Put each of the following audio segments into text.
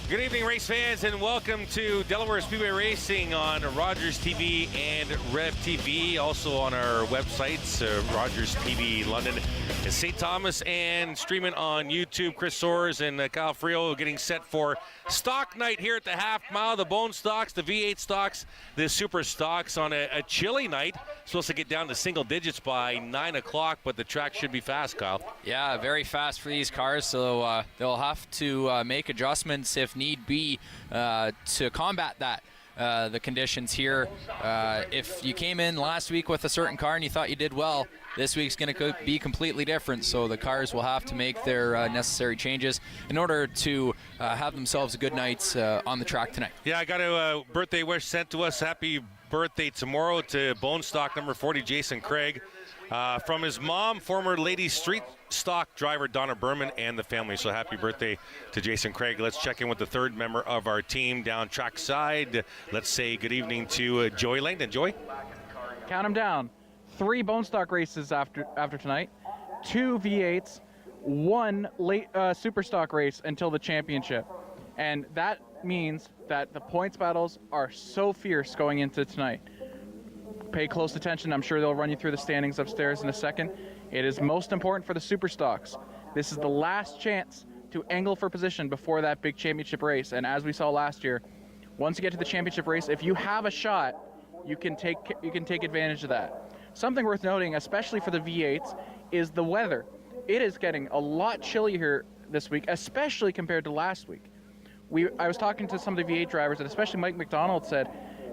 Good evening, race fans, and welcome to Delaware Speedway Racing on Rogers TV and Rev TV. Also on our websites, Rogers TV London and St. Thomas, and streaming on YouTube. Chris Soares and Kyle Frio getting set for stock night here at the half mile. The bone stocks, the V8 stocks, the super stocks on a chilly night. Supposed to get down to single digits by 9 o'clock, but the track should be fast, Kyle. Yeah, very fast for these cars, so they'll have to make adjustments if need be to combat that. The conditions here. If you came in last week with a certain car and you thought you did well, this week's going to be completely different. So the cars will have to make their necessary changes in order to have themselves a good night on the track tonight. Yeah, I got a birthday wish sent to us. Happy birthday tomorrow to Bone Stock number 40, Jason Craig. From his mom, former Ladies Street Stock driver Donna Berman, and the family. So happy birthday to Jason Craig. Let's check in with the third member of our team down trackside. Let's say good evening to Joey Langdon. Joey? Count them down. 3 bone stock races after tonight, 2 V8s, 1 late super stock race until the championship. And that means that the points battles are so fierce going into tonight. Pay close attention. I'm sure they'll run you through the standings upstairs in a second. It is most important for the super stocks. This is the last chance to angle for position before that big championship race. And as we saw last year, once you get to the championship race, if you have a shot, you can take advantage of that. Something worth noting, especially for the V8s, is the weather. It is getting a lot chillier here this week, especially compared to last week. I was talking to some of the V8 drivers, and especially Mike McDonald said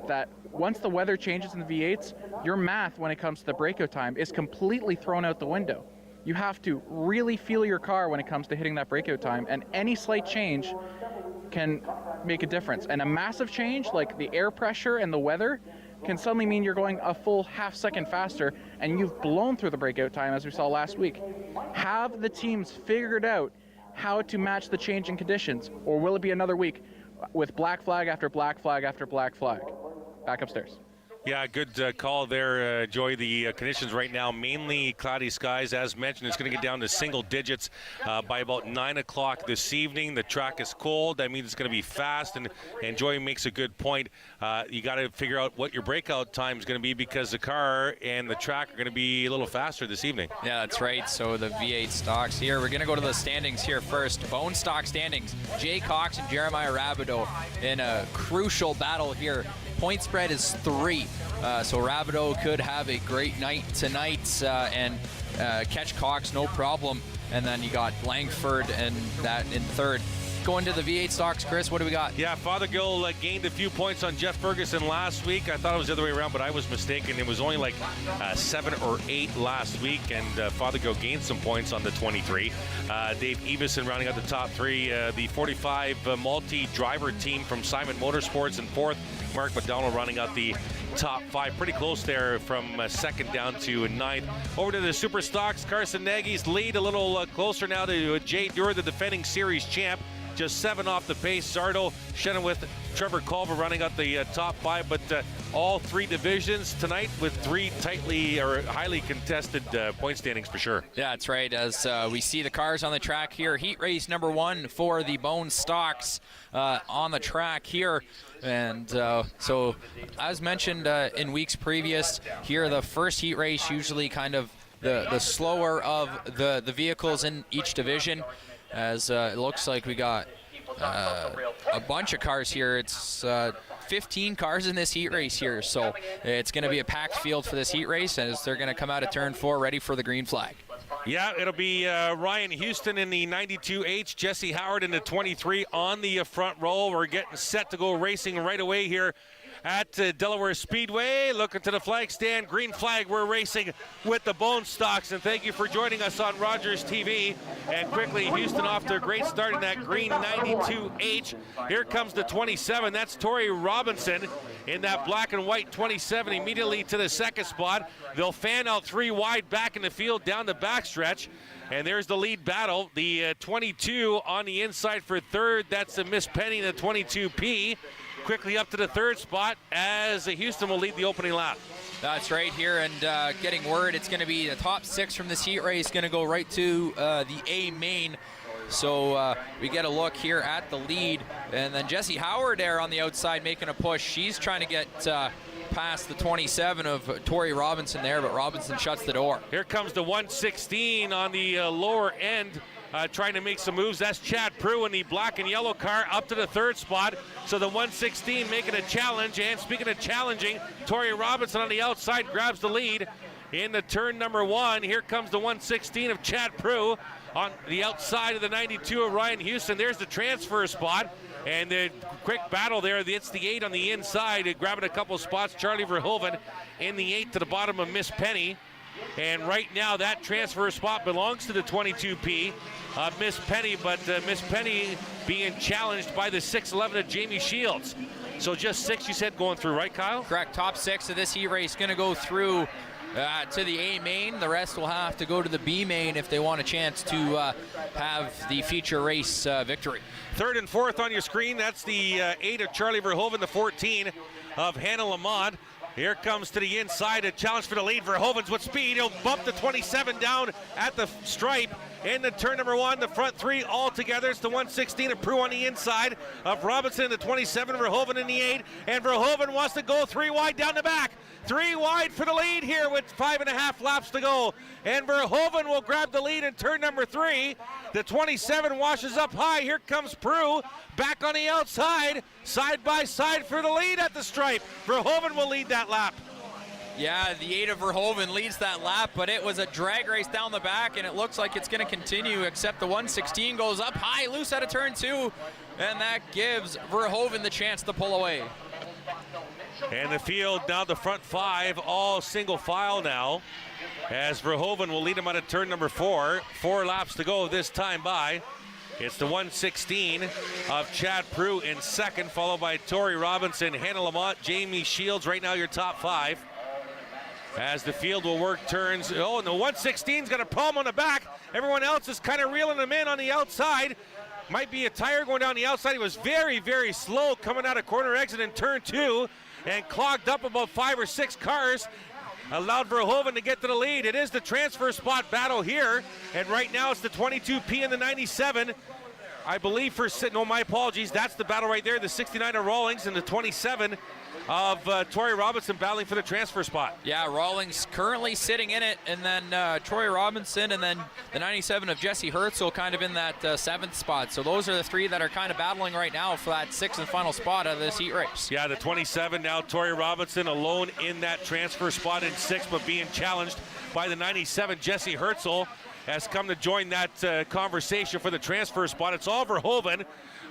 that once the weather changes in the V8s, your math when it comes to the breakout time is completely thrown out the window. You have to really feel your car when it comes to hitting that breakout time, and any slight change can make a difference. And a massive change, like the air pressure and the weather, can suddenly mean you're going a full half second faster, and you've blown through the breakout time, as we saw last week. Have the teams figured out how to match the changing conditions, or will it be another week with black flag after black flag after black flag? Back upstairs. Yeah, good call there, Joey. The conditions right now, mainly cloudy skies. As mentioned, it's going to get down to single digits by about 9 o'clock this evening. The track is cold. That means it's going to be fast, and Joey makes a good point. You got to figure out what your breakout time is going to be, because the car and the track are going to be a little faster this evening. Yeah, that's right. So the V8 stocks here. We're going to go to the standings here first. Bone stock standings. Jay Cox and Jeremiah Rabideau in a crucial battle here. Point spread is 3, so Rabideau could have a great night tonight and catch Cox no problem. And then you got Langford and that in third. Going to the V8 stocks, Chris, what do we got? Yeah, Fothergill gained a few points on Jeff Ferguson last week. I thought it was the other way around, but I was mistaken. It was only like 7 or 8 last week, and Fothergill gained some points on the 23. Dave Everson rounding out the top 3. The 45 multi-driver team from Simon Motorsports in 4th. Mark McDonald running out the top 5. Pretty close there from 2nd down to 9th. Over to the super stocks, Carson Nagy's lead a little closer now to Jay Stewart, the defending series champ. Just 7 off the pace. Zardo, Chenoweth, Trevor Culver running out the top 5, but all 3 divisions tonight with 3 tightly or highly contested point standings for sure. Yeah, that's right. As we see the cars on the track here, heat race number 1 for the Bone Stocks on the track here. And so, as mentioned in weeks previous, here the first heat race usually kind of the slower of the vehicles in each division, as it looks like we got a bunch of cars here. It's 15 cars in this heat race here, so it's going to be a packed field for this heat race, as they're going to come out of turn 4 ready for the green flag. Yeah, it'll be Ryan Houston in the 92H, Jesse Howard in the 23 on the front row. We're getting set to go racing right away here at Delaware Speedway. Looking to the flag stand, green flag, we're racing with the Bone Stocks, and thank you for joining us on Rogers TV. And quickly, Houston off to a great start in that green 92H. Here comes the 27, that's Tori Robinson in that black and white 27 immediately to the 2nd spot. They'll fan out 3 wide back in the field down the backstretch. And there's the lead battle. The 22 on the inside for 3rd. That's the Miss Penny, the 22P. Quickly up to the 3rd spot as Houston will lead the opening lap. That's right here, and getting word it's going to be the top 6 from this heat race going to go right to the A main So we get a look here at the lead, and then Jessie Howard there on the outside making a push. She's trying to get past the 27 of Tori Robinson there, but Robinson shuts the door. Here comes the 116 on the lower end, trying to make some moves. That's Chad Prue in the black and yellow car up to the third spot. So the 116 making a challenge, and speaking of challenging, Tori Robinson on the outside grabs the lead in the turn number 1. Here comes the 116 of Chad Prue on the outside of the 92 of Ryan Houston. There's the transfer spot, and the quick battle there. It's the 8 on the inside, grabbing a couple spots. Charlie Verhoeven in the 8 to the bottom of Miss Penny. And right now that transfer spot belongs to the 22P of Miss Penny, but Miss Penny being challenged by the 6'11 of Jamie Shields. So just 6, you said, going through, right, Kyle? Correct. Top 6 of this heat race going to go through to the A main. The rest will have to go to the B main if they want a chance to have the feature race victory. Third and fourth on your screen. That's the 8 of Charlie Verhoeven, the 14 of Hannah Lamont. Here comes to the inside, a challenge for the lead. Verhoeven's with speed. He'll bump the 27 down at the stripe. In the turn number 1, the front 3 all together. It's the 116 of Prue on the inside of Robinson, the 27, Verhoeven in the 8. And Verhoeven wants to go 3 wide down the back. 3 wide for the lead here with 5.5 laps to go. And Verhoeven will grab the lead in turn number 3. The 27 washes up high. Here comes Prue back on the outside, side by side for the lead at the stripe. Verhoeven will lead that lap. Yeah, the 8 of Verhoeven leads that lap, but it was a drag race down the back, and it looks like it's going to continue, except the 116 goes up high, loose out of turn 2, and that gives Verhoeven the chance to pull away. And the field now, the front 5, all single file now, as Verhoeven will lead him out of turn number 4. 4 laps to go this time by. It's the 116 of Chad Prue in second, followed by Tori Robinson, Hannah Lamont, Jamie Shields. Right now, your top 5. As the field will work turns. Oh, and the 116's got a palm on the back. Everyone else is kind of reeling him in on the outside. Might be a tire going down the outside. He was very, very slow coming out of corner exit in turn 2 and clogged up about 5 or 6 cars. Allowed Verhoeven to get to the lead. It is the transfer spot battle here. And right now it's the 22P and the 97. I believe no, my apologies. That's the battle right there. The 69 of Rawlings and the 27 of Tori Robinson battling for the transfer spot. Yeah, Rawlings currently sitting in it, and then Tori Robinson, and then the 97 of Jesse Herzl kind of in that 7th spot. So those are the 3 that are kind of battling right now for that 6th and final spot of this heat race. Yeah, the 27 now, Tori Robinson alone in that transfer spot in 6th, but being challenged by the 97, Jesse Herzl, has come to join that conversation for the transfer spot. It's all Verhoeven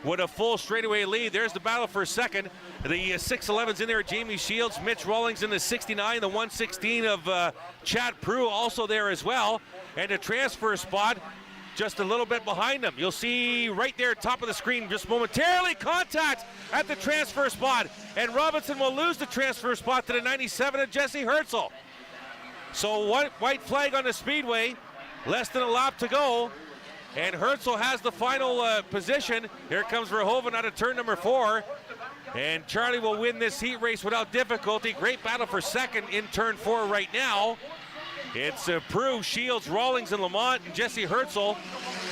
with a full straightaway lead. There's the battle for second. The 6'11's in there, Jamie Shields, Mitch Rawlings in the 69, the 116 of Chad Prue also there as well. And the transfer spot just a little bit behind them. You'll see right there, top of the screen, just momentarily contact at the transfer spot. And Robinson will lose the transfer spot to the 97 of Jesse Herzl. So white flag on the speedway. Less than a lap to go, and Herzl has the final position. Here comes Verhoeven out of turn number 4, and Charlie will win this heat race without difficulty. Great battle for second in turn 4 right now. It's Prue, Shields, Rawlings, and Lamont, and Jesse Herzl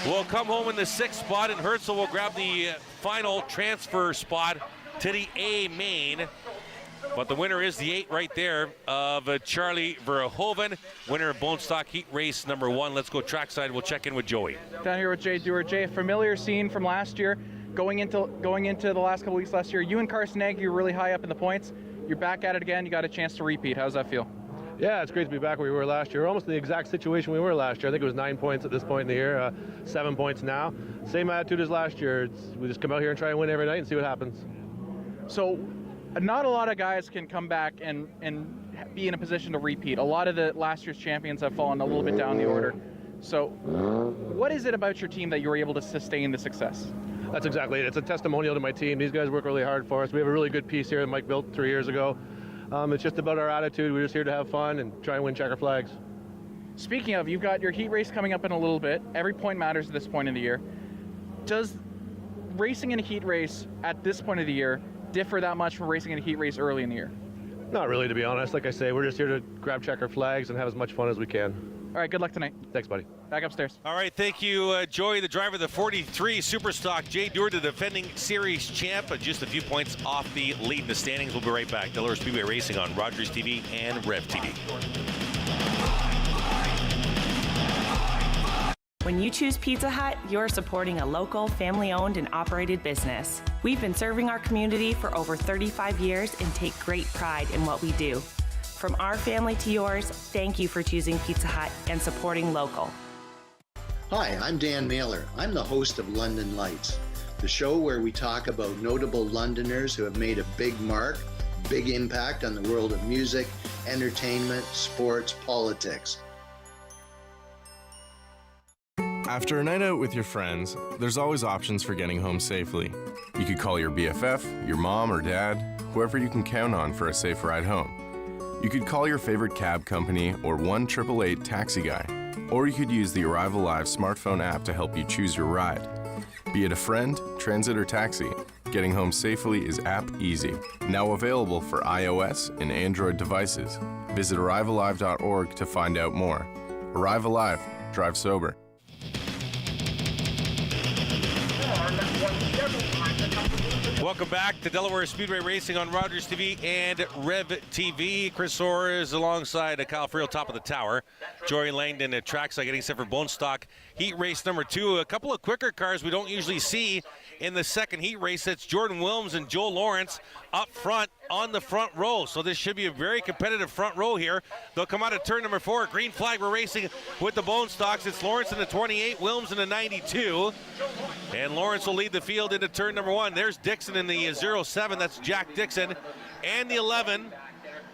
will come home in the 6th spot, and Herzl will grab the final transfer spot to the A main. But the winner is the 8 right there of Charlie Verhoeven, winner of Bone Stock Heat Race number 1. Let's go trackside. We'll check in with Joey. Down here with Jay Stewart. Jay, a familiar scene from last year. Going into the last couple weeks last year, you and Carson Nagy were really high up in the points. You're back at it again. You got a chance to repeat. How does that feel? Yeah, it's great to be back where we were last year. We're almost in the exact situation we were last year. I think it was 9 points at this point in the year, 7 points now. Same attitude as last year. We just come out here and try and win every night and see what happens. So, not a lot of guys can come back and be in a position to repeat. A lot of the last year's champions have fallen a little bit down the order. So what is it about your team that you were able to sustain the success? That's exactly it. It's a testimonial to my team. These guys work really hard for us. We have a really good piece here that Mike built 3 years ago. It's just about our attitude. We're just here to have fun and try and win checker flags. Speaking of, you've got your heat race coming up in a little bit. Every point matters at this point in the year. Does racing in a heat race at this point of the year differ that much from racing in a heat race early in the year? Not really, to be honest. Like I say, we're just here to grab checker flags and have as much fun as we can. All right, good luck tonight. Thanks, buddy. Back upstairs. All right, thank you, Joey, the driver of the 43 Superstock. Jay Stewart, the defending series champ, just a few points off the lead in the standings. We'll be right back. Delaware Speedway Racing on Rogers TV and Rev TV. When you choose Pizza Hut, you're supporting a local, family-owned and operated business. We've been serving our community for over 35 years and take great pride in what we do. From our family to yours, thank you for choosing Pizza Hut and supporting local. Hi, I'm Dan Mailer. I'm the host of London Lights, the show where we talk about notable Londoners who have made a big mark, big impact on the world of music, entertainment, sports, politics. After a night out with your friends, there's always options for getting home safely. You could call your BFF, your mom or dad, whoever you can count on for a safe ride home. You could call your favorite cab company or 1-888 taxi guy. Or you could use the Arrive Alive smartphone app to help you choose your ride. Be it a friend, transit, or taxi, getting home safely is app easy. Now available for iOS and Android devices. Visit arrivealive.org to find out more. Arrive Alive. Drive sober. Welcome back to Delaware Speedway Racing on Rogers TV and Rev TV. Chris Orr is alongside Kyle Friel, top of the tower. Joey Langdon at trackside getting set for Bone Stock heat race number 2. A couple of quicker cars we don't usually see in the second heat race. That's Jordan Wilms and Joe Lawrence up front on the front row. So this should be a very competitive front row here. They'll come out of turn number 4. Green flag, we're racing with the Bone Stocks. It's Lawrence in the 28, Wilms in the 92. And Lawrence will lead the field into turn number 1. There's Dixon in the 07. That's Jack Dixon. And the 11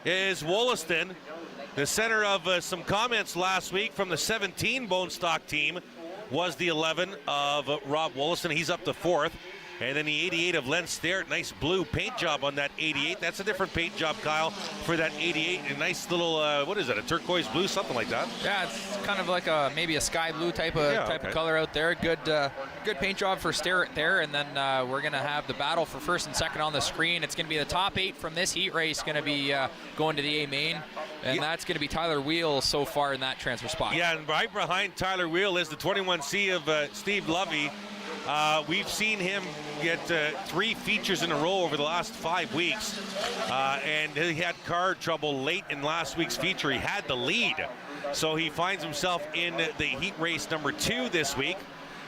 is Wollaston. The center of some comments last week from the 17 Bone Stock team was the 11 of Rob Wollaston. He's up to 4th. And then the 88 of Len Stewart. Nice blue paint job on that 88. That's a different paint job, Kyle, for that 88. A nice little, what is that, a turquoise blue, something like that? Yeah, it's kind of like maybe a sky blue type of color out there. Good paint job for Stewart there. And then we're going to have the battle for first and second on the screen. It's going to be the top 8 from this heat race going to be going to the A main. And that's going to be Tyler Wheel so far in that transfer spot. Yeah, and right behind Tyler Wheel is the 21C of Steve Lovey. We've seen him get 3 features in a row over the last 5 weeks, and he had car trouble late in last week's feature. He had the lead, so he finds himself in the heat race number 2 this week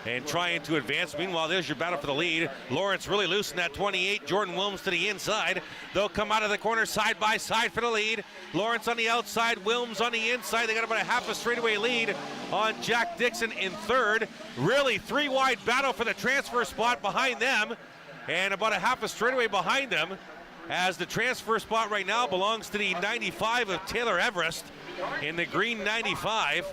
and trying to advance. Meanwhile, there's your battle for the lead. Lawrence really loose in that 28. Jordan Wilms to the inside. They'll come out of the corner side by side for the lead. Lawrence on the outside, Wilms on the inside. They got about a half a straightaway lead on Jack Dixon in 3rd. Really 3-wide battle for the transfer spot behind them, and about a half a straightaway behind them, as the transfer spot right now belongs to the 95 of Taylor Everest in the green 95.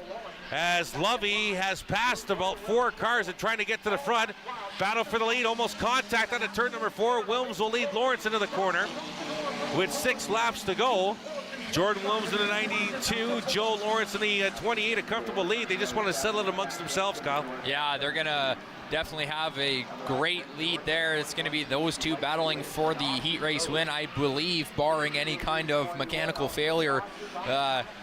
As Lovey has passed about 4 cars and trying to get to the front. Battle for the lead, almost contact on the turn number 4. Wilms will lead Lawrence into the corner with 6 laps to go. Jordan Wilms in the 92, Joe Lawrence in the 28, a comfortable lead. They just want to settle it amongst themselves, Kyle. Yeah, they're going to definitely have a great lead there. It's going to be those two battling for the heat race win, I believe, barring any kind of mechanical failure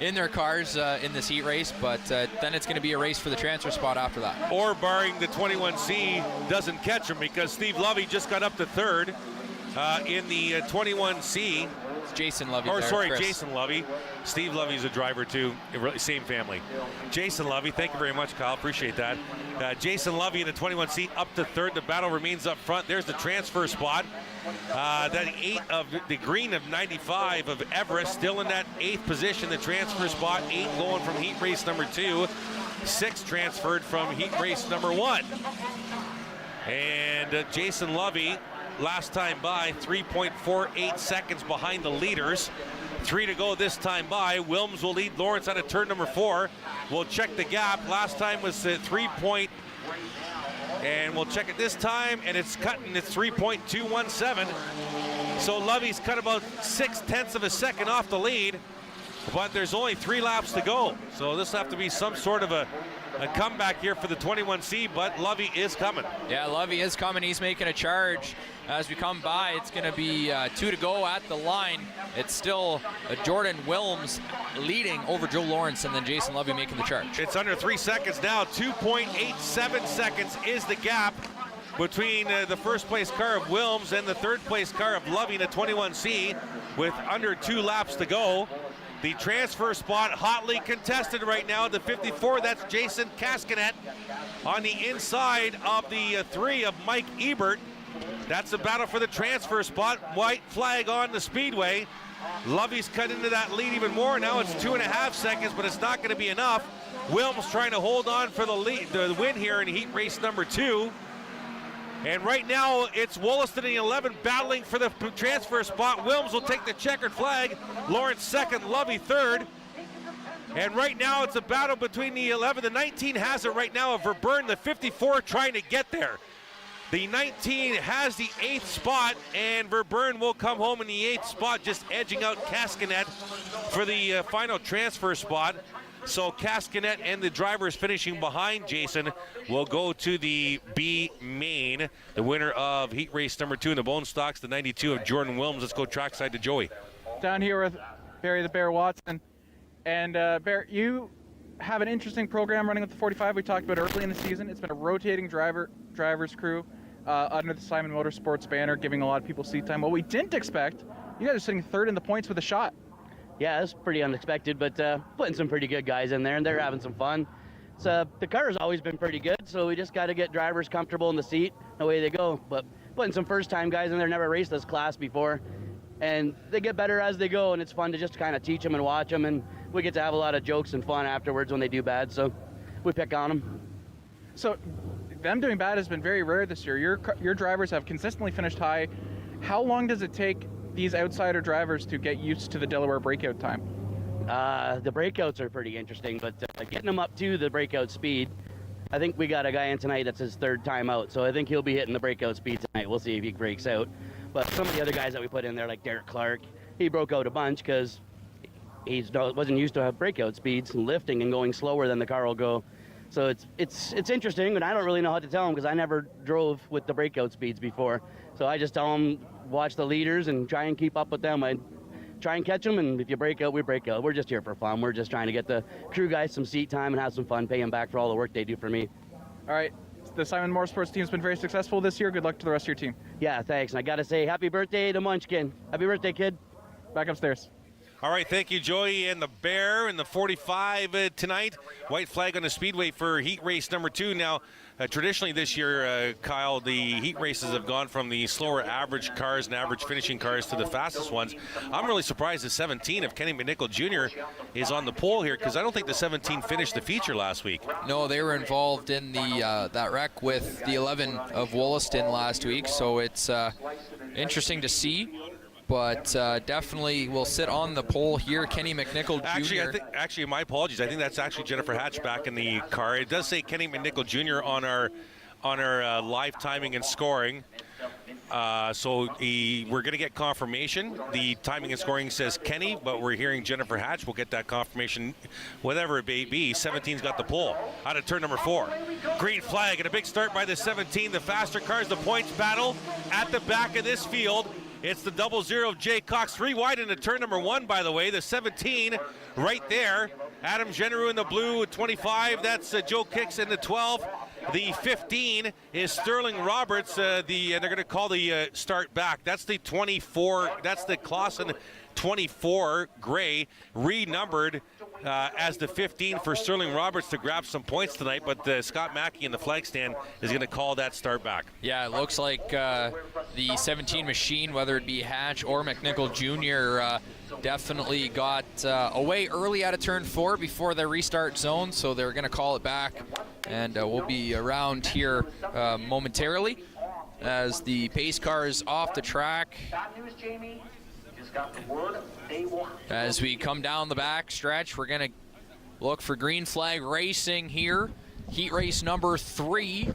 in their cars in this heat race. But then it's going to be a race for the transfer spot after that. Or barring the 21C doesn't catch him, because Steve Lovey just got up to 3rd in the 21C. Jason Lovey. Or sorry, Jason Lovey. Steve Lovey's a driver too, same family. Jason Lovey, thank you very much, Kyle, appreciate that. Jason Lovey in the 21C up to 3rd. The battle remains up front. There's the transfer spot. That 8 of the green of 95 of Everest still in that 8th position. The transfer spot, 8 going from heat race number 2, 6 transferred from heat race number 1. And Jason Lovey, last time by, 3.48 seconds behind the leaders. 3 to go this time by. Wilms will lead Lawrence out of turn number 4. We'll check the gap. Last time was 3 point, and we'll check it this time, and it's cutting. It's 3.217. So Lovey's cut about 0.6 of a second off the lead. but there's only 3 laps to go. So this will have to be some sort of a comeback here for the 21C, but Lovey is coming. Yeah, Lovey is coming. He's making a charge. As we come by, it's going to be 2 to go at the line. It's still Jordan Wilms leading over Joe Lawrence, and then Jason Lovey making the charge. It's under 3 seconds now. 2.87 seconds is the gap between the first place car of Wilms and the third place car of Lovey in the 21C with under 2 laps to go. The transfer spot hotly contested right now. The 54, that's Jason Cascanet on the inside of the 3 of Mike Ebert. That's the battle for the transfer spot. White flag on the speedway. Lovey's cut into that lead even more. Now it's 2.5 seconds, but it's not going to be enough. Wilms trying to hold on for the lead, the win here in heat race number 2. And right now, it's Wollaston in the 11 battling for the transfer spot. Wilms will take the checkered flag. Lawrence second, Lovey third. And right now, it's a battle between the 11. The 19 has it right now of Verburn, the 54 trying to get there. The 19 has the 8th spot, and Verburn will come home in the 8th spot, just edging out Cascanet for the final transfer spot. So Cascanet and the drivers finishing behind Jason will go to the B main. The winner of heat race number 2 in the bone stocks, the 92 of Jordan Wilms. Let's go trackside to Joey. Down here with Barry the Bear Watson. And Bear, you have an interesting program running with the 45 we talked about early in the season. It's been a rotating driver's crew under the Simon Motorsports banner, giving a lot of people seat time. What we didn't expect, you guys are sitting 3rd in the points with a shot. Yeah, it's pretty unexpected, but putting some pretty good guys in there, and they're having some fun. So the car has always been pretty good, so we just got to get drivers comfortable in the seat, and away they go. But putting some first-time guys in there, never raced this class before, and they get better as they go, and it's fun to just kind of teach them and watch them, and we get to have a lot of jokes and fun afterwards when they do bad, so we pick on them. So them doing bad has been very rare this year. Your drivers have consistently finished high. How long does it take these outsider drivers to get used to the Delaware breakout time? The breakouts are pretty interesting, but getting them up to the breakout speed, I think we got a guy in tonight that's his 3rd time out, so I think he'll be hitting the breakout speed tonight. We'll see if he breaks out. But some of the other guys that we put in there, like Derek Clark, he broke out a bunch because he wasn't used to have breakout speeds and lifting and going slower than the car will go. So it's interesting, but I don't really know how to tell him because I never drove with the breakout speeds before. So I just tell him, watch the leaders and try and keep up with them. I try and catch them, and if you break out, we break out. We're just here for fun. We're just trying to get the crew guys some seat time and have some fun, pay them back for all the work they do for me. All right, the Simon Motorsports team's been very successful this year. Good luck to the rest of your team. Yeah, thanks. And I got to say, happy birthday to Munchkin. Happy birthday, kid. Back upstairs. All right, thank you, Joey, and the Bear in the 45 tonight. White flag on the speedway for heat race number 2. Now, traditionally this year, Kyle, the heat races have gone from the slower average cars and average finishing cars to the fastest ones. I'm really surprised the 17 of Kenny McNichol Jr. is on the pole here because I don't think the 17 finished the feature last week. No, they were involved in the that wreck with the 11 of Wollaston last week, so it's interesting to see. But definitely will sit on the pole here. Kenny McNichol Jr. Actually, my apologies. I think that's actually Jennifer Hatch back in the car. It does say Kenny McNichol Jr. on our live timing and scoring. So we're going to get confirmation. The timing and scoring says Kenny, but we're hearing Jennifer Hatch. We'll get that confirmation, whatever it may be. 17's got the pole out of turn number 4. Green flag and a big start by the 17. The faster cars, the points battle at the back of this field. It's the 00 of Jay Cox, 3 wide into turn number 1, by the way. The 17 right there. Adam Generou in the blue, 25. That's Joe Kicks in the 12. The 15 is Sterling Roberts. They're going to call the start back. That's the 24. That's the Clausen 24 gray, renumbered as the 15 for Sterling Roberts to grab some points tonight, but Scott Mackey in the flag stand is going to call that start back. Yeah, it looks like the 17 machine, whether it be Hatch or McNichol Jr., definitely got away early out of turn 4 before the restart zone, so they're going to call it back, and we'll be around here momentarily as the pace car is off the track. As we come down the back stretch, we're going to look for green flag racing here. Heat race number 3.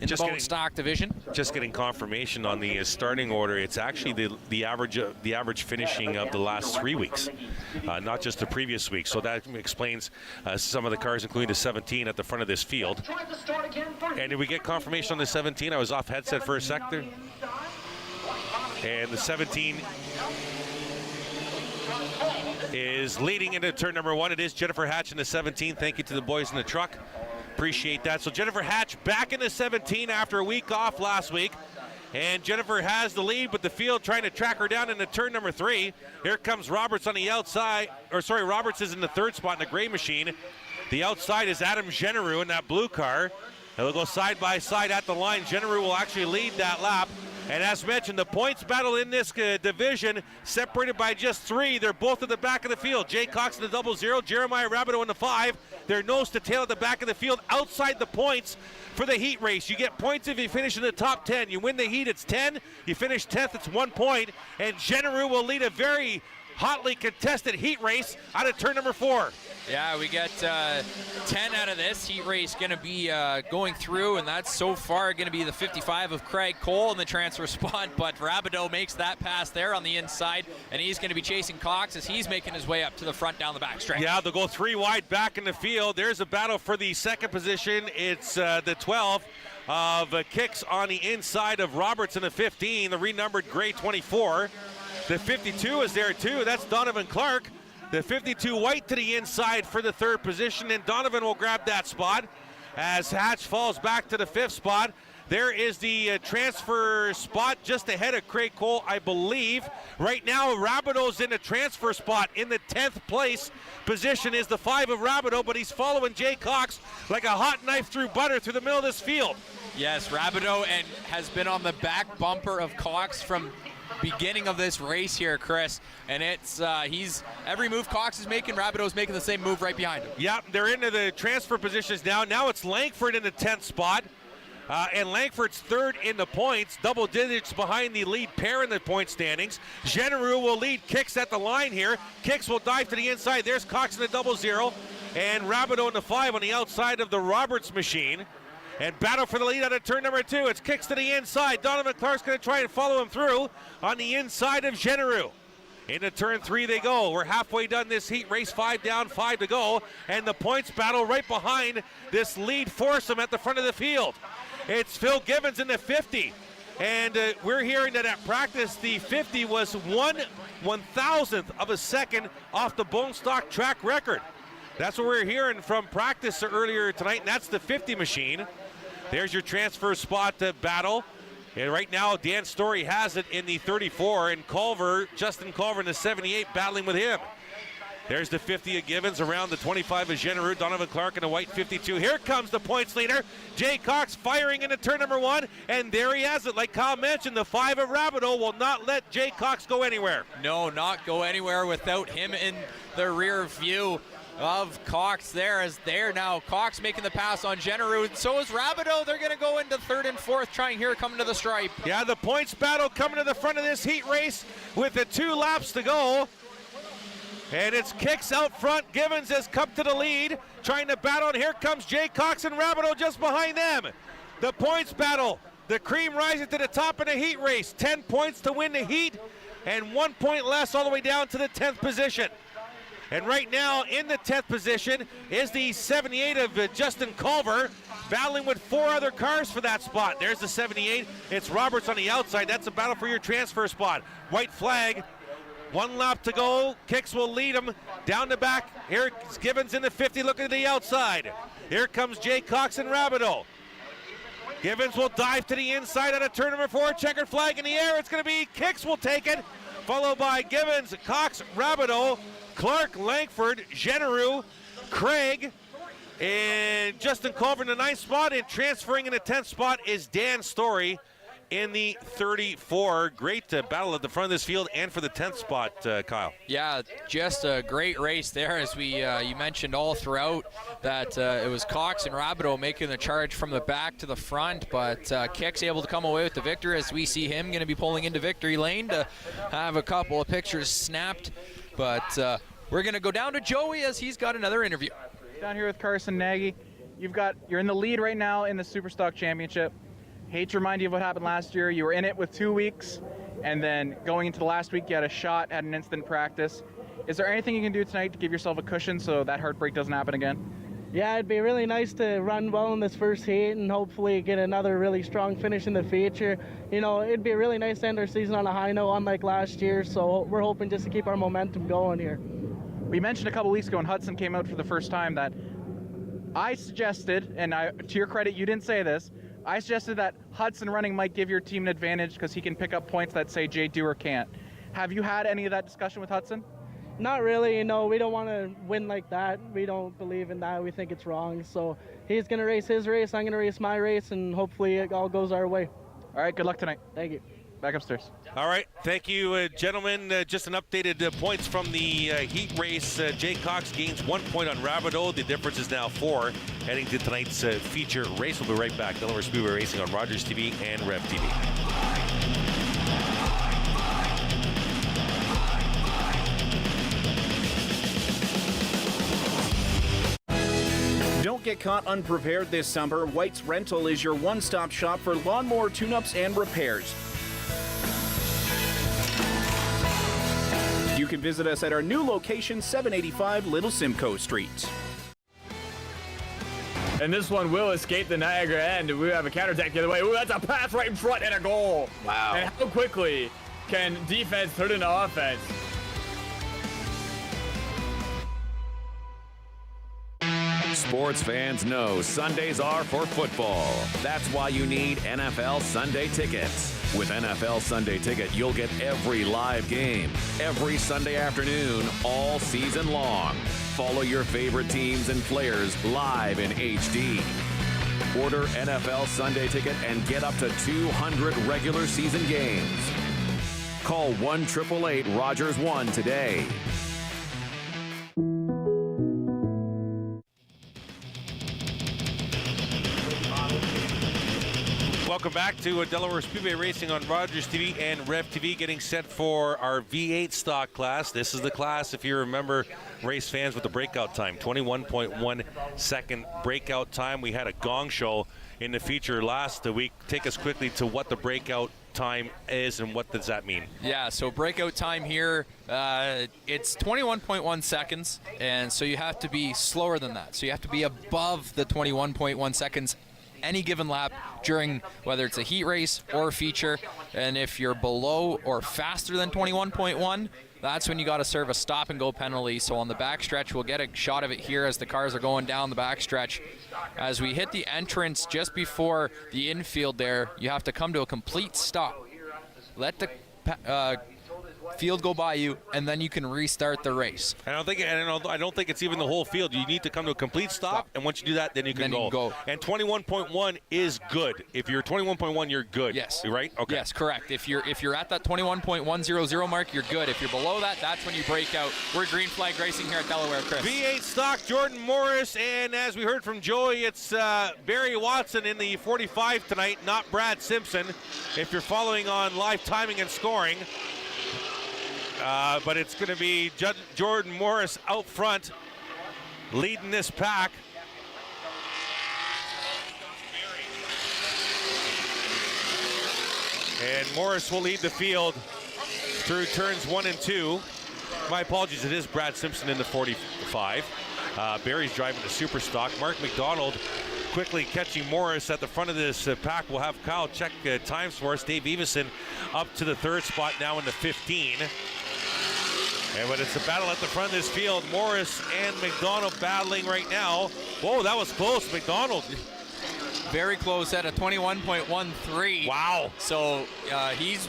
in the bone stock division. Just getting confirmation on the starting order. It's actually the average finishing of the last 3 weeks, not just the previous week. So that explains some of the cars, including the 17 at the front of this field. And did we get confirmation on the 17? I was off headset for a sec there. And the 17 is leading into turn number 1. It is Jennifer Hatch in the 17. Thank you to the boys in the truck. Appreciate that. So Jennifer Hatch back in the 17 after a week off last week. And Jennifer has the lead, but the field trying to track her down into turn number 3. Here comes Roberts on the outside. Roberts is in the 3rd spot in the gray machine. The outside is Adam Genereux in that blue car. They'll go side by side at the line. Genereux will actually lead that lap. And as mentioned, the points battle in this division separated by just 3. They're both at the back of the field. Jay Cox in the 00, Jeremiah Rabideau in the 5. They're nose to tail at the back of the field outside the points for the heat race. You get points if you finish in the top 10. You win the heat, it's 10. You finish 10th, it's 1 point. And Genereux will lead a very hotly contested heat race out of turn number 4. Yeah, we get 10 out of this heat race going to be going through, and that's so far going to be the 55 of Craig Cole in the transfer spot, but Rabideau makes that pass there on the inside, and he's going to be chasing Cox as he's making his way up to the front down the back stretch. Yeah, they'll go 3 wide back in the field. There's a battle for the 2nd position. It's the 12 of Kicks on the inside of Roberts in the 15, the renumbered gray 24. The 52 is there too. That's Donovan Clark. The 52 white to the inside for the 3rd position, and Donovan will grab that spot as Hatch falls back to the 5th spot. There is the transfer spot just ahead of Craig Cole, I believe. Right now, Rabideau's in the transfer spot. In the 10th place position is the 5 of Rabideau, but he's following Jay Cox like a hot knife through butter through the middle of this field. Yes, Rabideau and has been on the back bumper of Cox from beginning of this race here, Chris, and it's every move Cox is making, Rabideau's making the same move right behind him. Yeah, they're into the transfer positions now. Now it's Langford in the 10th spot, and Langford's 3rd in the points, double digits behind the lead pair in the point standings. Genereux will lead Kicks at the line here. Kicks will dive to the inside. There's Cox in the 00, and Rabideau in the 5 on the outside of the Roberts machine. And battle for the lead out of turn number 2. It's Kicks to the inside. Donovan Clark's going to try and follow him through on the inside of Genereux. Into turn 3 they go. We're halfway done this heat race. 5 down, 5 to go. And the points battle right behind this lead foursome at the front of the field. It's Phil Gibbons in the 50. And we're hearing that at practice, the 50 was 1/1000th of a second off the bone stock track record. That's what we're hearing from practice earlier tonight, and that's the 50 machine. There's your transfer spot battle. And right now, Dan Story has it in the 34, and Justin Culver in the 78 battling with him. There's the 50 of Gibbons, around the 25 of Genereux, Donovan Clark in the white 52. Here comes the points leader, Jay Cox firing into turn number 1, and there he has it. Like Kyle mentioned, the 5 of Rabideau will not let Jay Cox go anywhere. No, not go anywhere without him in the rear view of Cox there, as there now Cox making the pass on Genereux. So is Rabideau. They're going to go into 3rd and 4th, trying here coming to the stripe. Yeah, the points battle coming to the front of this heat race with the 2 laps to go. And it's Kicks out front. Gibbons has come to the lead, trying to battle, and here comes Jay Cox and Rabideau just behind them. The points battle, the cream rising to the top in the heat race. 10 points to win the heat, and 1 point less all the way down to the 10th position. And right now in the 10th position is the 78 of Justin Culver, battling with 4 other cars for that spot. There's the 78. It's Roberts on the outside. That's a battle for your transfer spot. White flag. 1 lap to go. Kicks will lead him down the back. Here's Gibbons in the 50 looking at the outside. Here comes Jay Cox and Rabideau. Gibbons will dive to the inside out of turn number 4. Checkered flag in the air. It's going to be Kicks will take it, followed by Gibbons, Cox, Rabideau, Clark, Langford, Genereux, Craig, and Justin Culver in the 9th spot. And transferring in the 10th spot is Dan Story in the 34. Great battle at the front of this field and for the 10th spot, Kyle. Yeah, just a great race there, as you mentioned all throughout that it was Cox and Rabideau making the charge from the back to the front, but Kicks able to come away with the victory, as we see him going to be pulling into victory lane to have a couple of pictures snapped. But we're going to go down to Joey as he's got another interview. Down here with Carson Nagy. You're in the lead right now in the Superstock Championship. hate to remind you of what happened last year. You were in it with 2 weeks, and then going into the last week, you had a shot at an instant practice. Is there anything you can do tonight to give yourself a cushion so that heartbreak doesn't happen again? Yeah, it'd be really nice to run well in this first heat and hopefully get another really strong finish in the feature. You know, it'd be really nice to end our season on a high note, unlike last year, so we're hoping just to keep our momentum going here. We mentioned a couple weeks ago when Hudson came out for the first time that I suggested, and to your credit, you didn't say this, I suggested that Hudson running might give your team an advantage because he can pick up points that, say, Jay Stewart can't. Have you had any of that discussion with Hudson? Not really, you know, we don't want to win like that. We don't believe in that. We think it's wrong. So he's going to race his race, I'm going to race my race, and hopefully it all goes our way. All right, good luck tonight. Thank you. Back upstairs. All right, thank you, gentlemen. Just an updated points from the heat race. Jay Cox gains 1 point on Rabideau. The difference is now 4. Heading to tonight's feature race. We'll be right back. Delaware Speedway Racing on Rogers TV and Rev TV. Don't get caught unprepared this summer. White's Rental is your one-stop shop for lawnmower tune-ups and repairs. You can visit us at our new location, 785 Little Simcoe Street. And this one will escape the Niagara end. We have a counterattack the other way. Ooh, that's a pass right in front and a goal. Wow. And how quickly can defense turn into offense? Sports fans know Sundays are for football. That's why you need NFL Sunday tickets. With NFL Sunday Ticket, you'll get every live game, every Sunday afternoon, all season long. Follow your favorite teams and players live in HD. Order NFL Sunday Ticket and get up to 200 regular season games. Call 1-888-ROGERS-1 today. Welcome back to Delaware Speedway Racing on Rogers TV and Rev TV, getting set for our V8 stock class. This is the class, if you remember, race fans, with the breakout time, 21.1 second breakout time. We had a gong show in the feature last week. Take us quickly to what the breakout time is and what does that mean? Yeah, so breakout time here, it's 21.1 seconds, and so you have to be slower than that. So you have to be above the 21.1 seconds any given lap during whether it's a heat race or a feature. And if you're below or faster than 21.1, that's when you got to serve a stop and go penalty. So on the backstretch, we'll get a shot of it here as the cars are going down the backstretch. As we hit the entrance just before the infield there, you have to come to a complete stop. Let the field go by you, and then you can restart the race. I don't think it's even the whole field. You need to come to a complete stop, and once you do that, then you can go. And 21.1 is good. If you're 21.1, you're good. Yes. Right? Okay. Yes, correct. If you're at that 21.100 mark, you're good. If you're below that, that's when you break out. We're green flag racing here at Delaware, Chris. V8 stock, Jordan Morris, and as we heard from Joey, it's Barry Watson in the 45 tonight, not Brad Simpson. If you're following on live timing and scoring. But it's going to be Jordan Morris out front, leading this pack. And Morris will lead the field through turns 1 and 2. My apologies, it is Brad Simpson in the 45. Barry's driving the super stock. Mark McDonald quickly catching Morris at the front of this pack. We'll have Kyle check times for us. Dave Evison up to the 3rd spot now in the 15. But it's a battle at the front of this field. Morris and McDonald battling right now. Whoa, that was close. McDonald. Very close at a 21.13. Wow. So he's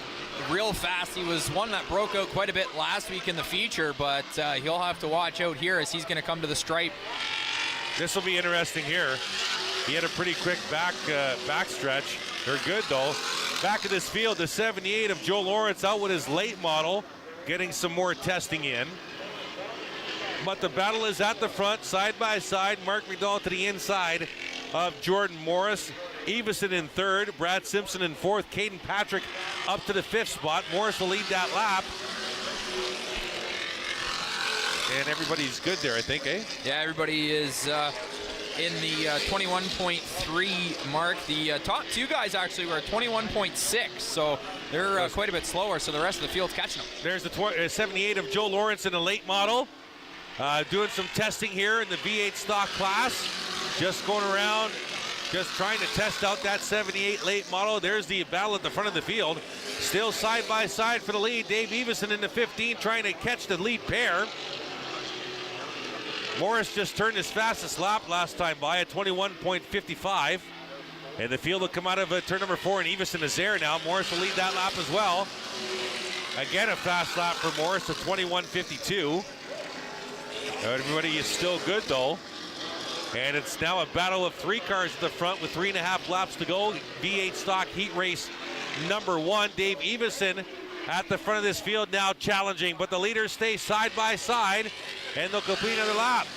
real fast. He was one that broke out quite a bit last week in the feature, but he'll have to watch out here as he's going to come to the stripe. This will be interesting here. He had a pretty quick backstretch. They're good, though. Back of this field, the 78 of Joe Lawrence out with his late model, getting some more testing in. But the battle is at the front, side by side. Mark McDonald to the inside of Jordan Morris. Evison in 3rd, Brad Simpson in 4th, Caden Patrick up to the 5th spot. Morris will lead that lap. And everybody's good there, I think, eh? Yeah, everybody is in the 21.3 mark. The top two guys actually were at 21.6, so they're quite a bit slower, so the rest of the field's catching them. There's the 78 of Joe Lawrence in the late model. Doing some testing here in the V8 stock class. Just going around, just trying to test out that 78 late model. There's the battle at the front of the field. Still side by side for the lead. Dave Eveson in the 15 trying to catch the lead pair. Morris just turned his fastest lap last time by at 21.55. And the field will come out of turn number 4, and Eveson is there now. Morris will lead that lap as well. Again, a fast lap for Morris at 21.52. Everybody is still good though. And it's now a battle of 3 cars at the front with 3.5 laps to go. V8 stock heat race number 1. Dave Eveson at the front of this field now challenging, but the leaders stay side by side and they'll complete another lap.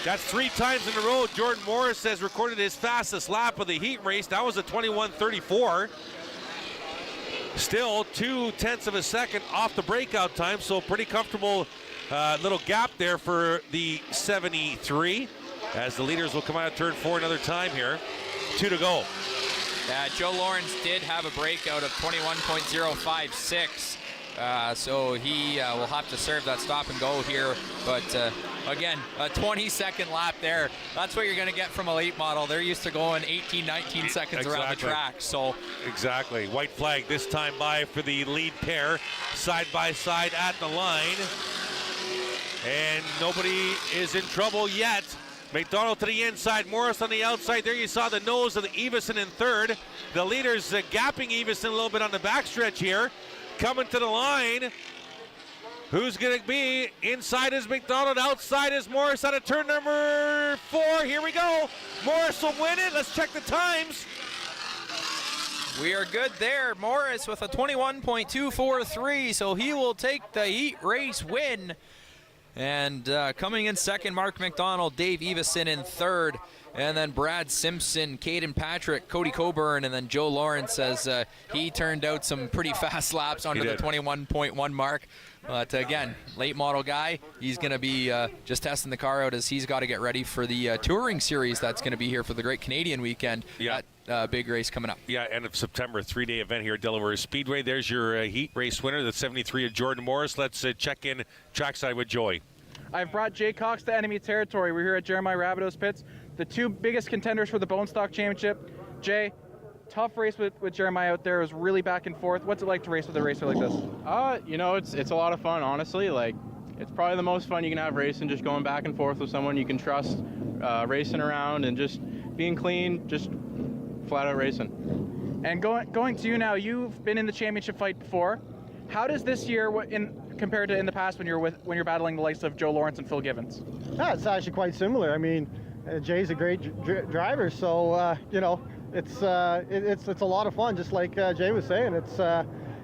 That's 3 times in a row Jordan Morris has recorded his fastest lap of the heat race. That was a 21.34. Still 0.2 of a second off the breakout time, so pretty comfortable little gap there for the 73 as the leaders will come out of turn 4 another time here. 2 to go. Joe Lawrence did have a breakout of 21.056, so he will have to serve that stop and go here. But again, a 20-second lap there. That's what you're going to get from a late model. They're used to going 18, 19 seconds around the track. So exactly. White flag this time by for the lead pair, side by side at the line. And nobody is in trouble yet. McDonald to the inside, Morris on the outside. There you saw the nose of the Eveson in third. The leaders gapping Eveson a little bit on the backstretch here. Coming to the line. Who's going to be? Inside is McDonald, outside is Morris out of turn number 4. Here we go. Morris will win it. Let's check the times. We are good there. Morris with a 21.243, so he will take the heat race win. And coming in second, Mark McDonald, Dave Eveson in third, and then Brad Simpson, Caden Patrick, Cody Coburn, and then Joe Lawrence as he turned out some pretty fast laps under the 21.1 mark. But again, late model guy, he's going to be just testing the car out as he's got to get ready for the touring series that's going to be here for the Great Canadian Weekend. Yeah. That big race coming up. Yeah, end of September, 3-day event here at Delaware Speedway. There's your heat race winner, the 73 of Jordan Morris. Let's check in trackside with Joey. I've brought Jay Cox to enemy territory. We're here at Jeremiah Rabideau's pits. The 2 biggest contenders for the Bone Stock Championship. Jay, tough race with Jeremiah out there. It was really back and forth. What's it like to race with a racer like this? You know, it's a lot of fun, honestly. Like, it's probably the most fun you can have racing, just going back and forth with someone you can trust, racing around and just being clean, just flat out racing. And going to you now, you've been in the championship fight before. How does this year, compared to in the past when you're battling the likes of Joe Lawrence and Phil Givens? Yeah, it's actually quite similar. I mean, Jay's a great driver, so you know, it's a lot of fun. Just like Jay was saying,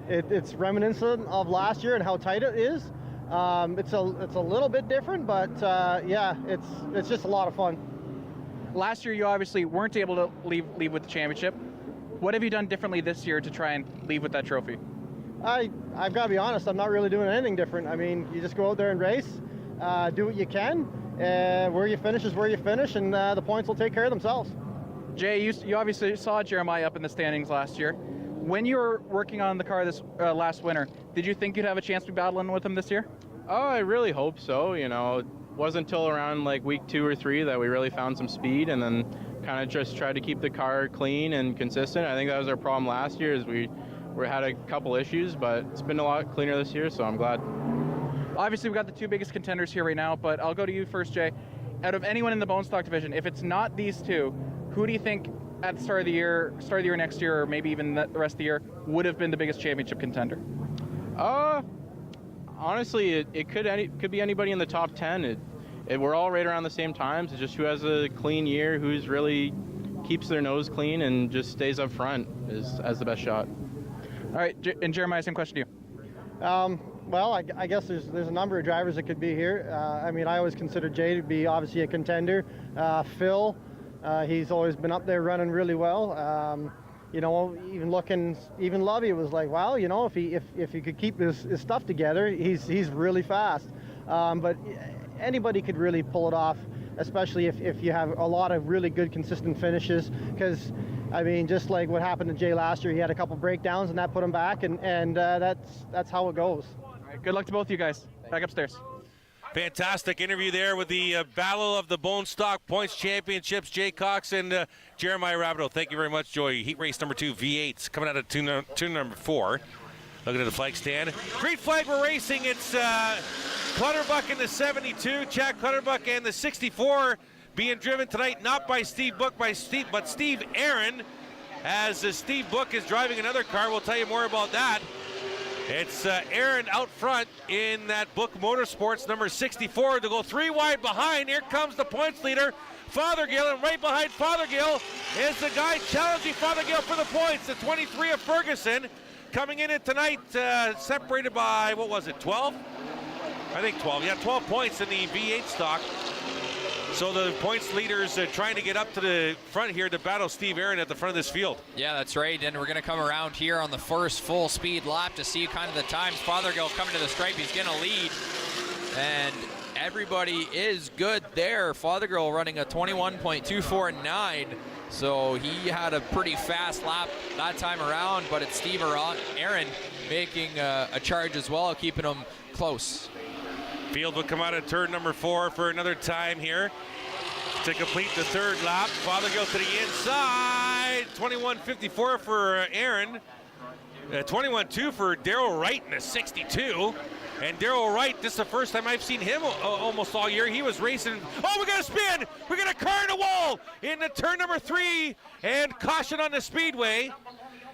it's reminiscent of last year and how tight it is. It's a little bit different, but yeah, it's just a lot of fun. Last year, you obviously weren't able to leave with the championship. What have you done differently this year to try and leave with that trophy? I've got to be honest, I'm not really doing anything different. I mean, you just go out there and race, do what you can, where you finish is where you finish, and the points will take care of themselves. Jay, you obviously saw Jeremiah up in the standings last year. When you were working on the car this last winter, did you think you'd have a chance to be battling with him this year? Oh, I really hope so. You know, it wasn't until around like week 2 or 3 that we really found some speed, and then kind of just tried to keep the car clean and consistent. I think that was our problem last year, is we had a couple issues, but it's been a lot cleaner this year, so I'm glad. Obviously, we've got the 2 biggest contenders here right now, but I'll go to you first, Jay. Out of anyone in the Bone Stock division, if it's not these 2, who do you think at the start of the year next year, or maybe even the rest of the year, would have been the biggest championship contender? Honestly, it could be anybody in the top 10. We're all right around the same times. It's just who has a clean year, who's really keeps their nose clean and just stays up front has the best shot. All right, and Jeremiah, same question to you. Well, I guess there's a number of drivers that could be here. I mean, I always consider Jay to be obviously a contender. Phil, he's always been up there running really well. You know, even Lovey was like, wow, you know, if he could keep his stuff together, he's really fast. But anybody could really pull it off. especially if you have a lot of really good, consistent finishes. Because, I mean, just like what happened to Jay last year, he had a couple breakdowns and that put him back, and that's how it goes. All right, good luck to both of you guys. Back upstairs. Fantastic interview there with the Battle of the Bone Stock Points Championships, Jay Cox and Jeremiah Rabideau. Thank you very much, Joey. Heat race number 2, V8s, coming out of tune number 4. Looking at the flag stand. Green flag we're racing. It's Clutterbuck in the 72, Chad Clutterbuck and the 64 being driven tonight, not by Steve Book, but Steve Aaron, as Steve Book is driving another car. We'll tell you more about that. It's Aaron out front in that Book Motorsports number 64 to go 3 wide behind. Here comes the points leader, Fothergill, and right behind Fothergill is the guy challenging Fothergill for the points, the 23 of Ferguson. Coming in tonight, separated by, 12? I think 12. Yeah, 12 points in the V8 stock. So the points leaders trying to get up to the front here to battle Steve Aaron at the front of this field. Yeah, that's right. And we're going to come around here on the first full speed lap to see kind of the times. Fothergill coming to the stripe. He's going to lead. And everybody is good there. Fothergill running a 21.249. So he had a pretty fast lap that time around, but it's Steve Aaron making a charge as well, keeping him close. Field will come out of turn number 4 for another time here to complete the third lap. Fothergill to the inside. 21.54 for Aaron. 21.2 for Darrell Wright in a 62. And Darrell Wright, this is the first time I've seen him almost all year. He was racing. Oh, we got a spin. We got a car in the wall in the turn number 3. And caution on the speedway.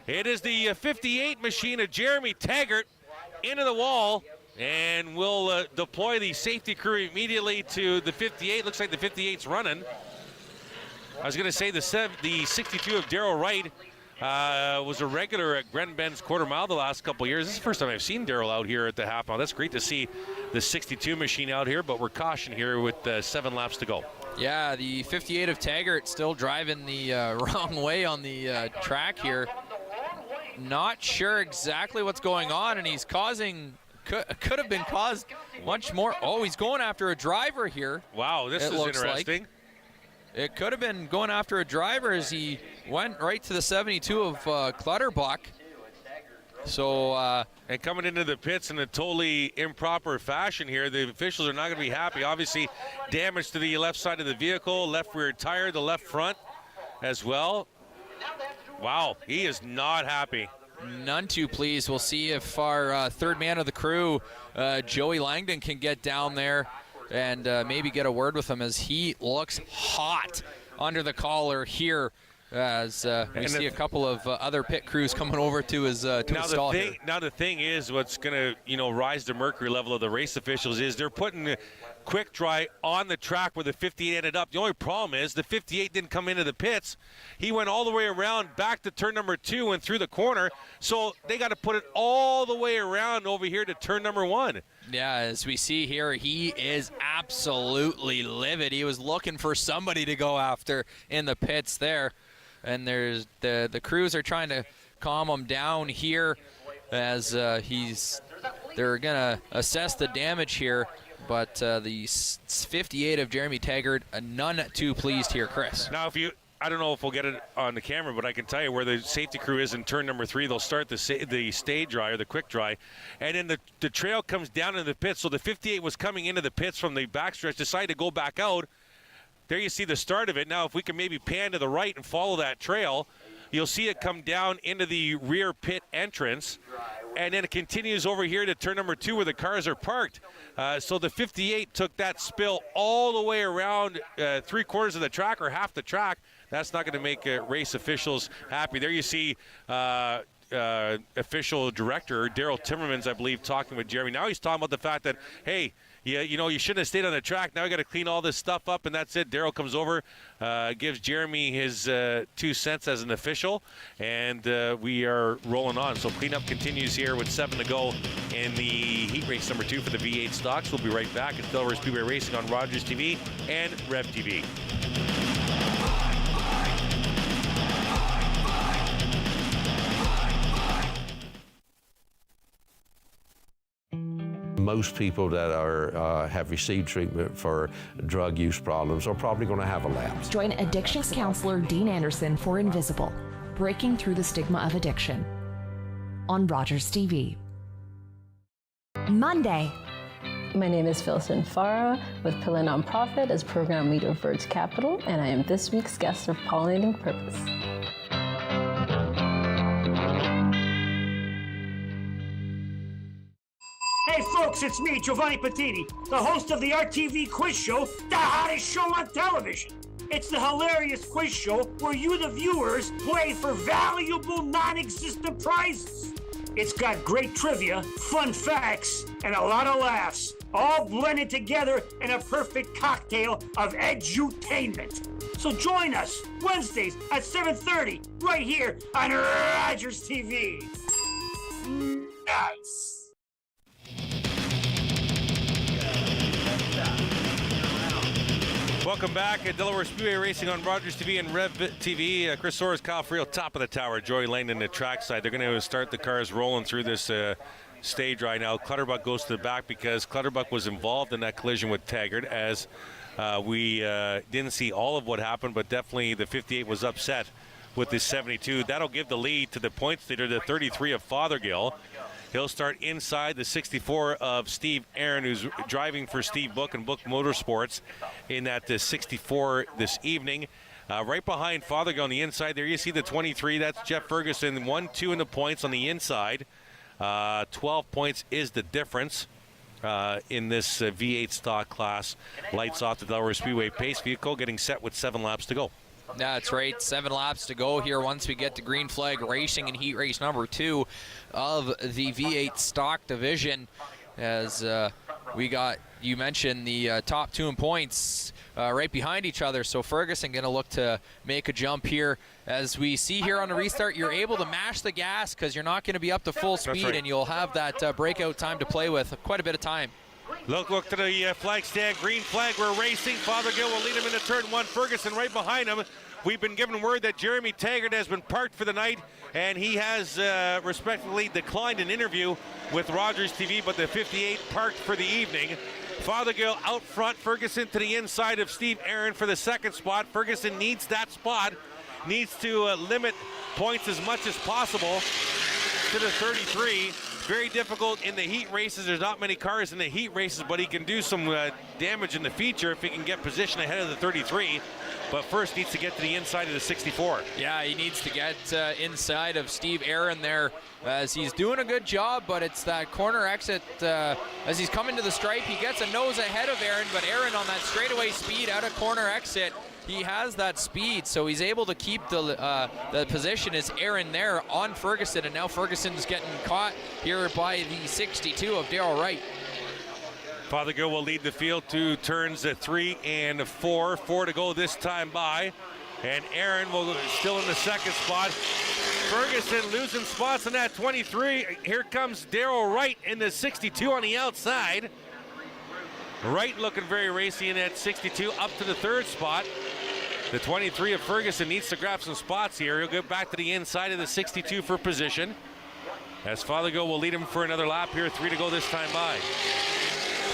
It is the 58 machine of Jeremy Taggart into the wall. And we'll deploy the safety crew immediately to the 58. Looks like the 58's running. I was going to say the 62 of Darrell Wright was a regular at Gren Ben's quarter mile the last couple of years. This is the first time I've seen Darrell out here at the half mile. That's great to see the 62 machine out here, but we're cautioned here with 7 laps to go. Yeah, the 58 of Taggart still driving the wrong way on the track here. Not sure exactly what's going on, and he's causing... Could have been caused much more. Oh, he's going after a driver here. Wow, this is interesting. It could have been going after a driver as he went right to the 72 of Clutterbuck. So, and coming into the pits in a totally improper fashion here, the officials are not going to be happy. Obviously, damage to the left side of the vehicle, left rear tire, the left front as well. Wow, he is not happy. None too pleased. We'll see if our third man of the crew, Joey Langdon, can get down there and maybe get a word with him, as he looks hot under the collar here, as we see a couple of other pit crews coming over to his stall here. Now the thing is, what's going to rise the mercury level of the race officials is they're putting quick dry on the track where the 58 ended up. The only problem is the 58 didn't come into the pits. He went all the way around back to turn number 2 and through the corner. So they got to put it all the way around over here to turn number 1. Yeah, as we see here, he is absolutely livid. He was looking for somebody to go after in the pits there. And there's the crews are trying to calm him down here as they're gonna assess the damage here. But the 58 of Jeremy Taggart, none too pleased here, Chris. Now, I don't know if we'll get it on the camera, but I can tell you where the safety crew is in turn number 3. They'll start the stay dry, or the quick dry, and then the trail comes down into the pits. So the 58 was coming into the pits from the backstretch, decided to go back out. There you see the start of it. Now, if we can maybe pan to the right and follow that trail, you'll see it come down into the rear pit entrance, and then it continues over here to turn number 2 where the cars are parked. So the 58 took that spill all the way around 3/4 of the track, or half the track. That's not going to make race officials happy. There you see official director Daryl Timmermans, I believe, talking with Jeremy. Now he's talking about the fact that, hey, you shouldn't have stayed on the track. Now we got to clean all this stuff up, and that's it. Daryl comes over, gives Jeremy his 2 cents as an official, and we are rolling on. So cleanup continues here with 7 to go in the heat race number 2 for the V8 stocks. We'll be right back at Delaware Speedway Racing on Rogers TV and Rev TV. most people that are have received treatment for drug use problems are probably going to have a lapse. Join addictions counselor Dean Anderson for Invisible, Breaking Through the Stigma of Addiction on Rogers TV. Monday. My name is Philson Farah with Pilla Nonprofit as Program Leader of Birds Capital, and I am this week's guest of Pollinating Purpose. Hey folks, it's me, Giovanni Patini, the host of the RTV quiz show, the hottest show on television. It's the hilarious quiz show where you, the viewers, play for valuable non-existent prizes. It's got great trivia, fun facts, and a lot of laughs, all blended together in a perfect cocktail of edutainment. So join us Wednesdays at 7:30 right here on Rogers TV. Nice. Welcome back at Delaware Speedway Racing on Rogers TV and Rev TV. Chris Soares, Kyle Friel, top of the tower. Joey Lane in the trackside. They're going to start the cars rolling through this stage right now. Clutterbuck goes to the back because Clutterbuck was involved in that collision with Taggart, as we didn't see all of what happened, but definitely the 58 was upset with the 72. That'll give the lead to the points leader, the 33 of Fothergill. He'll start inside the 64 of Steve Aaron, who's driving for Steve Book and Book Motorsports in that 64 this evening. Right behind Fothergill on the inside there, you see the 23. That's Jeff Ferguson, 1-2 in the points on the inside. 12 points is the difference in this V8 stock class. Lights off the Delaware Speedway pace vehicle, getting set with 7 laps to go. That's right, 7 laps to go here once we get to green flag racing in heat race number 2 of the V8 stock division. As we got, you mentioned the top 2 in points right behind each other. So Ferguson going to look to make a jump here. As we see here on the restart, you're able to mash the gas because you're not going to be up to full speed, right, and you'll have that breakout time to play with, quite a bit of time. Look to the flag stand. Green flag, we're racing. Fothergill will lead him into turn 1. Ferguson right behind him. We've been given word that Jeremy Taggart has been parked for the night, and he has respectfully declined an interview with Rogers TV, but the 58 parked for the evening. Fothergill out front, Ferguson to the inside of Steve Aaron for the second spot. Ferguson needs that spot, needs to limit points as much as possible to the 33. Very difficult in the heat races. There's not many cars in the heat races, but he can do some damage in the feature if he can get position ahead of the 33. But first needs to get to the inside of the 64. Yeah, he needs to get inside of Steve Aaron there, as he's doing a good job, but it's that corner exit as he's coming to the stripe. He gets a nose ahead of Aaron, but Aaron on that straightaway speed out of corner exit, he has that speed, so he's able to keep the position as Aaron there on Ferguson, and now Ferguson's getting caught here by the 62 of Darrell Wright. Fothergill will lead the field to turns 3 and 4. 4 to go this time by. And Aaron will still in the second spot. Ferguson losing spots in that 23. Here comes Darrell Wright in the 62 on the outside. Wright looking very racy in that 62 up to the third spot. The 23 of Ferguson needs to grab some spots here. He'll get back to the inside of the 62 for position, as Fothergill will lead him for another lap here. 3 to go this time by.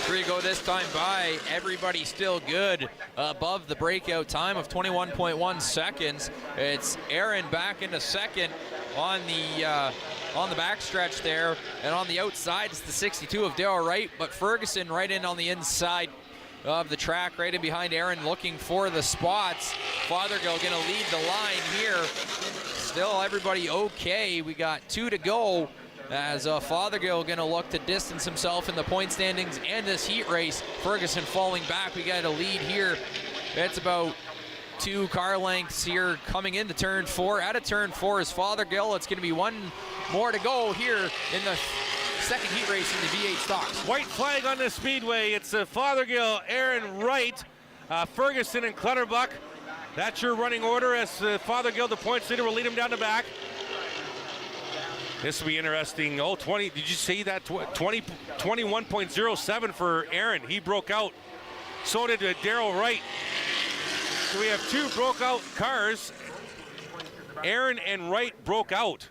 3 to go this time by. Everybody still good above the breakout time of 21.1 seconds. It's Aaron back into second on the backstretch there, and on the outside it's the 62 of Darrell Wright, but Ferguson right in on the inside of the track, right in behind Aaron, looking for the spots. Fothergill going to lead the line here. Still everybody okay. We got 2 to go, as Fothergill going to look to distance himself in the point standings and this heat race. Ferguson falling back. We got a lead here. It's about 2 car lengths here coming into turn 4. Out of turn 4 is Fothergill. It's going to be 1 more to go here in the second heat race in the V8 stocks. White flag on the speedway. It's Fothergill, Aaron Wright, Ferguson, and Clutterbuck. That's your running order, as Fothergill, the points leader, will lead him down the back. This will be interesting. Oh, 20, did you see that? 21.07 for Aaron. He broke out. So did Darrell Wright. So we have 2 broke out cars. Aaron and Wright broke out.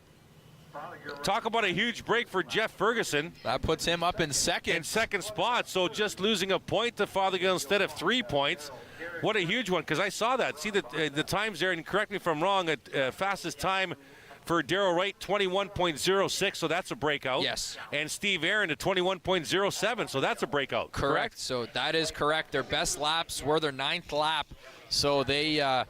Talk about a huge break for Jeff Ferguson. That puts him up in second. In second spot, so just losing a point to Fothergill instead of 3 points. What a huge one, because I saw that. See the times there, and correct me if I'm wrong, fastest time for Darryl Wright, 21.06, so that's a breakout. Yes. And Steve Aaron at 21.07, so that's a breakout. Correct. So that is correct. Their best laps were their 9th lap, so they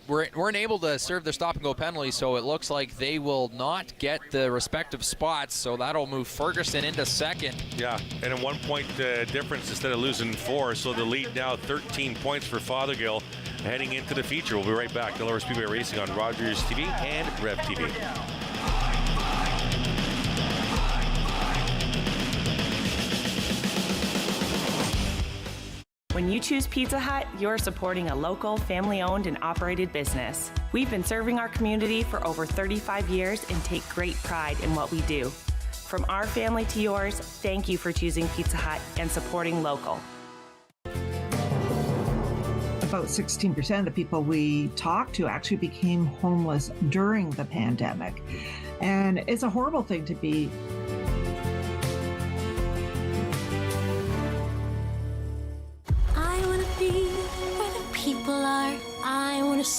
weren't able to serve their stop-and-go penalty, so it looks like they will not get the respective spots, so that'll move Ferguson into second. Yeah, and a 1 point difference instead of losing 4, so the lead now 13 points for Fothergill heading into the feature. We'll be right back. Delaware Speedway Racing on Rogers TV and Rev TV. When you choose Pizza Hut, you're supporting a local, family-owned and operated business. We've been serving our community for over 35 years and take great pride in what we do. From our family to yours, thank you for choosing Pizza Hut and supporting local. About 16% of the people we talked to actually became homeless during the pandemic. And it's a horrible thing to be. I want to be where the people are. I want to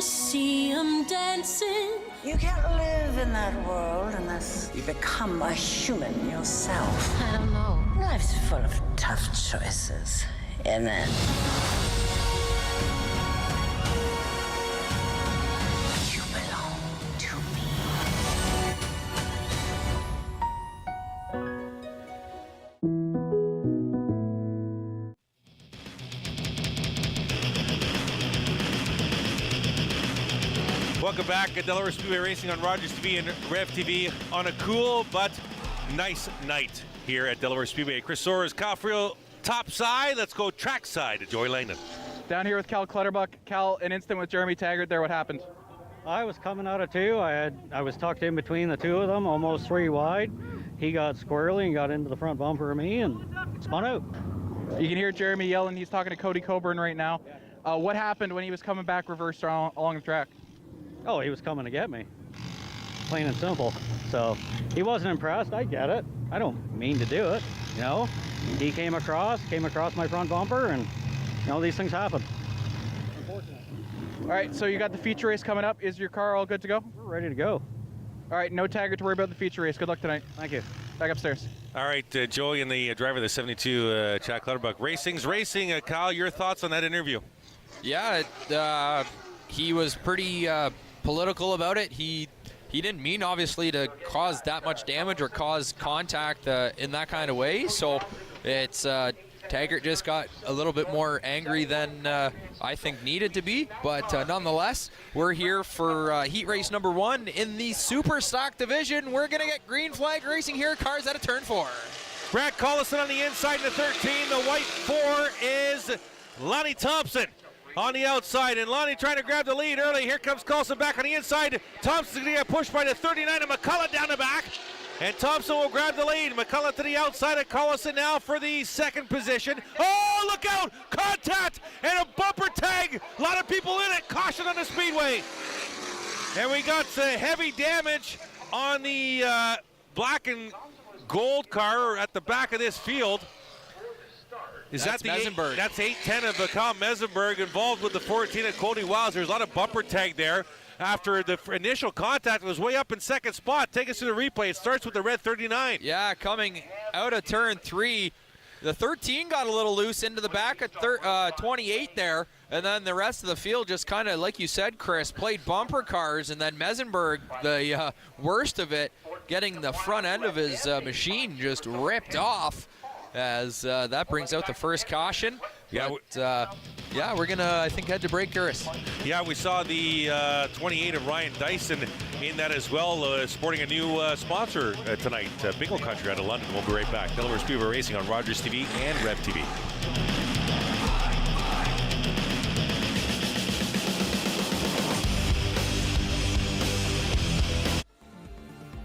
see them dancing. You can't live in that world unless you become a human yourself. I don't know. Life's full of tough choices, isn't it? You belong to me. Welcome back at Delaware Speedway Racing on Rogers TV and Rev TV on a cool but nice night here at Delaware Speedway. Chris Soares, Kyle Friel, top side. Let's go track side to Joey Langdon. Down here with Cal Clutterbuck. Cal, an instant with Jeremy Taggart there. What happened? I was coming out of 2. I was tucked in between the 2 of them, almost 3 wide. He got squirrely and got into the front bumper of me and spun out. You can hear Jeremy yelling. He's talking to Cody Coburn right now. What happened when he was coming back reverse along the track? Oh, he was coming to get me. Plain and simple. So he wasn't impressed. I get it. I don't mean to do it, you know. He came across my front bumper, and you know, these things happen. All right, so you got the feature race coming up. Is your car all good to go? We're ready to go. All right, no Taggart to worry about the feature race. Good luck tonight. Thank you. Back upstairs. All right, Joey and the driver of the 72, Cal Clutterbuck. Racing. Kyle, your thoughts on that interview? Yeah, he was pretty political about it. He didn't mean, obviously, to cause that much damage or cause contact in that kind of way. So it's Taggart just got a little bit more angry than I think needed to be. But nonetheless, we're here for heat race number 1 in the Super Stock division. We're going to get green flag racing here. Cars out of turn 4. Brad Collison on the inside in the 13. The white 4 is Lonnie Thompson on the outside, and Lonnie trying to grab the lead early. Here comes Collison back on the inside. Thompson's going to get pushed by the 39 of McCullough down the back, and Thompson will grab the lead. McCullough to the outside of Collison now for the second position. Oh, look out! Contact and a bumper tag. A lot of people in it. Caution on the speedway. And we got heavy damage on the black and gold car at the back of this field. That's Mesenberg. That's 810 of Kyle Mesenberg involved with the 14 of Cody Wiles. There's a lot of bumper tag there. After the initial contact, was way up in second spot. Take us to the replay. It starts with the red 39. Yeah, coming out of turn 3. The 13 got a little loose into the back at 28 there. And then the rest of the field just kind of, like you said, Chris, played bumper cars. And then Mesenberg, the worst of it, getting the front end of his machine just ripped off. As that brings out the first caution. Yeah, but, we're going to, I think, head to break, Curtis. Yeah, we saw the 28 of Ryan Dyson in that as well, sporting a new sponsor tonight, Bingo Country out of London. We'll be right back. Delaware Speedway Racing on Rogers TV and Rev TV.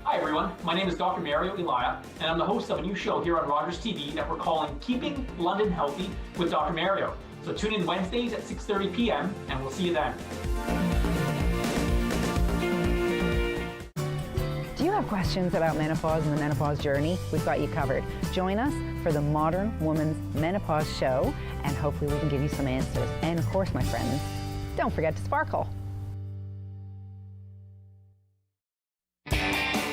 Hi everyone, my name is Dr. Mario Elia, and I'm the host of a new show here on Rogers TV that we're calling Keeping London Healthy with Dr. Mario. So tune in Wednesdays at 6:30 p.m. and we'll see you then. have questions about menopause and the menopause journey, we've got you covered. Join us for the Modern Woman's Menopause Show, and hopefully we can give you some answers. And of course, my friends, don't forget to sparkle.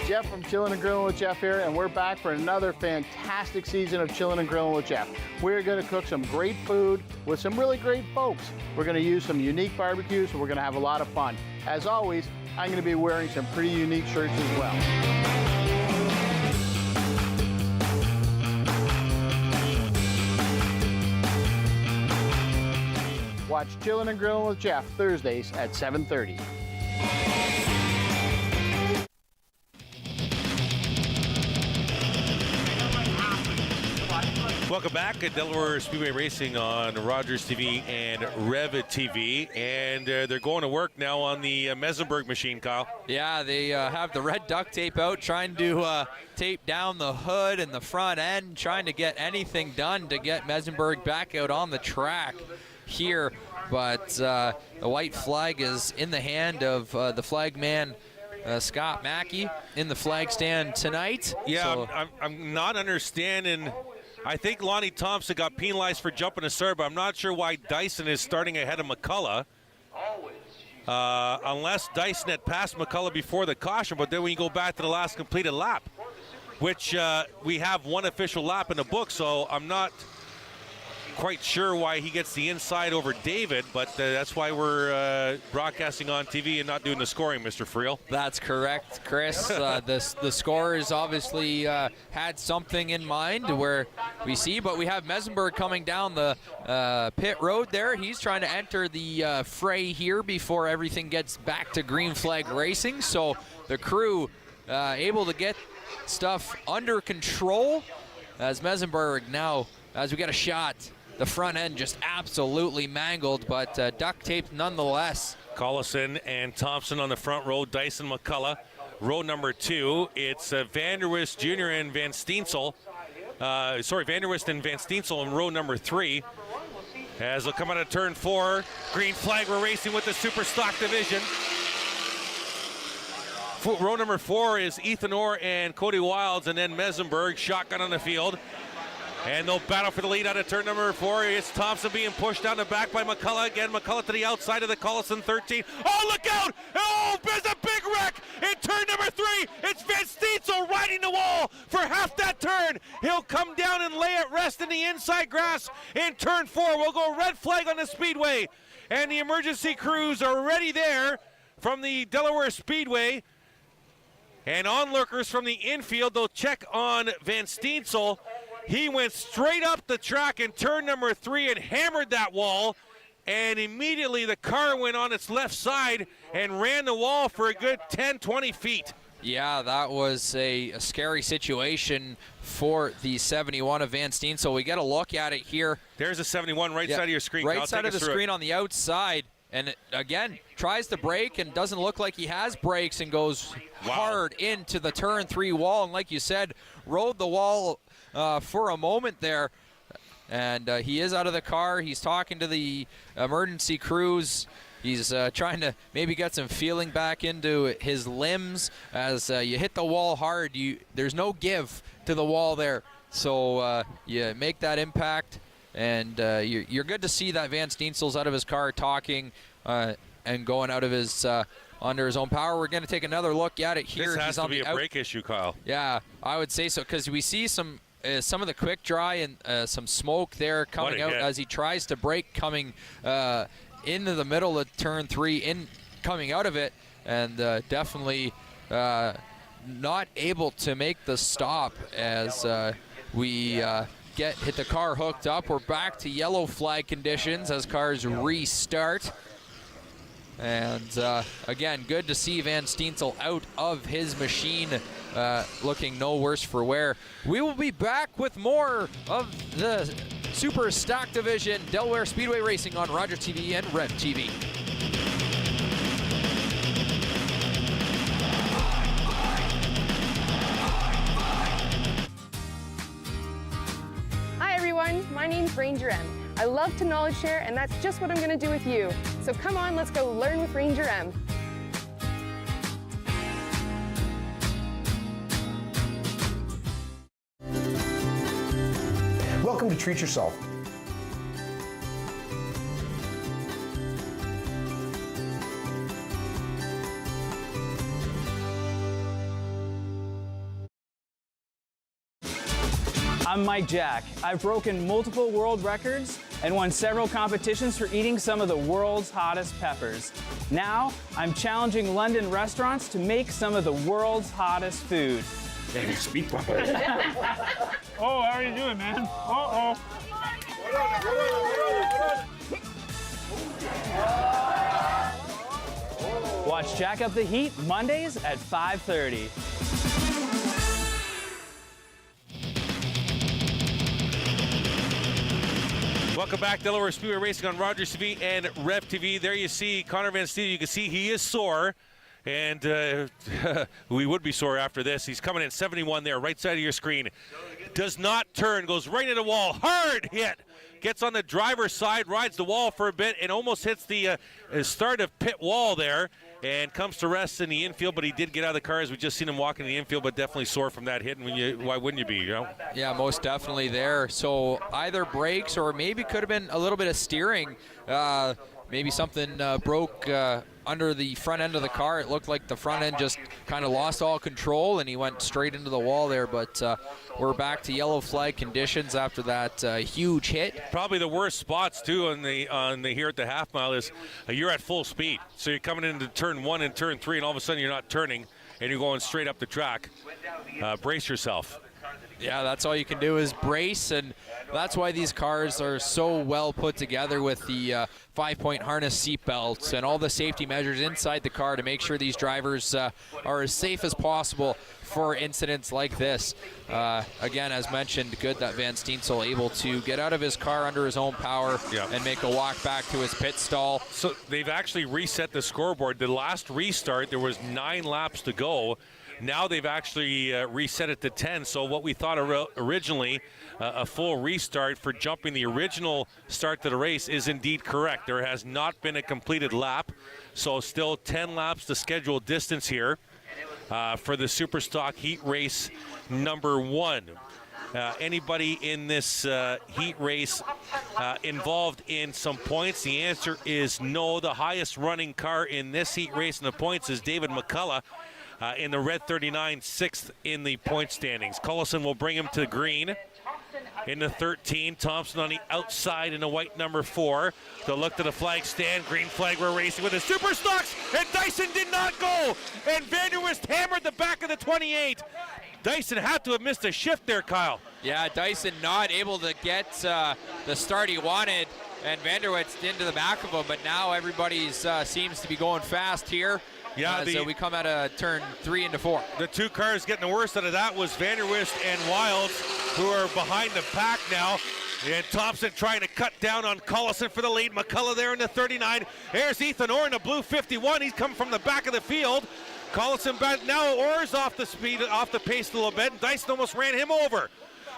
Jeff from Chillin' and Grillin' with Jeff here, and we're back for another fantastic season of Chillin' and Grillin' with Jeff. We're going to cook some great food with some really great folks. We're going to use some unique barbecues, and we're going to have a lot of fun. As always, I'm going to be wearing some pretty unique shirts as well. Watch Chillin' and Grillin' with Jeff Thursdays at 7:30. Welcome back at Delaware Speedway Racing on Rogers TV and Rev TV, and they're going to work now on the Mesenberg machine, Kyle. Yeah, they have the red duct tape out, trying to tape down the hood and the front end, trying to get anything done to get Mesenberg back out on the track here, but the white flag is in the hand of the flagman Scott Mackey in the flag stand tonight. Yeah, so, I'm not understanding. I think Lonnie Thompson got penalized for jumping a serve, but I'm not sure why Dyson is starting ahead of McCullough. Unless Dyson had passed McCullough before the caution, but then when you go back to the last completed lap, which we have one official lap in the book, so I'm not quite sure why he gets the inside over David, but that's why we're broadcasting on TV and not doing the scoring, Mr. Friel. That's correct, Chris. The scorers obviously had something in mind where we see, but we have Mesenberg coming down the pit road there. He's trying to enter the fray here before everything gets back to green flag racing. So the crew able to get stuff under control as Mesenberg now, as we get a shot, the front end just absolutely mangled, but duct taped nonetheless. Collison and Thompson on the front row, Dyson McCullough. Row number 2, it's Vanderwist Jr. and Van Steensel. Vanderwist and Van Steensel in row number 3. As they'll come out of turn 4, green flag, we're racing with the Super Stock Division. Row number 4 is Ethan Orr and Cody Wilds, and then Mesenberg, shotgun on the field. And they'll battle for the lead out of turn number 4. It's Thompson being pushed down the back by McCullough. Again, McCullough to the outside of the Collison 13. Oh, look out! Oh, there's a big wreck in turn number 3. It's Van Steensel riding the wall for half that turn. He'll come down and lay at rest in the inside grass in turn 4. We'll go red flag on the speedway. And the emergency crews are ready there from the Delaware Speedway. And onlookers from the infield, they'll check on Van Steensel. He went straight up the track in turn number 3 and hammered that wall, and immediately the car went on its left side and ran the wall for a good 10-20 feet. Yeah, that was a scary situation for the 71 of Van Steensel. We get a look at it here. There's a 71 right side of your screen. Right side of the screen on the outside. And again, tries to brake and doesn't look like he has brakes and goes hard into the turn 3 wall. And like you said, rode the wall for a moment there. And he is out of the car. He's talking to the emergency crews. He's trying to maybe get some feeling back into his limbs. As you hit the wall hard, there's no give to the wall there. So you make that impact. And you're good to see that Van Steensel's out of his car talking and going out of his under his own power. We're going to take another look at it here. This has to be a brake issue, Kyle. Yeah, I would say so, because we see some of the quick dry and some smoke there coming out as he tries to brake coming into the middle of turn 3, coming out of it, and definitely not able to make the stop as we hit the car hooked up. We're back to yellow flag conditions as cars restart. And again, good to see Van Steensel out of his machine, looking no worse for wear. We will be back with more of the Super Stock Division Delaware Speedway Racing on Rogers TV and Rev TV. Hi everyone, my name's Ranger M. I love to knowledge share, and that's just what I'm going to do with you. So come on, let's go learn with Ranger M. welcome to treat yourself. I'm Mike Jack. I've broken multiple world records and won several competitions for eating some of the world's hottest peppers. Now, I'm challenging London restaurants to make some of the world's hottest food. Oh, how are you doing, man? Uh-oh. Watch Jack Up the Heat Mondays at 5:30. Welcome back, Delaware Speedway Racing on Rogers TV and Rev TV. There you see Connor Van Steele. You can see he is sore, and we would be sore after this. He's coming in 71 there, right side of your screen. Does not turn, goes right into the wall. Hard hit. Gets on the driver's side, rides the wall for a bit, and almost hits the start of pit wall there, and comes to rest in the infield. But he did get out of the car, as we just seen him walking in the infield, but definitely sore from that hit. And why wouldn't you be, you know? Yeah, most definitely there. So either brakes or maybe could have been a little bit of steering. Maybe something broke under the front end of the car. It looked like the front end just kind of lost all control, and he went straight into the wall there. But we're back to yellow flag conditions after that huge hit. Probably the worst spots too on the here at the half mile is you're at full speed, so you're coming into turn 1 and turn 3, and all of a sudden you're not turning and you're going straight up the track. Brace yourself. Yeah, that's all you can do is brace, and that's why these cars are so well put together with the 5-point harness seat belts and all the safety measures inside the car to make sure these drivers are as safe as possible for incidents like this. Again, as mentioned, good that Van Steensel able to get out of his car under his own power and make a walk back to his pit stall. So they've actually reset the scoreboard. The last restart, there was 9 laps to go. Now they've actually reset it to 10. So what we thought originally, a full restart for jumping the original start to the race, is indeed correct. There has not been a completed lap. So still 10 laps to scheduled distance here for the Superstock Heat Race number 1. Anybody in this heat race involved in some points? The answer is no. The highest running car in this heat race in the points is David McCullough. In the red 39, 6th in the point standings. Cullison will bring him to green. In the 13, Thompson on the outside in the white number 4. They'll look to the flag stand. Green flag, we're racing with the Super Stocks, and Dyson did not go. And Vanderwist hammered the back of the 28. Dyson had to have missed a shift there, Kyle. Yeah, Dyson not able to get the start he wanted, and Vanderwist into the back of him, but now everybody's seems to be going fast here. Yeah, so we come out of turn 3 into 4. The 2 cars getting the worst out of that was Vanderwist and Wilds, who are behind the pack now. And Thompson trying to cut down on Collison for the lead. McCullough there in the 39. There's Ethan Orr in the blue 51. He's come from the back of the field. Collison back now. Orr's off the pace a little bit. And Dyson almost ran him over.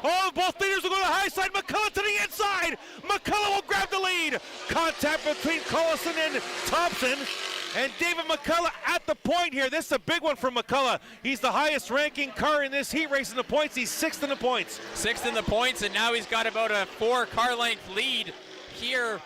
Oh, both leaders will go to the high side. McCullough to the inside. McCullough will grab the lead. Contact between Collison and Thompson. And David McCullough at the point here. This is a big one for McCullough. He's the highest ranking car in this heat race in the points. He's 6th in the points. 6th in the points, and now he's got about a 4 car length lead here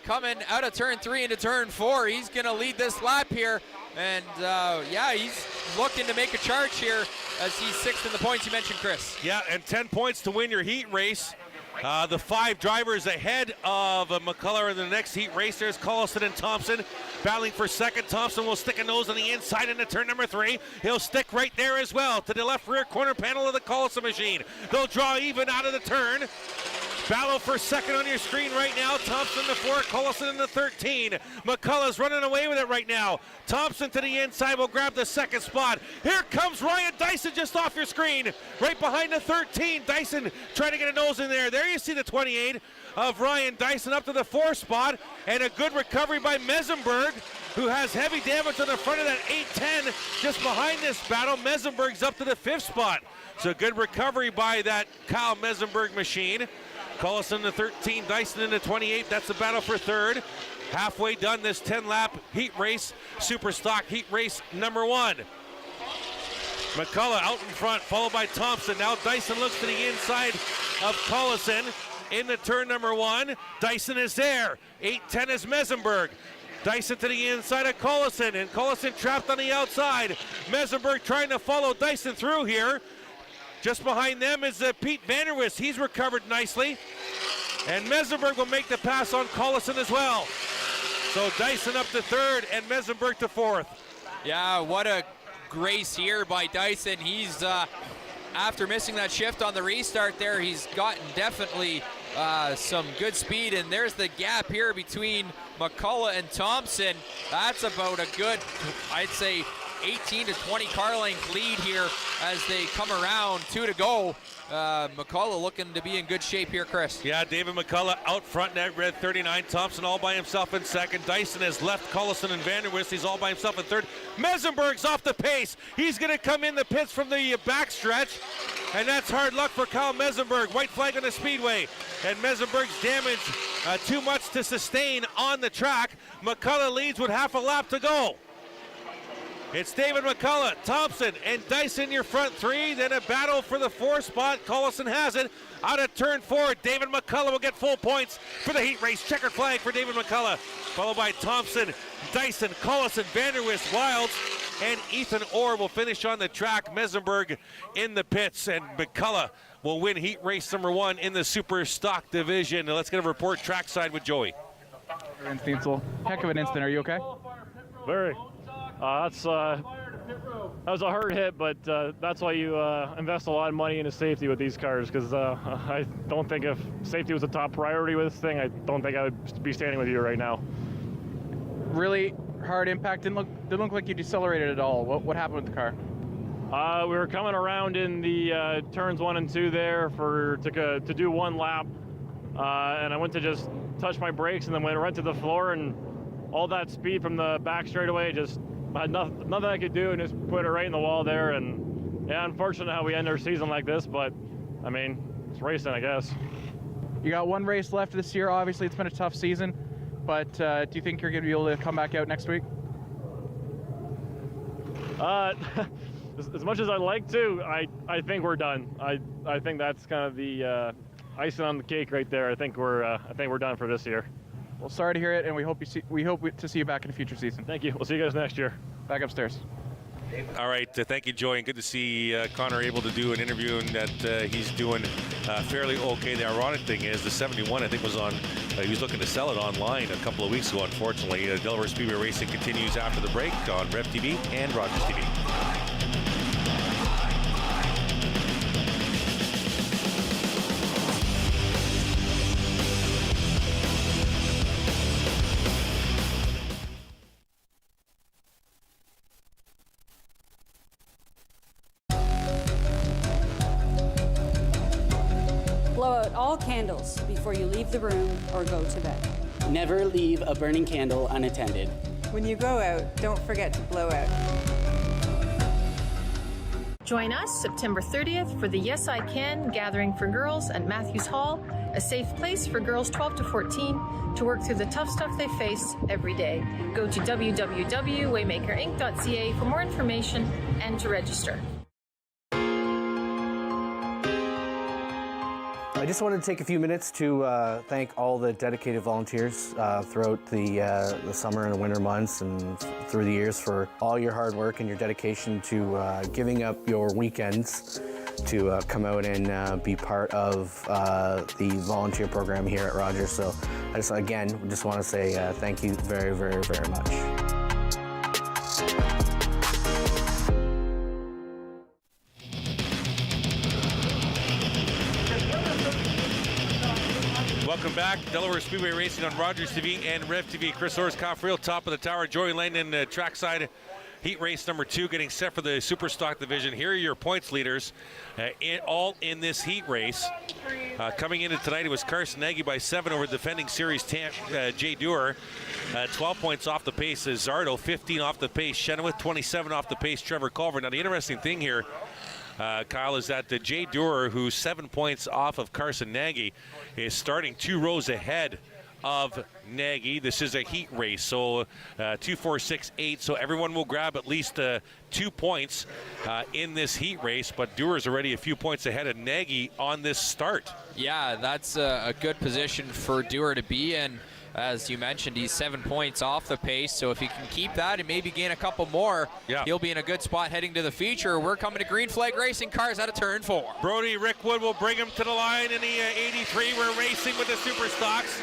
coming out of turn 3 into turn 4. He's going to lead this lap here. And yeah, he's looking to make a charge here as he's 6th in the points, you mentioned, Chris. Yeah, and 10 points to win your heat race. The 5 drivers ahead of McCullough in the next heat race. There's Collison and Thompson battling for second. Thompson will stick a nose on the inside into turn number 3. He'll stick right there as well to the left rear corner panel of the Collison machine. They'll draw even out of the turn. Battle for second on your screen right now. Thompson the 4, Collison in the 13. McCullough's running away with it right now. Thompson to the inside will grab the second spot. Here comes Ryan Dyson just off your screen. Right behind the 13. Dyson trying to get a nose in there. There you see the 28 of Ryan Dyson up to the 4th spot. And a good recovery by Mesenberg, who has heavy damage on the front of that 810 just behind this battle. Mesenberg's up to the 5th spot. So good recovery by that Kyle Mesenberg machine. Collison in the 13, Dyson in the 28. That's the battle for 3rd. Halfway done this 10-lap heat race, super stock heat race number 1. McCullough out in front, followed by Thompson. Now Dyson looks to the inside of Collison into turn number 1. Dyson is there. 8-10 is Mesenberg. Dyson to the inside of Collison, and Collison trapped on the outside. Mesenberg trying to follow Dyson through here. Just behind them is Pete Vanderwist. He's recovered nicely. And Mesenberg will make the pass on Collison as well. So Dyson up to third and Mesenberg to fourth. Yeah, what a grace here by Dyson. He's, after missing that shift on the restart there, he's gotten definitely some good speed, and there's the gap here between McCullough and Thompson. That's about a good, I'd say, 18 to 20 car length lead here as they come around. 2 to go. McCullough looking to be in good shape here, Chris. Yeah, David McCullough out front in that red 39. Thompson all by himself in second. Dyson has left Collison and Vanderwist. He's all by himself in third. Mesenberg's off the pace. He's going to come in the pits from the backstretch, and that's hard luck for Kyle Mesenberg. White flag on the speedway, and Mesenberg's damage too much to sustain on the track. McCullough leads with half a lap to go. It's David McCullough, Thompson, and Dyson your front three. Then a battle for the 4th spot. Collison has it. Out of turn 4, David McCullough will get full points for the heat race. Checkered flag for David McCullough. Followed by Thompson, Dyson, Collison, Vanderwist, Wilds, and Ethan Orr will finish on the track. Mesenberg in the pits, and McCullough will win heat race number 1 in the super stock division. Now let's get a report trackside with Joey. Heck of an instant. Are you okay? Very. That was a hard hit, but that's why you invest a lot of money into safety with these cars, because I don't think if safety was a top priority with this thing, I don't think I would be standing with you right now. Really hard impact. Didn't look like you decelerated at all. What happened with the car? We were coming around in the turns 1 and 2 there to do 1 lap, and I went to just touch my brakes and then went right to the floor, and all that speed from the back straightaway just had nothing I could do, and just put it right in the wall there. And yeah, unfortunate how we end our season like this, but I mean, it's racing, I guess. You got 1 race left this year. Obviously, it's been a tough season, but do you think you're going to be able to come back out next week? As much as I'd like to, I think we're done. I think that's kind of the icing on the cake right there. I think we're done for this year. Well, sorry to hear it, and we hope to see you back in a future season. Thank you. We'll see you guys next year. Back upstairs. All right, thank you, Joey, and good to see Connor able to do an interview, and that he's doing fairly okay. The ironic thing is the 71, I think, was on, he was looking to sell it online a couple of weeks ago, unfortunately. Delaware Speedway Racing continues after the break on Rev TV and Rogers TV. All candles before you leave the room or go to bed. Never leave a burning candle unattended. When you go out, don't forget to blow out. Join us September 30th for the Yes I Can Gathering for Girls at Matthews Hall, a safe place for girls 12 to 14 to work through the tough stuff they face every day. Go to www.waymakerinc.ca for more information and to register. I just wanted to take a few minutes to thank all the dedicated volunteers throughout the summer and winter months and through the years for all your hard work and your dedication to giving up your weekends to come out and be part of the volunteer program here at Rogers. So I just want to say thank you very, very, very much. Welcome back. Delaware Speedway Racing on Rogers TV and Rev TV. Chris Orr's Coffreel, top of the tower. Joey Langdon, trackside heat race number 2, getting set for the Super Stock division. Here are your points leaders, all in this heat race. Coming into tonight, it was Carson Nagy by 7 over defending series Jay Stewart. 12 points off the pace is Zardo, 15 off the pace Chenoweth, 27 off the pace Trevor Culver. Now the interesting thing here, Kyle, is that Jay Stewart, who's 7 points off of Carson Nagy, is starting 2 rows ahead of Nagy. This is a heat race, so 2, 4, 6, 8. So everyone will grab at least 2 points in this heat race. But Stewart's already a few points ahead of Nagy on this start. Yeah, that's a good position for Dewar to be in. As you mentioned, he's 7 points off the pace, so if he can keep that and maybe gain a couple more, he'll be in a good spot heading to the feature. We're coming to green flag racing, cars out of turn 4. Brody Rickwood will bring him to the line in the 83. We're racing with the Super Stocks.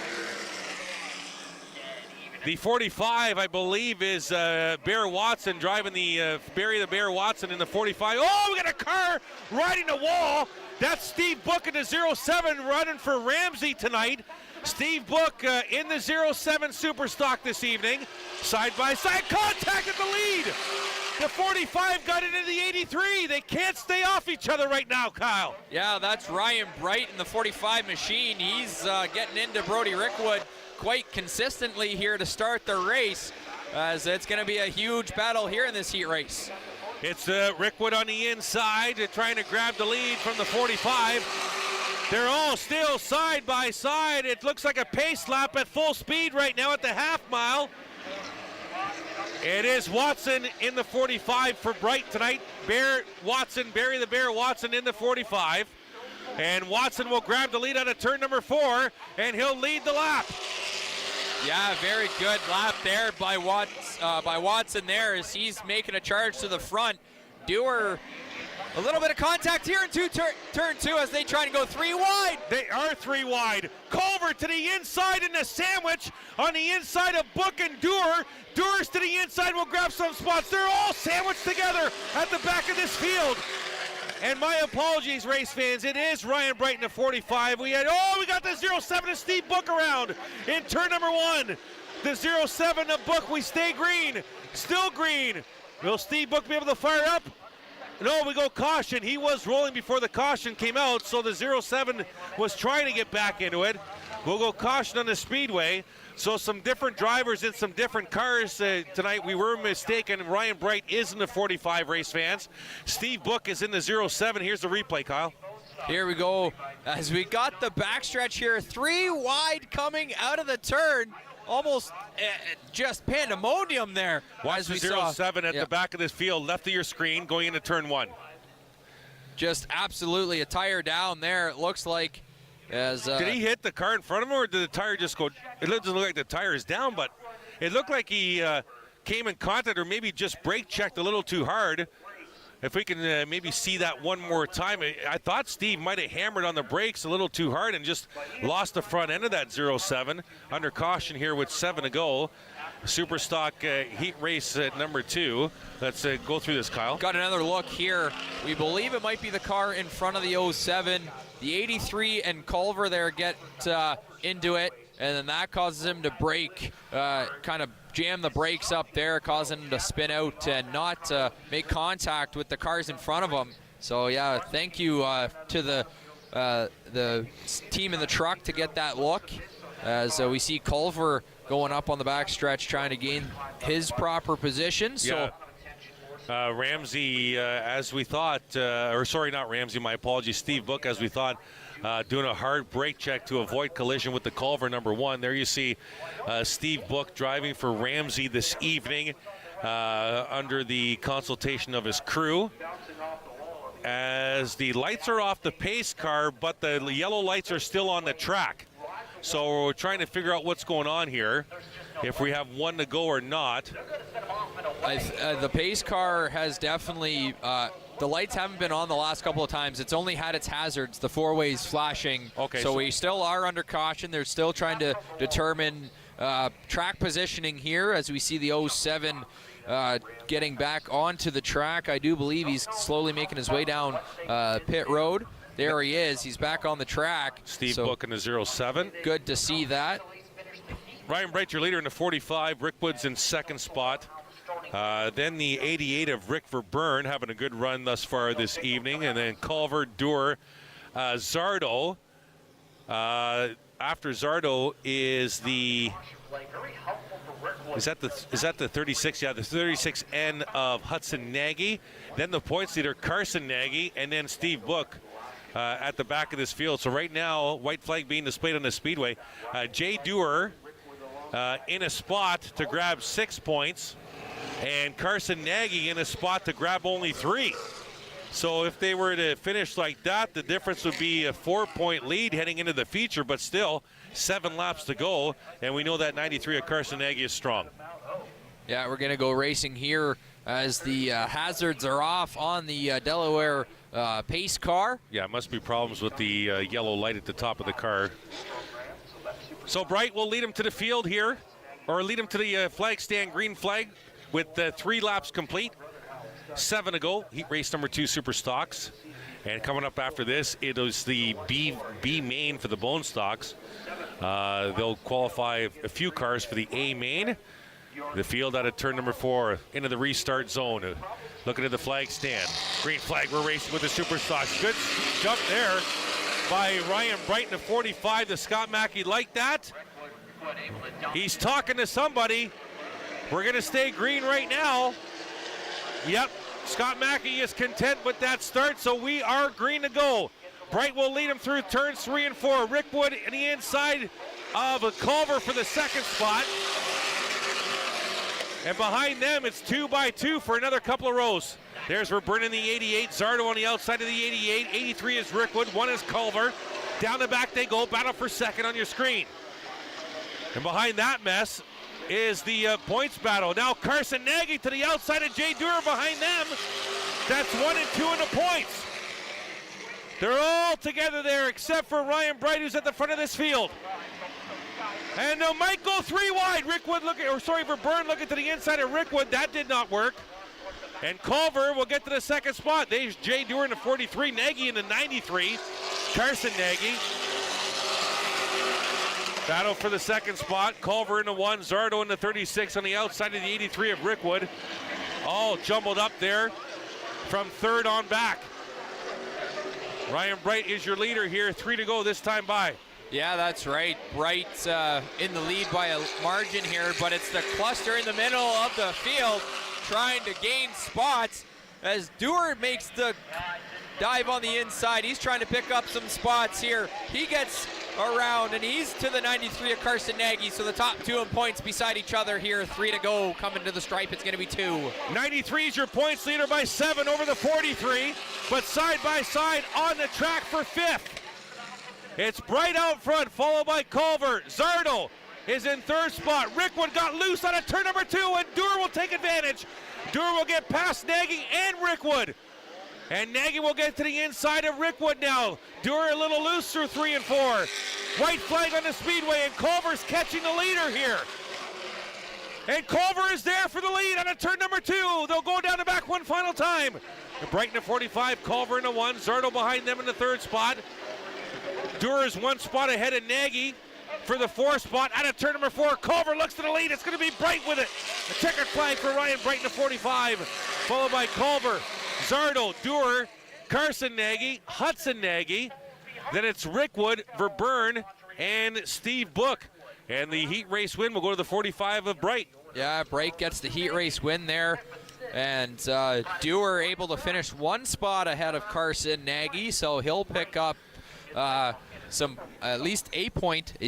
The 45, I believe, is Bear Watson driving the Barry the Bear Watson in the 45. Oh, we got a car riding the wall. That's Steve Book in the 07 running for Ramsey tonight. Steve Book in the 07 Super Stock this evening. Side-by-side contact at the lead. The 45 got it in the 83. They can't stay off each other right now, Kyle. Yeah, that's Ryan Bright in the 45 machine. He's getting into Brody Rickwood quite consistently here to start the race, as it's going to be a huge battle here in this heat race. It's Rickwood on the inside trying to grab the lead from the 45. They're all still side by side. It looks like a pace lap at full speed right now at the half mile. It is Watson in the 45 for Bright tonight. Barry the Bear Watson in the 45. And Watson will grab the lead out of turn number 4, and he'll lead the lap. Yeah, very good lap there by Watson there as he's making a charge to the front. Dewar, a little bit of contact here in turn 2 as they try to go 3 wide. They are 3 wide. Culver to the inside in the sandwich on the inside of Book and Dewar. Dewar's to the inside will grab some spots. They're all sandwiched together at the back of this field. And my apologies, race fans. It is Ryan Bright in the 45. We got the 07 of Steve Book around in turn number 1. The 07 of Book, we stay green. Still green. Will Steve Book be able to fire up? No, we go caution. He was rolling before the caution came out, so the 07 was trying to get back into it. We'll go caution on the speedway. So some different drivers in some different cars tonight. We were mistaken. Ryan Bright is in the 45, race fans. Steve Book is in the 07. Here's the replay, Kyle. Here we go. As we got the backstretch here, 3 wide coming out of the turn. Almost just pandemonium there. Watch the 07 at the back of this field, left of your screen, going into turn 1. Just absolutely a tire down there, it looks like. Did he hit the car in front of him, or did the tire just go? It doesn't look like the tire is down, but it looked like he came in contact or maybe just brake checked a little too hard. If we can maybe see that one more time. I thought Steve might have hammered on the brakes a little too hard and just lost the front end of that 07 under caution here with 7 to go. Super Stock heat race at number 2. Let's go through this, Kyle. Got another look here. We believe it might be the car in front of the 07. The 83 and Culver there get into it, and then that causes him to brake, kind of jam the brakes up there, causing him to spin out and not make contact with the cars in front of him. So yeah, thank you to the team in the truck to get that look. As we see Culver going up on the backstretch trying to gain his proper position. So. Ramsey, as we thought, or sorry, not Ramsey, my apologies, Steve Book, as we thought, doing a hard brake check to avoid collision with the Culver number 1. There you see Steve Book driving for Ramsey this evening under the consultation of his crew. As the lights are off the pace car, but the yellow lights are still on the track. So we're trying to figure out what's going on here, if we have 1 to go or not. The pace car has definitely, the lights haven't been on the last couple of times. It's only had its hazards, the 4-ways flashing. Okay. So we still are under caution. They're still trying to determine track positioning here as we see the 07 getting back onto the track. I do believe he's slowly making his way down pit road. There he is. He's back on the track. Steve Book in the 07. Good to see that. Ryan Bright, your leader in the 45. Rick Woods in second spot. Then the 88 of Rick Verburn having a good run thus far this evening. And then Culver, Dewar, Zardo. After Zardo is the... Is that the 36? Yeah, the 36N of Hudson Nagy. Then the points leader, Carson Nagy, and then Steve Book at the back of this field. So right now, white flag being displayed on the speedway. Jay Dewar in a spot to grab 6 points, and Carson Nagy in a spot to grab only 3. So if they were to finish like that, the difference would be a 4-point lead heading into the feature, but still 7 laps to go, and we know that 93 of Carson Nagy is strong. Yeah, we're going to go racing here as the hazards are off on the Delaware pace car. Yeah, it must be problems with the yellow light at the top of the car. So Bright will lead him to the field here, or lead him to the flag stand, green flag, with 3 laps complete. 7 to go, heat race number 2 Super Stocks. And coming up after this, it is the B main for the Bone Stocks. They'll qualify a few cars for the A main. The field out of turn number 4 into the restart zone. Looking at the flag stand. Green flag, we're racing with the Super Stocks. Good jump there by Ryan Bright in the 45. Does Scott Mackey like that? He's talking to somebody. We're going to stay green right now. Yep, Scott Mackey is content with that start, so we are green to go. Bright will lead him through turns 3 and 4. Rickwood in the inside of a Culver for the 2nd spot. And behind them, it's 2 by 2 for another couple of rows. There's Verburn in the 88, Zardo on the outside of the 88. 83 is Rickwood, 1 is Culver. Down the back they go, battle for 2nd on your screen. And behind that mess is the points battle. Now Carson Nagy to the outside of Jay Stewart behind them. That's 1 and 2 in the points. They're all together there except for Ryan Bright, who's at the front of this field. And might go 3 wide. Rickwood Verburn looking to the inside of Rickwood. That did not work. And Culver will get to the 2nd spot. There's Jay Stewart in the 43, Nagy in the 93. Carson Nagy. Battle for the 2nd spot. Culver in the 1, Zardo in the 36 on the outside of the 83 of Rickwood. All jumbled up there from 3rd on back. Ryan Bright is your leader here. 3 to go this time by. Yeah, that's right. Bright in the lead by a margin here, but it's the cluster in the middle of the field trying to gain spots as Stewart makes the dive on the inside. He's trying to pick up some spots here. He gets around, and he's to the 93 of Carson Nagy, so the top 2 in points beside each other here. 3 to go, coming to the stripe, it's going to be 2. 93 is your points leader by 7 over the 43, but side by side on the track for 5th. It's Bright out front, followed by Culver. Zardo is in 3rd spot. Rickwood got loose on a turn number 2, and Stewart will take advantage. Stewart will get past Nagy and Rickwood. And Nagy will get to the inside of Rickwood now. Stewart a little loose through 3 and 4. White flag on the speedway, and Culver's catching the leader here. And Culver is there for the lead on a turn number 2. They'll go down the back one final time. Bright in the 45, Culver in the 1, Zardo behind them in the 3rd spot. Stewart is 1 spot ahead of Nagy for the 4th spot. Out of turn number 4, Culver looks to the lead. It's going to be Bright with it. A checkered flag for Ryan Bright in the 45, followed by Culver, Zardo, Stewart, Carson Nagy, Hudson Nagy. Then it's Rickwood, Verburn, and Steve Book. And the heat race win will go to the 45 of Bright. Yeah, Bright gets the heat race win there. And Stewart able to finish 1 spot ahead of Carson Nagy, so he'll pick up some at least a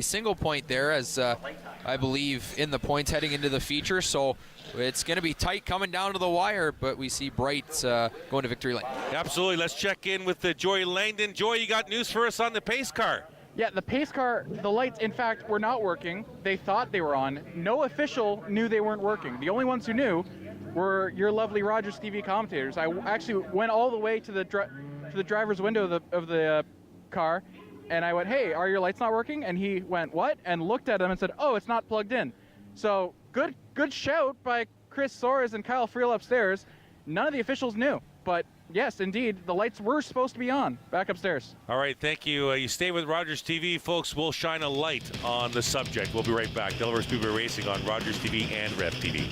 single point there, as I believe in the points heading into the feature. So it's going to be tight coming down to the wire, but we see Bright going to victory lane. Absolutely. Let's check in with Joy Langdon. Joy, you got news for us on the pace car? Yeah, the pace car, the lights, in fact, were not working. They thought they were on. No official knew they weren't working. The only ones who knew were your lovely Rogers TV commentators. I actually went all the way to the driver's window of the car, and I went, "Hey, are your lights not working?" And he went, "What?" and looked at them and said, "Oh, it's not plugged in." So good shout by Chris Soares and Kyle Friel upstairs. None of the officials knew, but yes, indeed, the lights were supposed to be on back upstairs. All right, thank you. You stay with Rogers TV, folks. We'll shine a light on the subject. We'll be right back. Delaware Speedway Racing on Rogers TV and Rev TV.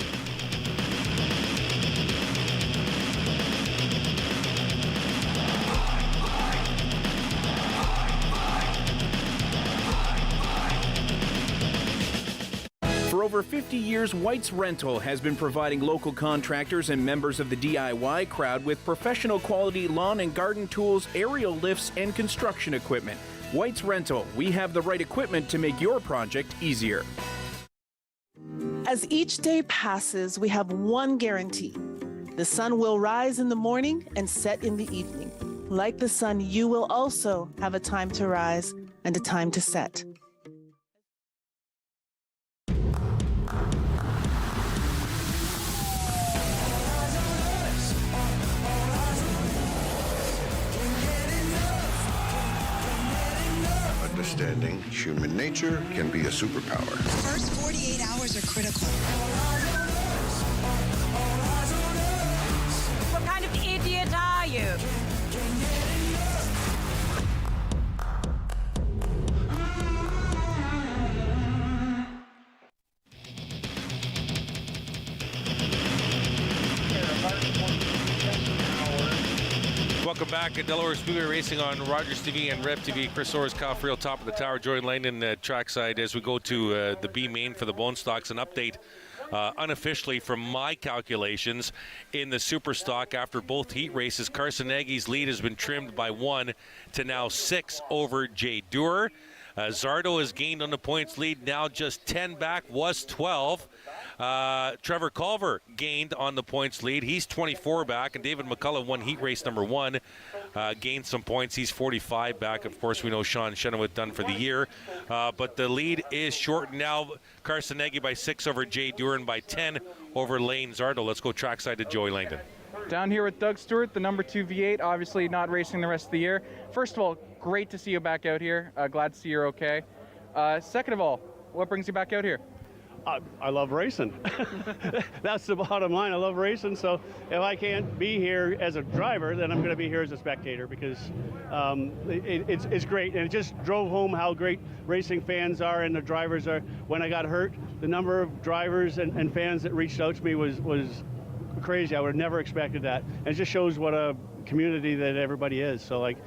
For over 50 years, White's Rental has been providing local contractors and members of the DIY crowd with professional quality lawn and garden tools, aerial lifts, and construction equipment. White's Rental, we have the right equipment to make your project easier. As each day passes, we have one guarantee. The sun will rise in the morning and set in the evening. Like the sun, you will also have a time to rise and a time to set. Understanding human nature can be a superpower. The first 48 hours are critical. What kind of idiot are you? Welcome back at Delaware Speedway Racing on Rogers TV and Rev TV. Chris Orr's, Kyle Friel, top of the tower. Jordan Langdon trackside as we go to the B main for the Bone Stocks. An update unofficially from my calculations in the Super Stock after both heat races. Carson Nagy's lead has been trimmed by 1 to now 6 over Jay Stewart. Zardo has gained on the points lead, now just 10 back, was 12. Trevor Culver gained on the points lead. He's 24 back, and David McCullough won heat race number 1, gained some points. He's 45 back. Of course, we know Sean Chenoweth done for the year, but the lead is shortened now. Carson Nagy by 6 over Jay Duran, by 10 over Lane Zardo. Let's go trackside to Joey Langdon. Down here with Doug Stewart, the number 2 V8, obviously not racing the rest of the year. First of all, great to see you back out here. Glad to see you're okay. Second of all, what brings you back out here? I love racing. That's the bottom line. I love racing, so if I can't be here as a driver, then I'm going to be here as a spectator because it's great. And it just drove home how great racing fans are and the drivers are. When I got hurt, the number of drivers and fans that reached out to me was crazy. I would have never expected that. And it just shows what a community that everybody is. So, like,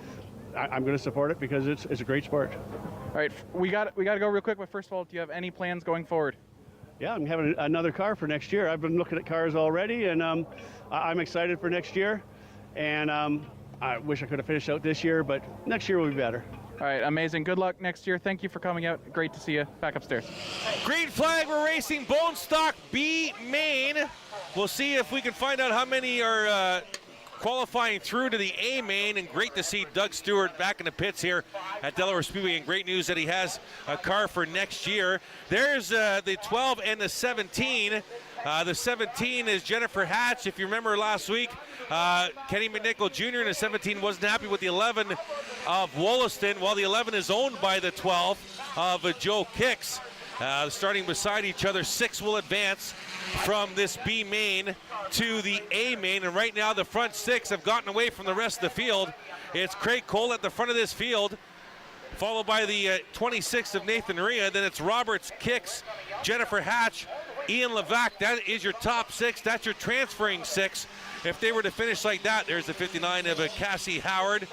I'm going to support it because it's a great sport. All right, we got to go real quick, but first of all, do you have any plans going forward? Yeah, I'm having another car for next year. I've been looking at cars already, and I'm excited for next year. And I wish I could have finished out this year, but next year will be better. All right, amazing. Good luck next year. Thank you for coming out. Great to see you. Back upstairs. Green flag, we're racing Bone Stock B main. We'll see if we can find out how many are qualifying through to the A main, and great to see Doug Stewart back in the pits here at Delaware Speedway, and great news that he has a car for next year. There's the 12 and the 17. The 17 is Jennifer Hatch. If you remember last week, Kenny McNichol Jr. in the 17 wasn't happy with the 11 of Wollaston, while the 11 is owned by the 12 of Joe Kicks. Starting beside each other, 6 will advance from this B main to the A main, and right now the front 6 have gotten away from the rest of the field. It's Craig Cole at the front of this field, followed by the 26th of Nathan Ria. Then it's Roberts, Kicks, Jennifer Hatch, Ian Levac. That is your top 6. That's your transferring 6. If they were to finish like that, there's the 59 of Cassie Howard,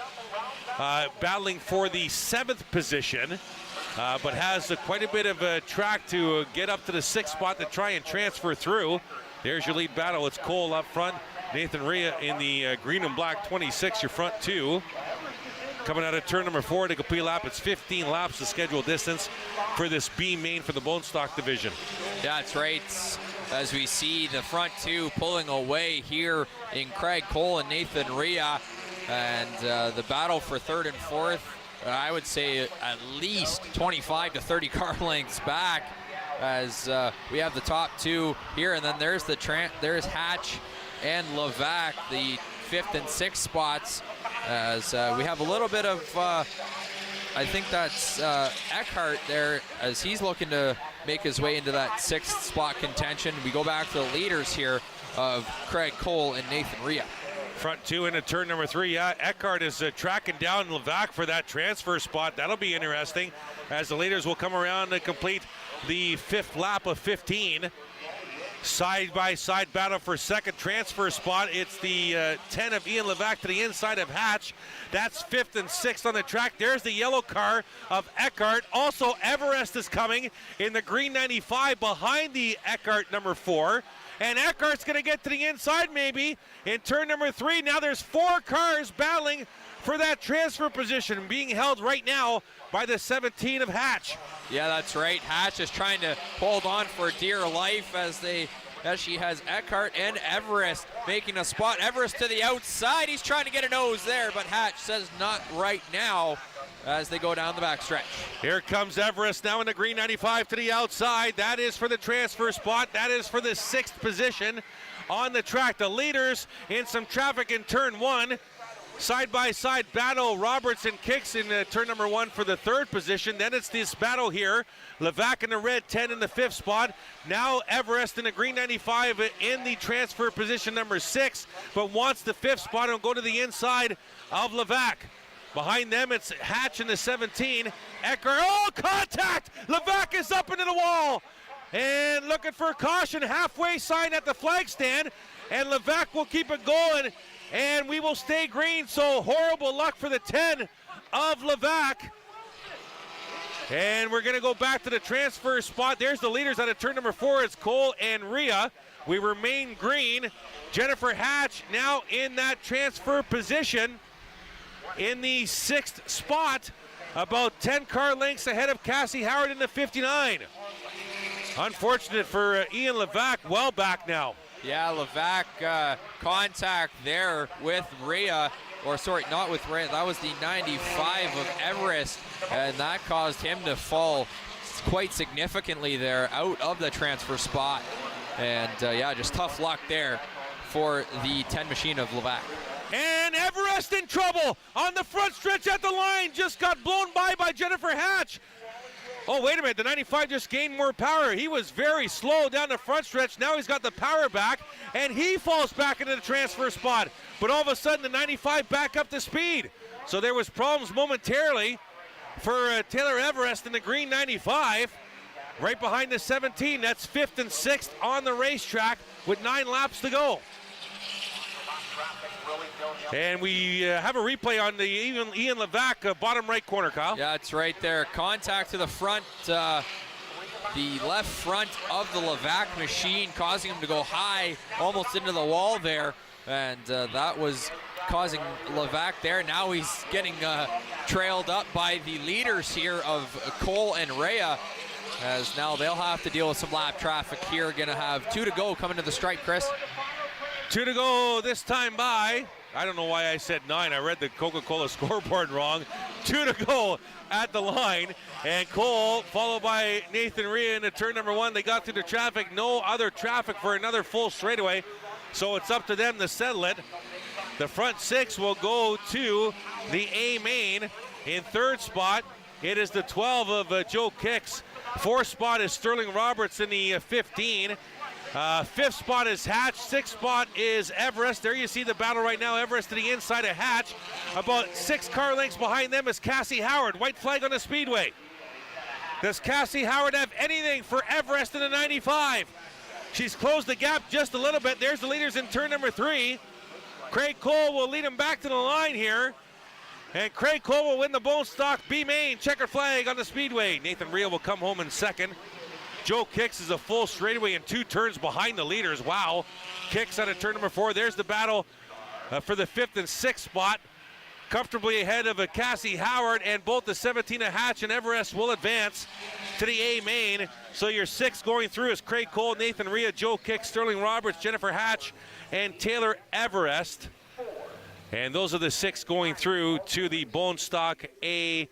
battling for the 7th position. But has quite a bit of a track to get up to the 6th spot to try and transfer through. There's your lead battle. It's Cole up front. Nathan Ria in the green and black 26, your front 2. Coming out of turn number 4 to complete lap. It's 15 laps the scheduled distance for this B main for the Bone Stock division. Yeah, that's right. As we see the front 2 pulling away here in Craig Cole and Nathan Ria. And the battle for 3rd and 4th, I would say at least 25 to 30 car lengths back, as we have the top 2 here, and then there's there's Hatch and Levac, the 5th and 6th spots, as we have a little bit of I think that's Eckhart there, as he's looking to make his way into that 6th spot contention. We go back to the leaders here of Craig Cole and Nathan Ria. Front 2 into turn number 3. Yeah, Eckhart is tracking down Levac for that transfer spot. That'll be interesting, as the leaders will come around to complete the 5th lap of 15. Side-by-side battle for 2nd transfer spot. It's the 10 of Ian Levac to the inside of Hatch. That's 5th and 6th on the track. There's the yellow car of Eckhart. Also, Everest is coming in the green 95 behind the Eckhart number 4. And Eckhart's going to get to the inside maybe in turn number 3. Now there's 4 cars battling for that transfer position, being held right now by the 17 of Hatch. Yeah, that's right. Hatch is trying to hold on for dear life as they as she has Eckhart and Everest making a spot. Everest to the outside. He's trying to get a nose there, but Hatch says not right now as they go down the backstretch. Here comes Everest now in the green 95 to the outside. That is for the transfer spot. That is for the 6th position on the track. The leaders in some traffic in turn 1. Side-by-side battle. Robertson kicks in turn number 1 for the 3rd position. Then it's this battle here. Levac in the red 10 in the 5th spot. Now Everest in the green 95 in the transfer position number 6, but wants the 5th spot and will go to the inside of Levac. Behind them, it's Hatch in the 17. Ecker, oh, contact! Levac is up into the wall. And looking for caution, halfway sign at the flag stand. And Levac will keep it going. And we will stay green, so horrible luck for the 10 of Levac. And we're going to go back to the transfer spot. There's the leaders out of turn number 4. It's Cole and Rhea. We remain green. Jennifer Hatch now in that transfer position in the 6th spot, about 10 car lengths ahead of Cassie Howard in the 59. Unfortunate for Ian Levac, well back now. Yeah, Levac contact there with Rhea, or sorry, not with Rhea, that was the 95 of Everest, and that caused him to fall quite significantly there out of the transfer spot. And yeah, just tough luck there for the 10 machine of Levac. And Everest in trouble on the front stretch at the line, just got blown by Jennifer Hatch. Oh, wait a minute, the 95 just gained more power. He was very slow down the front stretch. Now he's got the power back, and he falls back into the transfer spot. But all of a sudden, the 95 back up to speed. So there was problems momentarily for Taylor Everest in the green 95. Right behind the 17, that's 5th and 6th on the racetrack with 9 laps to go. And we have a replay on the Ian Levac bottom right corner, Kyle. Yeah, it's right there. Contact to the front, the left front of the Levac machine, causing him to go high, almost into the wall there. And that was causing Levac there. Now he's getting trailed up by the leaders here of Cole and Rhea, as now they'll have to deal with some lap traffic here. Gonna have 2 to go coming to the stripe, Chris. 2 to go this time by. I don't know why I said 9. I read the Coca-Cola scoreboard wrong. 2 to go at the line. And Cole, followed by Nathan Rhea into turn number 1. They got through the traffic. No other traffic for another full straightaway. So it's up to them to settle it. The front 6 will go to the A main. In 3rd spot, it is the 12 of Joe Kicks. 4th spot is Sterling Roberts in the 15. 5th spot is Hatch. 6th spot is Everest. There you see the battle right now. Everest to the inside of Hatch. About 6 car lengths behind them is Cassie Howard. White flag on the speedway. Does Cassie Howard have anything for Everest in the 95? She's closed the gap just a little bit. There's the leaders in turn number 3. Craig Cole will lead him back to the line here. And Craig Cole will win the Bone Stock B main. Checker flag on the speedway. Nathan Rhea will come home in 2nd. Joe Kicks is a full straightaway and 2 turns behind the leaders. Wow. Kicks out of turn number 4. There's the battle for the 5th and 6th spot. Comfortably ahead of Cassie Howard, and both the 17 of Hatch and Everest will advance to the A main. So your 6 going through is Craig Cole, Nathan Rhea, Joe Kicks, Sterling Roberts, Jennifer Hatch, and Taylor Everest. And those are the 6 going through to the Bone Stock A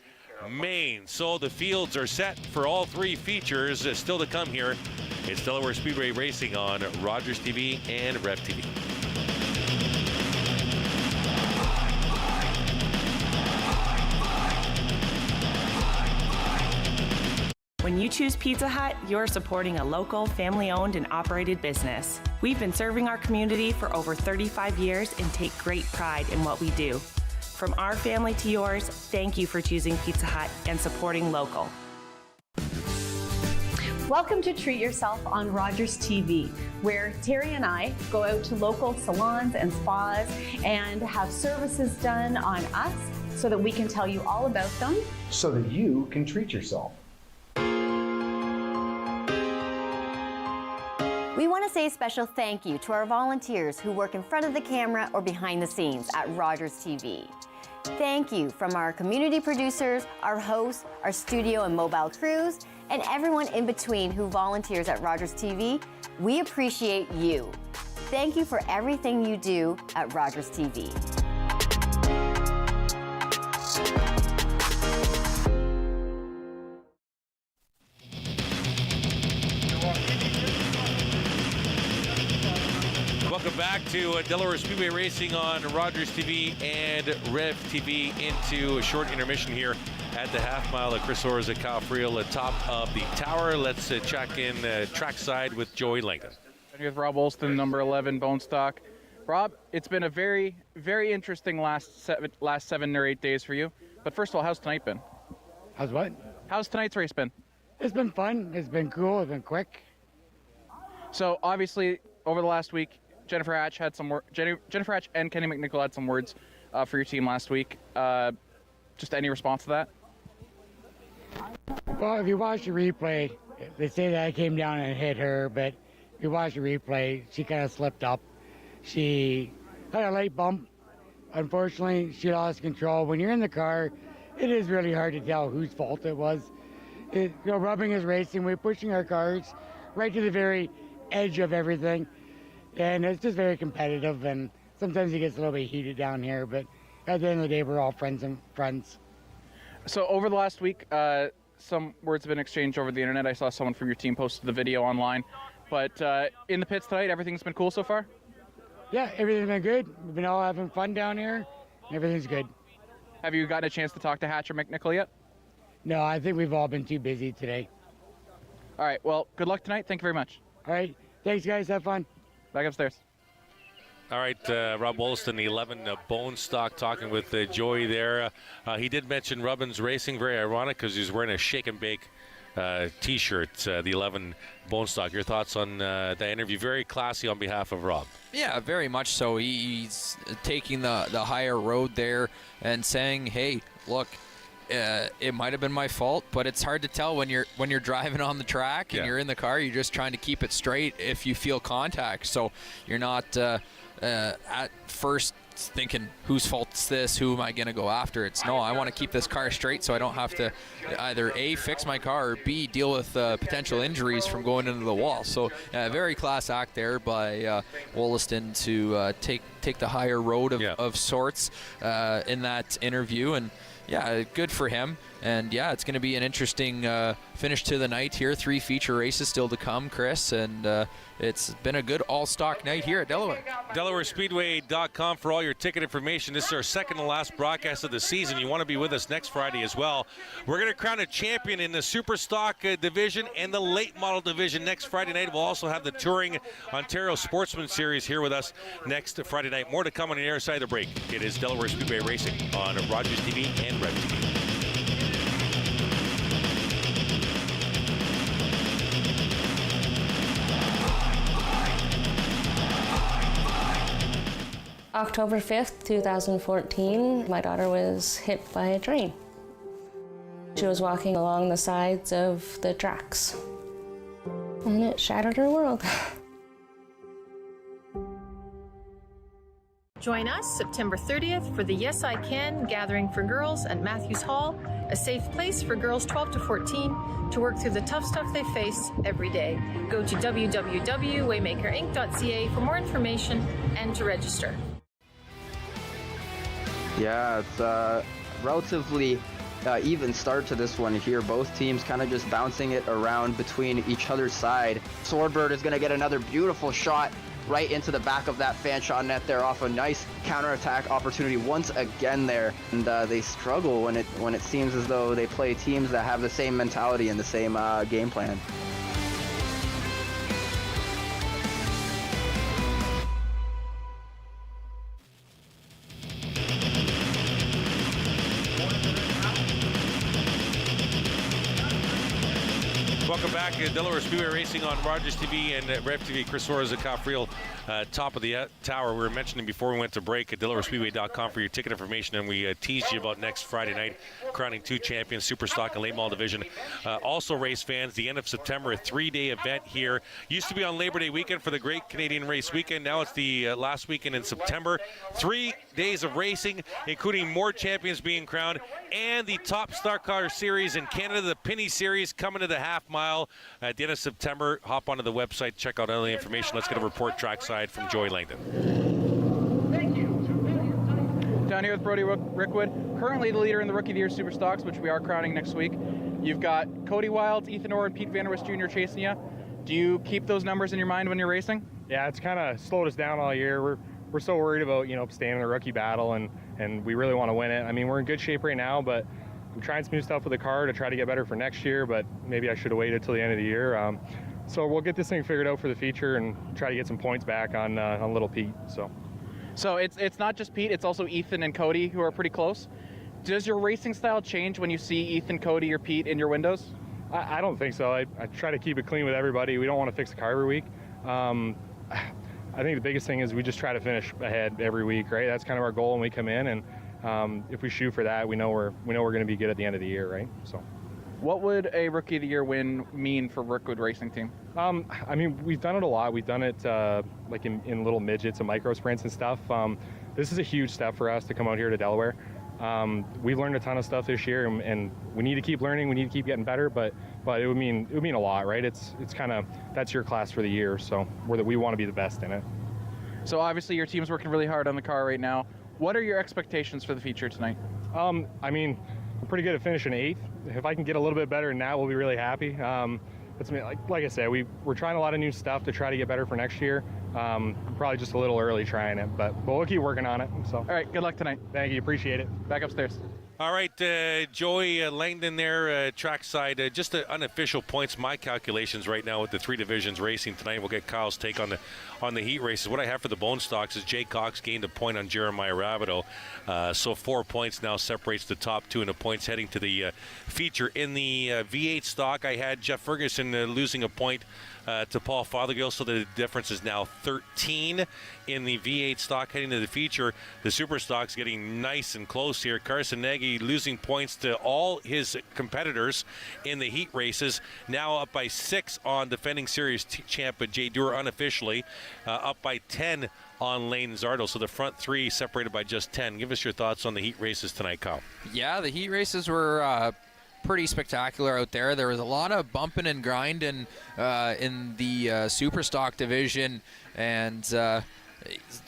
main. So the fields are set for all 3 features still to come here. It's Delaware Speedway Racing on Rogers TV and Rev TV. When you choose Pizza Hut, you're supporting a local, family-owned and operated business. We've been serving our community for over 35 years and take great pride in what we do. From our family to yours, thank you for choosing Pizza Hut and supporting local. Welcome to Treat Yourself on Rogers TV, where Terry and I go out to local salons and spas and have services done on us so that we can tell you all about them. So that you can treat yourself. We want to say a special thank you to our volunteers who work in front of the camera or behind the scenes at Rogers TV. Thank you from our community producers, our hosts, our studio and mobile crews, and everyone in between who volunteers at Rogers TV. We appreciate you. Thank you for everything you do at Rogers TV. Welcome back to Delaware Speedway Racing on Rogers TV and Rev TV into a short intermission here at the half mile of Chris Orr's at Cal Friel at top of the tower. Let's check in trackside with Joey Langdon. With Rob Wollaston, number 11 bone stock. Rob, it's been a very, very interesting last 7 or 8 days for you. But first of all, how's tonight been? How's what? How's tonight's race been? It's been fun. It's been cool. It's been quick. So obviously, over the last week, Jennifer Hatch had some Jennifer Hatch and Kenny McNichol had some words for your team last week. Just any response to that? Well, if you watch the replay, they say that I came down and hit her, but if you watch the replay, she kind of slipped up. She had a light bump. Unfortunately, she lost control. When you're in the car, it is really hard to tell whose fault it was. Rubbing is racing. We're pushing our cars right to the very edge of everything. And it's just very competitive, and sometimes it gets a little bit heated down here, but at the end of the day, we're all friends. So over the last week, some words have been exchanged over the internet. I saw someone from your team posted the video online. But in the pits tonight, everything's been cool so far? Yeah, everything's been good. We've been all having fun down here. Everything's good. Have you gotten a chance to talk to Hatch or McNichol yet? No, I think we've all been too busy today. All right, well, good luck tonight. Thank you very much. All right, thanks, guys. Have fun. Back upstairs. All right, Rob Wollaston, the 11 bone stock, talking with Joey there. He did mention Rubbins Racing, very ironic because he's wearing a shake and bake T-shirt, the 11 bone stock. Your thoughts on that interview? Very classy on behalf of Rob. Yeah, very much so. He's taking the higher road there and saying, hey, look, it might have been my fault, but it's hard to tell when you're driving on the track and you're in the car. You're just trying to keep it straight if you feel contact. So you're not at first thinking, whose fault is this? Who am I going to go after? It's no, I want to keep this car straight so I don't have to either A, fix my car, or B, deal with potential injuries from going into the wall. So very class act there by Wollaston to take the higher road of sorts in that interview. And yeah, good for him. And yeah, it's going to be an interesting finish to the night here. 3 feature races still to come, Chris. And it's been a good all-stock night here at Delaware. DelawareSpeedway.com for all your ticket information. This is our second to last broadcast of the season. You want to be with us next Friday as well. We're going to crown a champion in the Super Stock division and the late model division next Friday night. We'll also have the Touring Ontario Sportsman Series here with us next Friday night. More to come on the air side of the break. It is Delaware Speedway Racing on Rogers TV and Rev TV. October 5th, 2014, my daughter was hit by a train. She was walking along the sides of the tracks, and it shattered her world. Join us September 30th for the Yes I Can gathering for girls at Matthews Hall, a safe place for girls 12 to 14 to work through the tough stuff they face every day. Go to www.waymakerinc.ca for more information and to register. Yeah, it's a relatively even start to this one here. Both teams kind of just bouncing it around between each other's side. Swordbird is going to get another beautiful shot right into the back of that fan shot net there off a nice counterattack opportunity once again there. And they struggle when it seems as though they play teams that have the same mentality and the same game plan. Welcome back to Delaware Speedway Racing on Rogers TV and Rev TV. Chris Orr's at Cal Friel, top of the tower. We were mentioning before we went to break at DelawareSpeedway.com for your ticket information, and we teased you about next Friday night, crowning 2 champions, Super Stock and Late Model Division. Also, race fans, the end of September, a 3-day event here. Used to be on Labor Day weekend for the Great Canadian Race Weekend. Now it's the last weekend in September. 3 days of racing, including more champions being crowned, and the top Stock Car Series in Canada, the Penny Series, coming to the half mile. while. At the end of September, hop onto the website, check out all the information. Let's get a report trackside from Joey Langdon. Down here with Brody Rickwood, currently the leader in the Rookie of the Year Super Stocks, which we are crowning next week. You've got Cody Wilds, Ethan Orr, and Pete Vanderwist Jr. chasing you. Do you keep those numbers in your mind when you're racing? Yeah, it's kind of slowed us down all year. We're so worried about, staying in the rookie battle, and we really want to win it. I mean, we're in good shape right now, but I'm trying some new stuff with the car to try to get better for next year, but maybe I should have waited till the end of the year. So we'll get this thing figured out for the future and try to get some points back on little Pete. So it's not just Pete, it's also Ethan and Cody who are pretty close. Does your racing style change when you see Ethan, Cody, or Pete in your windows? I don't think so. I try to keep it clean with everybody. We don't want to fix the car every week. I think the biggest thing is we just try to finish ahead every week, right? That's kind of our goal when we come in, and if we shoot for that, we know we're going to be good at the end of the year, right? So, what would a Rookie of the Year win mean for Rickwood Racing Team? I mean, we've done it a lot. We've done it like in little midgets and micro sprints and stuff. This is a huge step for us to come out here to Delaware. We've learned a ton of stuff this year, and we need to keep learning. We need to keep getting better, but it would mean a lot, right? It's kind of, that's your class for the year, so we want to be the best in it. So obviously your team's working really hard on the car right now. What are your expectations for the feature tonight? I mean, we're pretty good at finishing 8th. If I can get a little bit better than that, we'll be really happy. It's like I said, we're trying a lot of new stuff to try to get better for next year. Probably just a little early trying it, but we'll keep working on it. So, all right, good luck tonight. Thank you, appreciate it. Back upstairs. All right, Joey Langdon there, trackside. Just the unofficial points, my calculations right now with the 3 divisions racing tonight. We'll get Kyle's take on the heat races. What I have for the bone stocks is Jay Cox gained a point on Jeremiah Rabideau. So 4 points now separates the top 2 in the points heading to the feature. In the V8 stock, I had Jeff Ferguson losing a point to Paul Fothergill, so the difference is now 13 in the V8 stock heading to the feature. The super stock's getting nice and close here. Carson Nagy losing points to all his competitors in the heat races, now up by 6 on defending series champ Jay Stewart unofficially, up by 10 on Lane Zardo. So the front 3 separated by just 10. Give us your thoughts on the heat races tonight, Kyle. Yeah, the heat races were pretty spectacular out there. There was a lot of bumping and grinding in the super stock division, and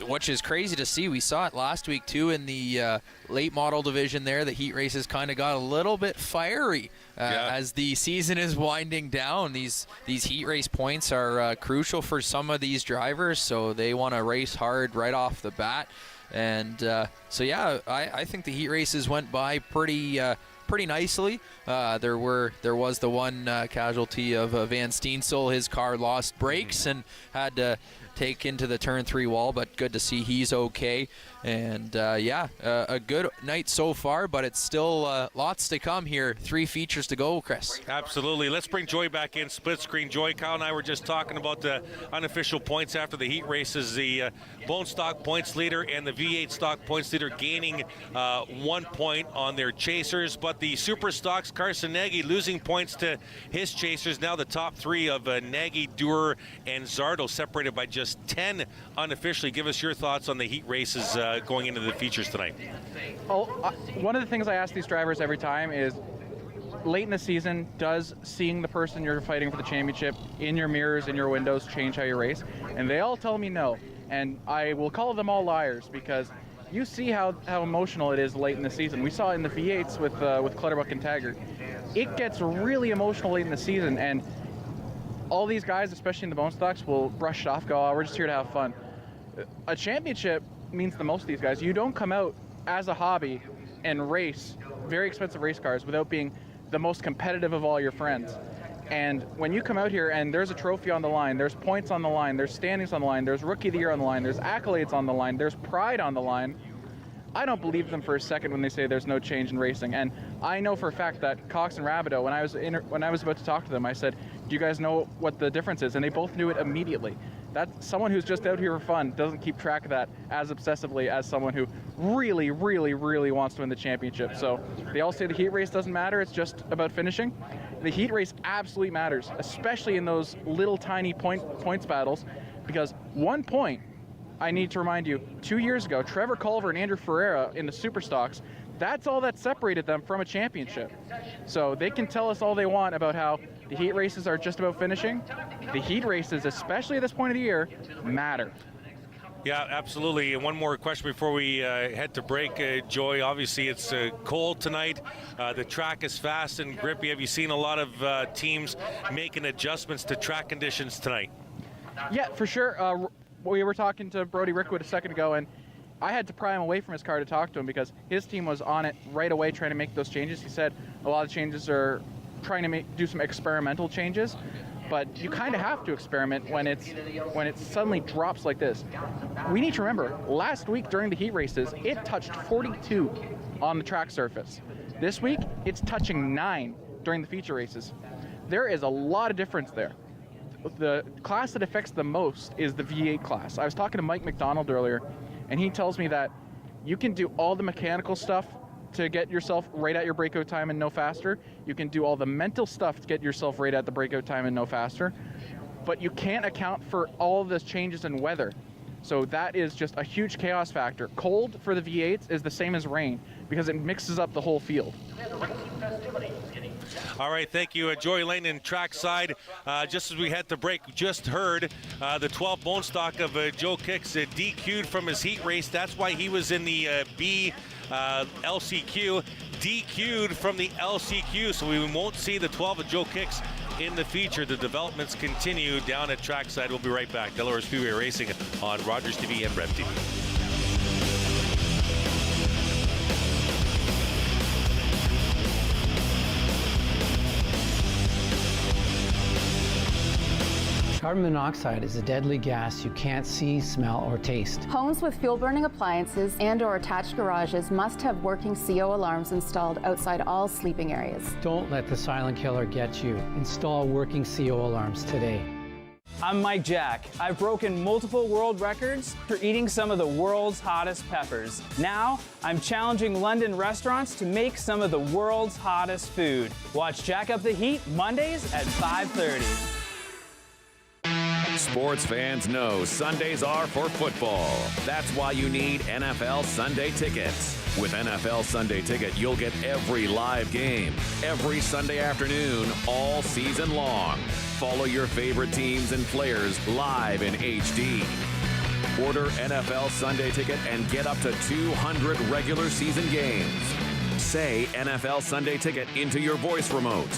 which is crazy to see. We saw it last week too in the late model division there. The heat races kind of got a little bit fiery as the season is winding down. These heat race points are crucial for some of these drivers, so they want to race hard right off the bat. And so yeah, I think the heat races went by pretty nicely. There was the one casualty of Van Steensel. His car lost brakes and had to take into the turn 3 wall, but good to see he's okay. And a good night so far, but it's still lots to come here. 3 features to go, Chris. Absolutely. Let's bring Joy back in. Split screen. Joy, Kyle and I were just talking about the unofficial points after the heat races. The bone stock points leader and the V8 stock points leader gaining 1 point on their chasers, but the super stocks, Carson Nagy losing points to his chasers. Now the top 3 of Nagy, Dewar, and Zardo separated by just 10 unofficially. Give us your thoughts on the heat races going into the features tonight. One of the things I ask these drivers every time is, late in the season, does seeing the person you're fighting for the championship in your mirrors, in your windows, change how you race? And they all tell me no. And I will call them all liars, because you see how emotional it is late in the season. We saw it in the V8s with Clutterbuck and Taggart. It gets really emotional late in the season, and all these guys, especially in the bone stocks, will brush it off, go, oh, we're just here to have fun. A championship means the most to these guys. You don't come out as a hobby and race very expensive race cars without being the most competitive of all your friends. And when you come out here and there's a trophy on the line, there's points on the line, there's standings on the line, there's Rookie of the Year on the line, there's accolades on the line, there's pride on the line, I don't believe them for a second when they say there's no change in racing. And I know for a fact that Cox and Rabideau, when I was about to talk to them, I said, do you guys know what the difference is? And they both knew it immediately. That's someone who's just out here for fun doesn't keep track of that as obsessively as someone who really, really, really wants to win the championship. So they all say the heat race doesn't matter, it's just about finishing. The heat race absolutely matters, especially in those little tiny points battles, because 1 point, I need to remind you, 2 years ago, Trevor Culver and Andrew Ferreira in the super stocks, that's all that separated them from a championship. So they can tell us all they want about how The heat races are just about finishing. The heat races, especially at this point of the year, matter. Yeah, absolutely. And one more question before we head to break, Joy. Obviously, it's cold tonight. The track is fast and grippy. Have you seen a lot of teams making adjustments to track conditions tonight? Yeah, for sure. We were talking to Brody Rickwood a second ago, and I had to pry him away from his car to talk to him because his team was on it right away trying to make those changes. He said a lot of changes are trying to do some experimental changes. But you kind of have to experiment when it suddenly drops like this. We need to remember, last week during the heat races, it touched 42 on the track surface. This week, it's touching 9 during the feature races. There is a lot of difference there. The class that affects the most is the V8 class. I was talking to Mike McDonald earlier, and he tells me that you can do all the mechanical stuff to get yourself right at your breakout time and no faster. You can do all the mental stuff to get yourself right at the breakout time and no faster. But you can't account for all the changes in weather. So that is just a huge chaos factor. Cold for the V8s is the same as rain because it mixes up the whole field. All right, thank you, Joy Lane in trackside. Just as we head to break, just heard the 12 bone stock of Joe Kicks DQ'd from his heat race. That's why he was in the B LCQ, DQ'd from the LCQ, so we won't see the 12 of Joe Kicks in the feature. The developments continue down at trackside. We'll be right back. Delaware Speedway Racing on Rogers TV and Rev TV. Carbon monoxide is a deadly gas you can't see, smell, or taste. Homes with fuel-burning appliances and/or attached garages must have working CO alarms installed outside all sleeping areas. Don't let the silent killer get you. Install working CO alarms today. I'm Mike Jack. I've broken multiple world records for eating some of the world's hottest peppers. Now, I'm challenging London restaurants to make some of the world's hottest food. Watch Jack Up the Heat Mondays at 5:30. Sports fans know Sundays are for football. That's why you need NFL Sunday tickets. With NFL Sunday Ticket, you'll get every live game, every Sunday afternoon, all season long. Follow your favorite teams and players live in HD. Order NFL Sunday Ticket and get up to 200 regular season games. Say NFL Sunday Ticket into your voice remote.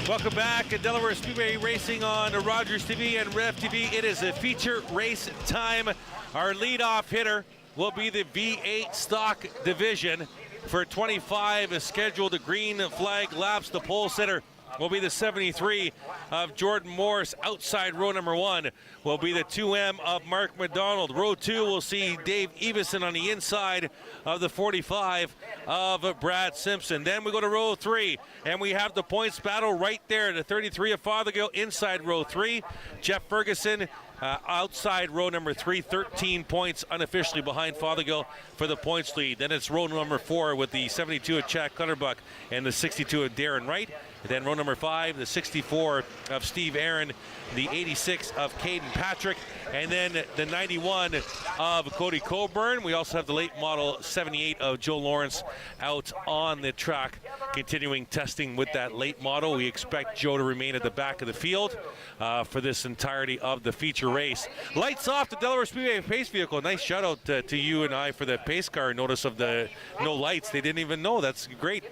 Welcome back at Delaware Speedway Racing on Rogers TV and Rev TV. It is a feature race time. Our leadoff hitter will be the V8 stock division. For 25 scheduled green flag laps, the pole sitter will be the 73 of Jordan Morris. Outside row number 1 will be the 2M of Mark McDonald. Row 2 will see Dave Evison on the inside of the 45 of Brad Simpson. Then we go to row 3, and we have the points battle right there. The 33 of Fothergill inside row 3. Jeff Ferguson outside row number 3, 13 points unofficially behind Fothergill for the points lead. Then it's row number 4 with the 72 of Chad Clutterbuck and the 62 of Darren Wright. And then row number 5, the 64 of Steve Aaron, the 86 of Caden Patrick, and then the 91 of Cody Coburn. We also have the late model 78 of Joe Lawrence out on the track, continuing testing with that late model. We expect Joe to remain at the back of the field for this entirety of the feature race. Lights off the Delaware Speedway pace vehicle. Nice shout out to you and I for the pace car notice of the no lights. They didn't even know. That's great.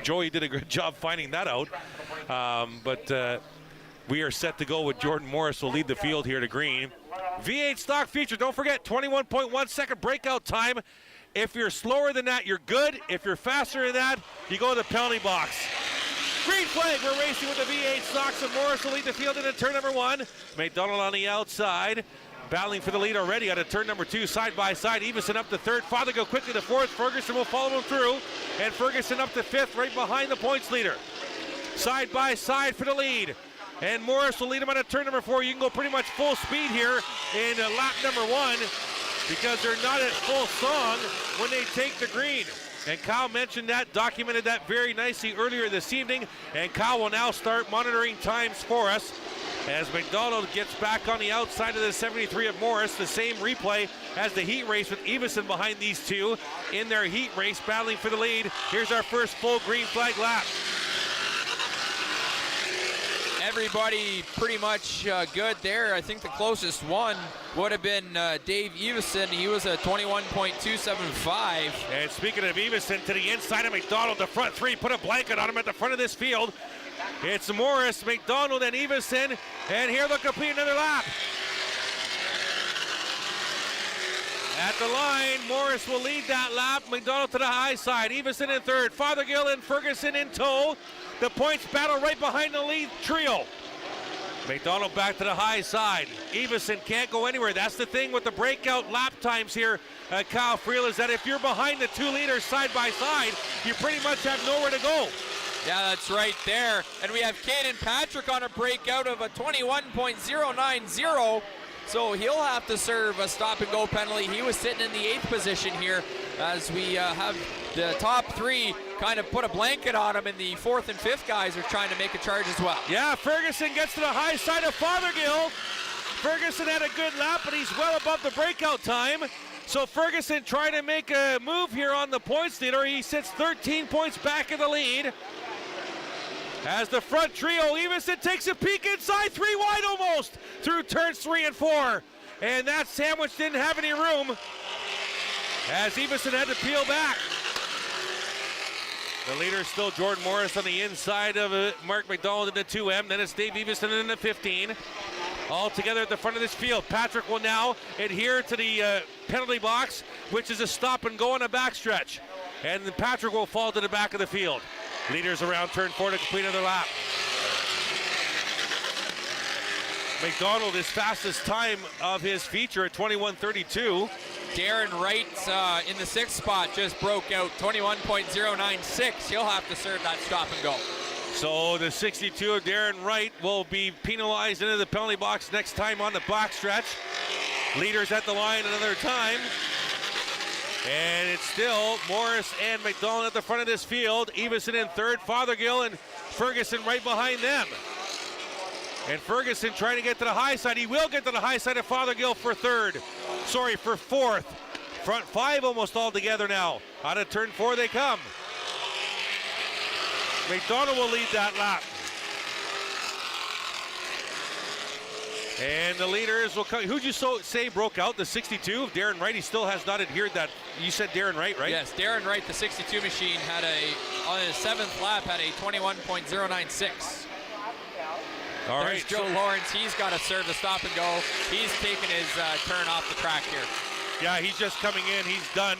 Joey did a good job finding that out. But we are set to go with Jordan Morris will lead the field here to green. V8 stock feature, don't forget, 21.1 second breakout time. If you're slower than that, you're good. If you're faster than that, you go to the penalty box. Green flag, we're racing with the V8 stocks, and Morris will lead the field into turn number 1. McDonald on the outside, battling for the lead already out of turn number 2, side by side. Evison up to 3rd, Fothergill quickly to 4th. Ferguson will follow him through, and Ferguson up to 5th, right behind the points leader. Side by side for the lead. And Morris will lead him out of turn number 4. You can go pretty much full speed here in lap number 1 because they're not at full song when they take the green. And Kyle mentioned that, documented that very nicely earlier this evening. And Kyle will now start monitoring times for us as McDonald gets back on the outside of the 73 of Morris. The same replay as the heat race with Everson behind these two in their heat race battling for the lead. Here's our first full green flag lap. Everybody pretty much good there. I think the closest one would have been Dave Everson. He was a 21.275. And speaking of Everson, to the inside of McDonald, the front three, put a blanket on him at the front of this field. It's Morris, McDonald, and Everson. And here they'll complete another lap. At the line, Morris will lead that lap. McDonald to the high side. Everson in third. Fothergill and Ferguson in tow. The points battle right behind the lead trio. McDonald back to the high side. Everson can't go anywhere. That's the thing with the breakout lap times here at Kyle Friel, is that if you're behind the two leaders side by side, you pretty much have nowhere to go. Yeah, that's right there. And we have Caden Patrick on a breakout of a 21.090. So he'll have to serve a stop and go penalty. He was sitting in the 8th position here as we have the top three kind of put a blanket on him, and the 4th and 5th guys are trying to make a charge as well. Yeah, Ferguson gets to the high side of Fothergill. Ferguson had a good lap, but he's well above the breakout time. So Ferguson trying to make a move here on the points leader. He sits 13 points back in the lead. As the front trio, Everson takes a peek inside, 3 wide almost, through turns 3 and 4. And that sandwich didn't have any room, as Everson had to peel back. The leader is still Jordan Morris on the inside of Mark McDonald in the 2M. Then it's Dave Everson in the 15. All together at the front of this field. Patrick will now adhere to the penalty box, which is a stop and go on a backstretch. And then Patrick will fall to the back of the field. Leaders around turn 4 to complete another lap. McDonald, his fastest time of his feature at 21:32. Darren Wright in the 6th spot just broke out 21.096. He'll have to serve that stop and go. So the 62 of Darren Wright will be penalized into the penalty box next time on the backstretch. Leaders at the line another time. And it's still Morris and McDonald at the front of this field. Everson in third, Fothergill and Ferguson right behind them. And Ferguson trying to get to the high side. He will get to the high side of Fothergill for fourth. Front 5 almost all together now. Out of turn 4 they come. McDonald will lead that lap. And the leaders will come. Who'd you say broke out? The 62 of Darren Wright. He still has not adhered that. You said Darren Wright, right? Yes, Darren Wright, the 62 machine, had on his 7th lap, had a 21.096. All There's right. Joe Lawrence. He's got to serve the stop and go. He's taking his turn off the track here. Yeah, he's just coming in. He's done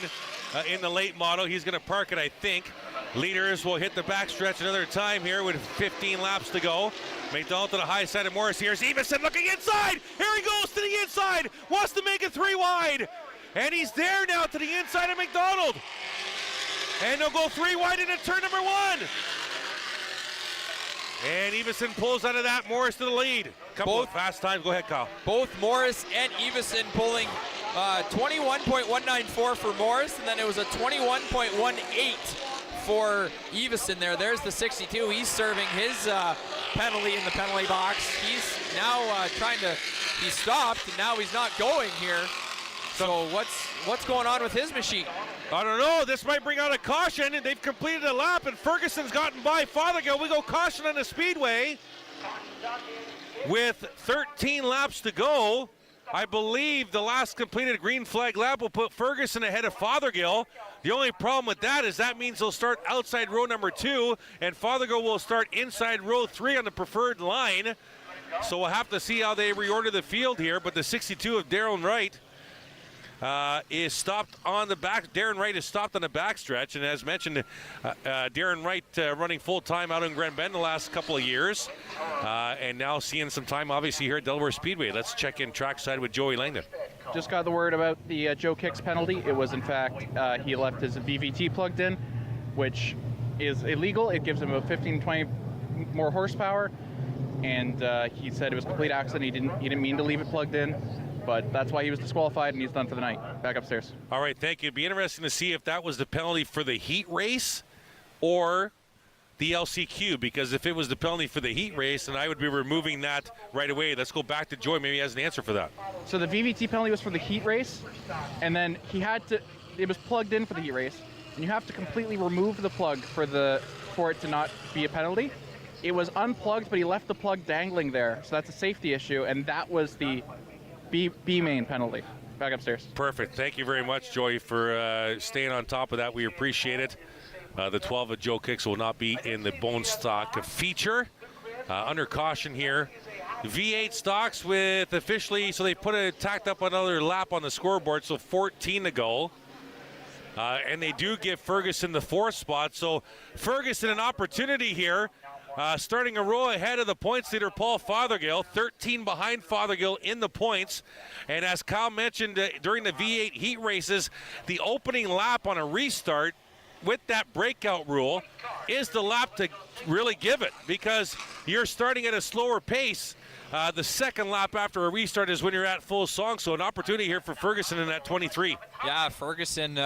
in the late model. He's going to park it, I think. Leaders will hit the backstretch another time here with 15 laps to go. McDonald to the high side of Morris. Here's Everson looking inside. Here he goes to the inside. Wants to make it 3 wide. And he's there now to the inside of McDonald. And they'll go 3 wide into turn number 1. And Everson pulls out of that. Morris to the lead. Couple of fast times. Go ahead, Kyle. Both Morris and Everson pulling 21.194 for Morris, and then it was a 21.18 for Everson there. There's the 62. He's serving his penalty in the penalty box. He's now he stopped, and now he's not going here. So what's going on with his machine? I don't know. This might bring out a caution, and they've completed a lap, and Ferguson's gotten by Fothergill. We go caution on the speedway with 13 laps to go. I believe the last completed green flag lap will put Ferguson ahead of Fothergill. The only problem with that is that means they'll start outside row number 2, and Fothergill will start inside row 3 on the preferred line. So we'll have to see how they reorder the field here, but the 62 of Darren Wright is stopped on the back. Darren Wright is stopped on the backstretch, and as mentioned, Darren Wright running full-time out in Grand Bend the last couple of years, and now seeing some time obviously here at Delaware Speedway. Let's check in trackside with Joey Langdon. Just got the word about the Joe Kicks penalty. It was in fact he left his VVT plugged in, which is illegal. It gives him about 15-20 more horsepower, and he said it was a complete accident. He didn't mean to leave it plugged in. but that's why he was disqualified and he's done for the night. Back upstairs. All right, thank you. It'd be interesting to see if that was the penalty for the heat race or the LCQ, because if it was the penalty for the heat race, then I would be removing that right away. Let's go back to Joy. Maybe he has an answer for that. So the VVT penalty was for the heat race, and then it was plugged in for the heat race, and you have to completely remove the plug for it to not be a penalty. It was unplugged, but he left the plug dangling there, so that's a safety issue, and that was the B main penalty. Back upstairs. Perfect. Thank you very much, Joy, for staying on top of that. We appreciate it. The 12 of Joe Kicks will not be in the bone stock feature. Under caution here. V8 stocks with officially, so they tacked up another lap on the scoreboard, so 14 to go. And they do give Ferguson the 4th spot. So Ferguson an opportunity here, starting a row ahead of the points leader, Paul Fothergill, 13 behind Fothergill in the points. And as Kyle mentioned during the V8 heat races, the opening lap on a restart with that breakout rule is the lap to really give it, because you're starting at a slower pace. The second lap after a restart is when you're at full song, so an opportunity here for Ferguson in that 23. Yeah, Ferguson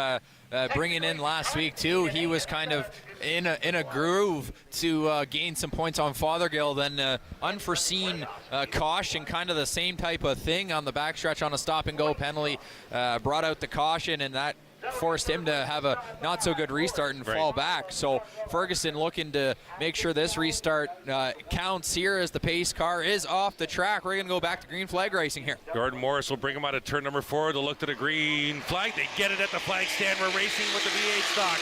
bringing in last week too. He was kind of in a groove to gain some points on Fothergill. Then unforeseen caution, kind of the same type of thing on the backstretch on a stop-and-go penalty, brought out the caution, and that forced him to have a not so good restart and fall back. So Ferguson looking to make sure this restart counts here as the pace car is off the track. We're going to go back to green flag racing here. Gordon Morris will bring him out of turn number 4. They'll look to the green flag. They get it at the flag stand. We're racing with the V8 stock.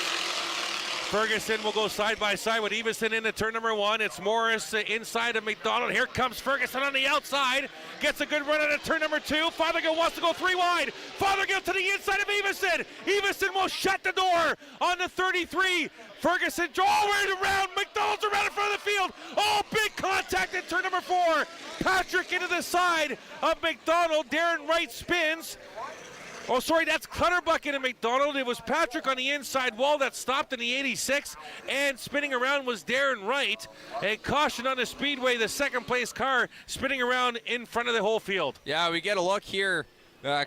Ferguson will go side by side with Everson into turn number 1. It's Morris inside of McDonald. Here comes Ferguson on the outside. Gets a good run out of turn number 2. Fothergill wants to go 3 wide. Fothergill to the inside of Everson. Everson will shut the door on the 33. Ferguson all around. McDonald's around in front of the field. Oh, big contact in turn number 4. Patrick into the side of McDonald. Darren Wright spins. Oh, sorry, that's Clutterbuck into McDonald. It was Patrick on the inside wall that stopped in the 86, and spinning around was Darren Wright. And caution on the Speedway, the second place car spinning around in front of the whole field. Yeah, we get a look here.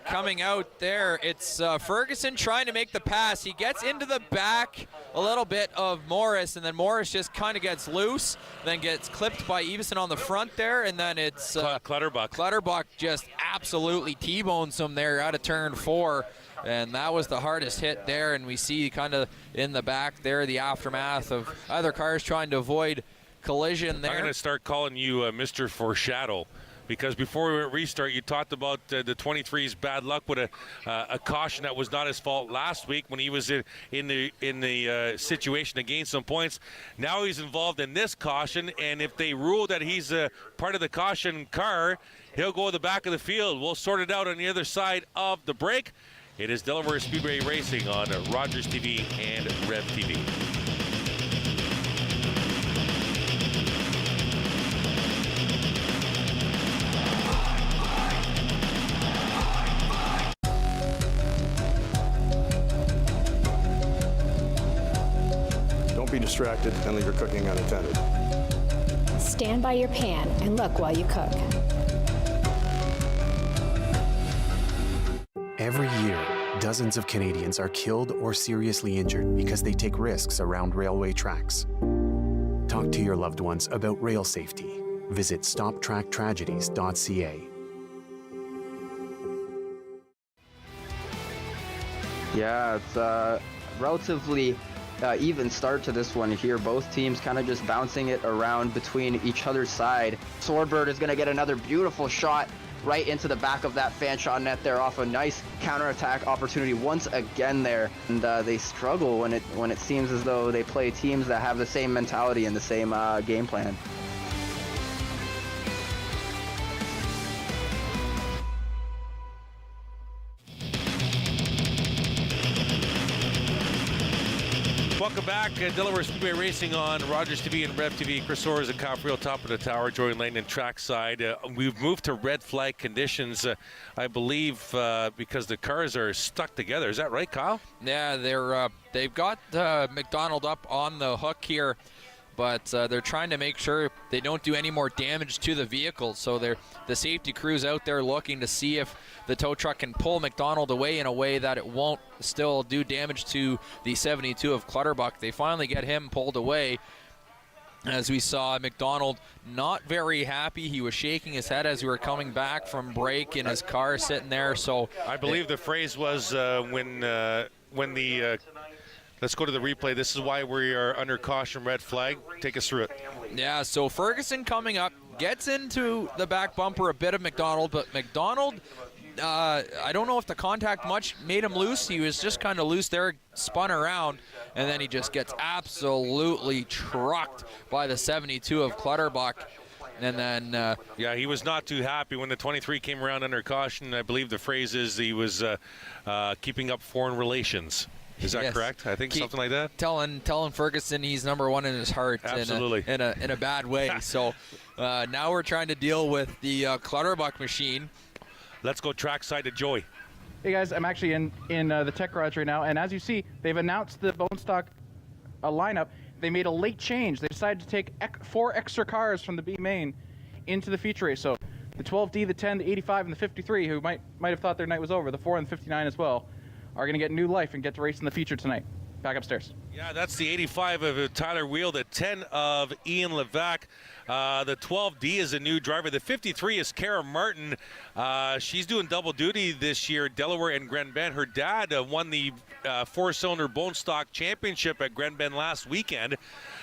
Coming out there, it's Ferguson trying to make the pass. He gets into the back a little bit of Morris, and then Morris just kind of gets loose, then gets clipped by Everson on the front there, and then it's Clutterbuck. Clutterbuck just absolutely T-bones him there out of turn 4, and that was the hardest hit there, and we see kind of in the back there the aftermath of other cars trying to avoid collision there. I'm going to start calling you Mr. Foreshadow, because before we restart, you talked about the 23's bad luck with a caution that was not his fault last week when he was in the situation to gain some points. Now he's involved in this caution, and if they rule that he's part of the caution car, he'll go to the back of the field. We'll sort it out on the other side of the break. It is Delaware Speedway Racing on Rogers TV and Rev TV. Don't be distracted and leave your cooking unattended. Stand by your pan and look while you cook. Every year, dozens of Canadians are killed or seriously injured because they take risks around railway tracks. Talk to your loved ones about rail safety. Visit stoptracktragedies.ca. Yeah, it's relatively even start to this one here. Both teams kind of just bouncing it around between each other's side. Swordbird is going to get another beautiful shot right into the back of that Fanshawe net there off a nice counterattack opportunity once again there. And they struggle when it seems as though they play teams that have the same mentality and the same game plan. Welcome back. Delaware Speedway Racing on Rogers TV and Rev TV. Chris Orr is at Kyle Friel, top of the tower. Jordan Langdon trackside. We've moved to red flag conditions, I believe, because the cars are stuck together. Is that right, Kyle? Yeah, they've got McDonald up on the hook here, but they're trying to make sure they don't do any more damage to the vehicle. So the safety crew's out there looking to see if the tow truck can pull McDonald away in a way that it won't still do damage to the 72 of Clutterbuck. They finally get him pulled away. As we saw, McDonald not very happy. He was shaking his head as we were coming back from break in his car sitting there. So I believe the phrase was when the let's go to the replay. This is why we are under caution, red flag. Take us through it. Yeah, so Ferguson coming up, gets into the back bumper a bit of McDonald, but McDonald, I don't know if the contact much made him loose. He was just kind of loose there, spun around, and then he just gets absolutely trucked by the 72 of Clutterbuck. And then yeah, he was not too happy when the 23 came around under caution. I believe the phrase is he was keeping up foreign relations. Is that correct? I think something like that. Telling Ferguson he's number one in his heart. Absolutely. In a bad way. So now we're trying to deal with the Clutterbuck machine. Let's go trackside to Joey. Hey guys, I'm actually in the tech garage right now, and as you see, they've announced the bone stock lineup. They made a late change. They decided to take 4 extra cars from the B main into the feature race. So the 12D, the 10, the 85, and the 53, who might have thought their night was over, the 4 and the 59 as well, are going to get new life and get to race in the feature tonight. Back upstairs. Yeah, that's the 85 of Tyler Wheel, the 10 of Ian Levac. The 12D is a new driver. The 53 is Kara Martin. She's doing double duty this year, Delaware and Grand Bend. Her dad won the 4-cylinder bone stock championship at Grand Bend last weekend.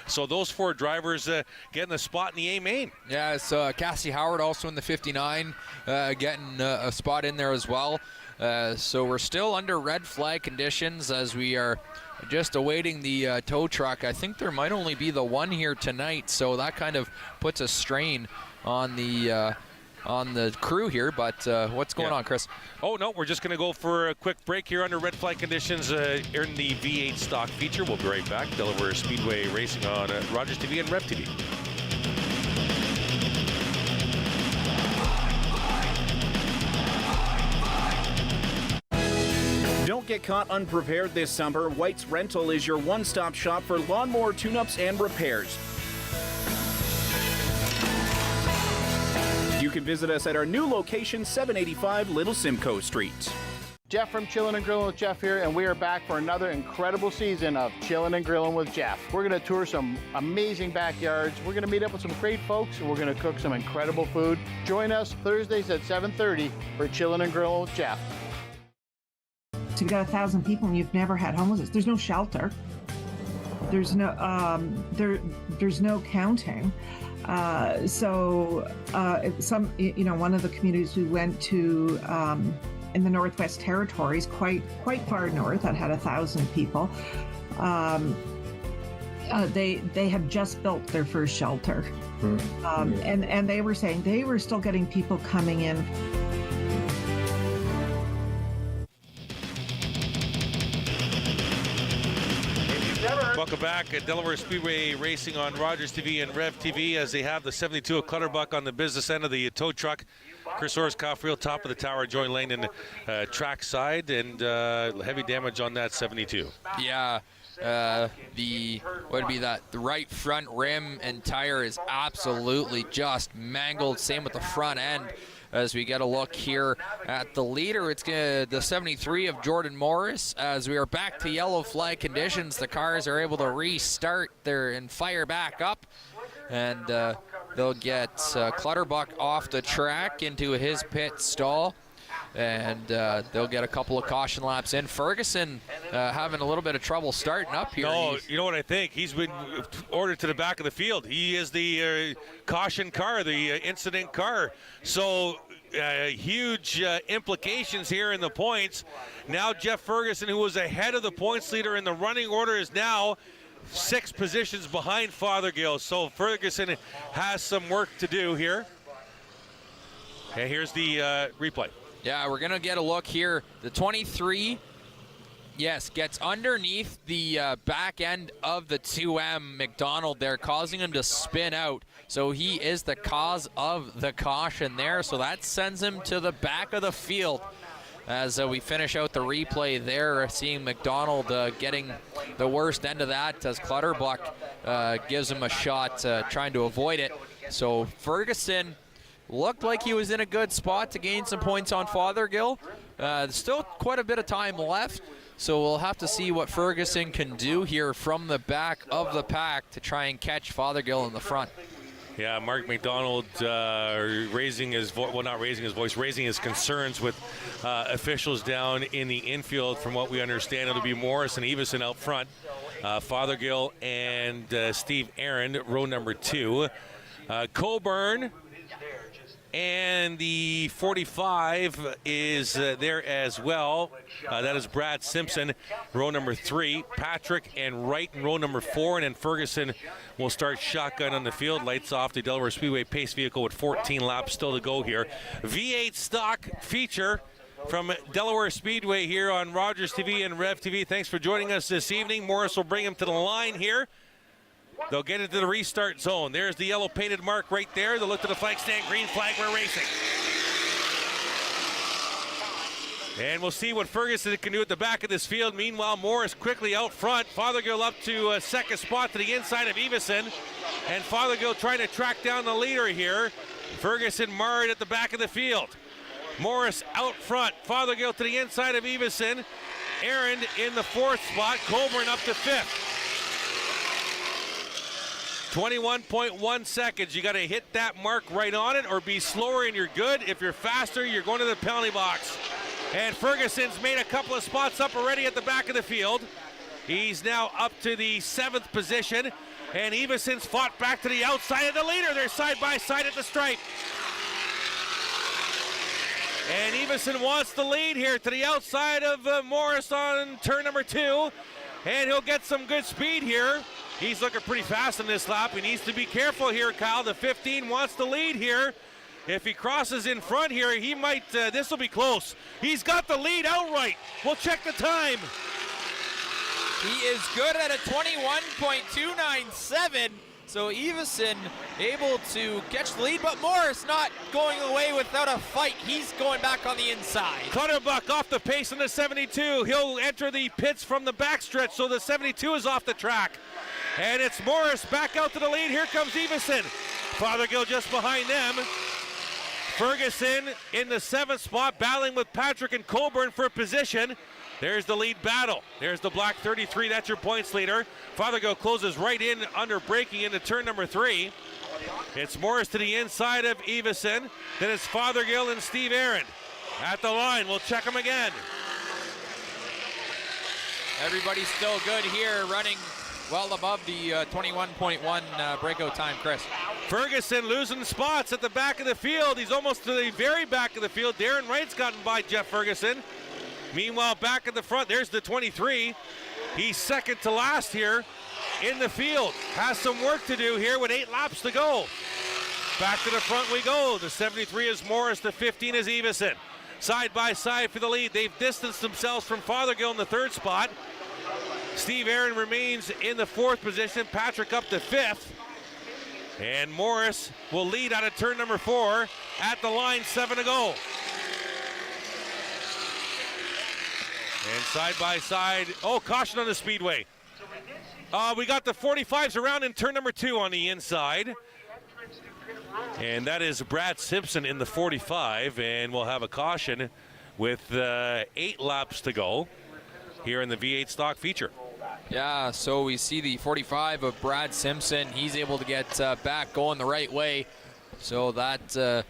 So those 4 drivers getting a spot in the A main. Yeah, so Cassie Howard also in the 59 getting a spot in there as well. So we're still under red flag conditions as we are just awaiting the tow truck. I think there might only be the one here tonight, so that kind of puts a strain on the crew here. But what's going on, Chris? Oh, no, we're just going to go for a quick break here under red flag conditions in the V8 stock feature. We'll be right back. Delaware Speedway Racing on Rogers TV and Rev TV. Don't get caught unprepared this summer. White's Rental is your one-stop shop for lawnmower tune-ups and repairs. You can visit us at our new location, 785 Little Simcoe Street. Jeff from Chillin' and Grillin' with Jeff here, and we are back for another incredible season of Chillin' and Grillin' with Jeff. We're going to tour some amazing backyards. We're going to meet up with some great folks, and we're going to cook some incredible food. Join us Thursdays at 7:30 for Chillin' and Grillin' with Jeff. So you've got 1,000 people and you've never had homelessness. There's no shelter. There's no there's no counting. Some one of the communities we went to in the Northwest Territories, quite far north, that had 1,000 people. They have just built their first shelter, and they were saying they were still getting people coming in. Welcome back at Delaware Speedway Racing on Rogers TV and Rev TV as they have the 72 of Clutterbuck on the business end of the tow truck. Chris Orrs-Coffreel, top of the tower, Joy Lane in the track side, and heavy damage on that 72. Yeah, the right front rim and tire is absolutely just mangled. Same with the front end. As we get a look here at the leader, it's the 73 of Jordan Morris. As we are back to yellow flag conditions, the cars are able to restart there and fire back up, and they'll get Clutterbuck off the track into his pit stall, and they'll get a couple of caution laps in. Ferguson having a little bit of trouble starting up here. No, you know what I think? He's been ordered to the back of the field. He is the caution car, the incident car. So huge implications here in the points. Now Jeff Ferguson, who was ahead of the points leader in the running order, is now 6 positions behind Fothergill. So Ferguson has some work to do here. And here's the replay. Yeah, we're going to get a look here. The 23, yes, gets underneath the back end of the 2M McDonald there, causing him to spin out. So he is the cause of the caution there. So that sends him to the back of the field. as we finish out the replay there, seeing McDonald getting the worst end of that as Clutterbuck gives him a shot trying to avoid it. So Ferguson looked like he was in a good spot to gain some points on Fothergill. Still quite a bit of time left, so we'll have to see what Ferguson can do here from the back of the pack to try and catch Fothergill in the front. Yeah, Mark McDonald raising his voice, well, not raising his voice, raising his concerns with officials down in the infield. From what we understand, it'll be Morris and Everson out front. Fothergill and Steve Aaron, row number 2. Coburn and the 45 is there as well. That is Brad Simpson, row number 3. Patrick and Wright in row number 4. And then Ferguson will start shotgun on the field. Lights off the Delaware Speedway pace vehicle with 14 laps still to go here. V8 stock feature from Delaware Speedway here on Rogers TV and Rev TV. Thanks for joining us this evening. Morris will bring him to the line here. They'll get into the restart zone. There's the yellow painted mark right there. They'll look to the flag stand, green flag, we're racing. And we'll see what Ferguson can do at the back of this field. Meanwhile, Morris quickly out front. Fothergill up to second spot to the inside of Everson. And Fothergill trying to track down the leader here. Ferguson marred at the back of the field. Morris out front. Fothergill to the inside of Everson. Aaron in the 4th spot. Coburn up to 5th. 21.1 seconds. You got to hit that mark right on it or be slower and you're good. If you're faster, you're going to the penalty box. And Ferguson's made a couple of spots up already at the back of the field. He's now up to the 7th position. And Everson's fought back to the outside of the leader. They're side by side at the stripe. And Everson wants the lead here to the outside of Morris on turn number 2. And he'll get some good speed here. He's looking pretty fast in this lap. He needs to be careful here, Kyle. The 15 wants the lead here. If he crosses in front here, he might, this will be close. He's got the lead outright. We'll check the time. He is good at a 21.297. So Everson able to catch the lead, but Morris not going away without a fight. He's going back on the inside. Clutterbuck off the pace in the 72. He'll enter the pits from the backstretch, so the 72 is off the track. And it's Morris back out to the lead. Here comes Everson. Fothergill just behind them. Ferguson in the 7th spot, battling with Patrick and Coburn for position. There's the lead battle. There's the black 33. That's your points leader. Fothergill closes right in under braking into turn number 3. It's Morris to the inside of Everson. Then it's Fothergill and Steve Aaron at the line. We'll check them again. Everybody's still good here, running well above the 21.1 breakout time, Chris. Ferguson losing spots at the back of the field. He's almost to the very back of the field. Darren Wright's gotten by Jeff Ferguson. Meanwhile, back at the front, there's the 23. He's second to last here in the field. Has some work to do here with 8 laps to go. Back to the front we go. The 73 is Morris, the 15 is Everson. Side by side for the lead. They've distanced themselves from Fothergill in the 3rd spot. Steve Aaron remains in the 4th position. Patrick up to 5th. And Morris will lead out of turn number 4 at the line, 7 to go. And side by side, caution on the speedway. We got the 45s around in turn number 2 on the inside. And that is Brad Simpson in the 45, and we'll have a caution with 8 laps to go here in the V8 stock feature. Yeah, so we see the 45 of Brad Simpson. He's able to get back going the right way. So that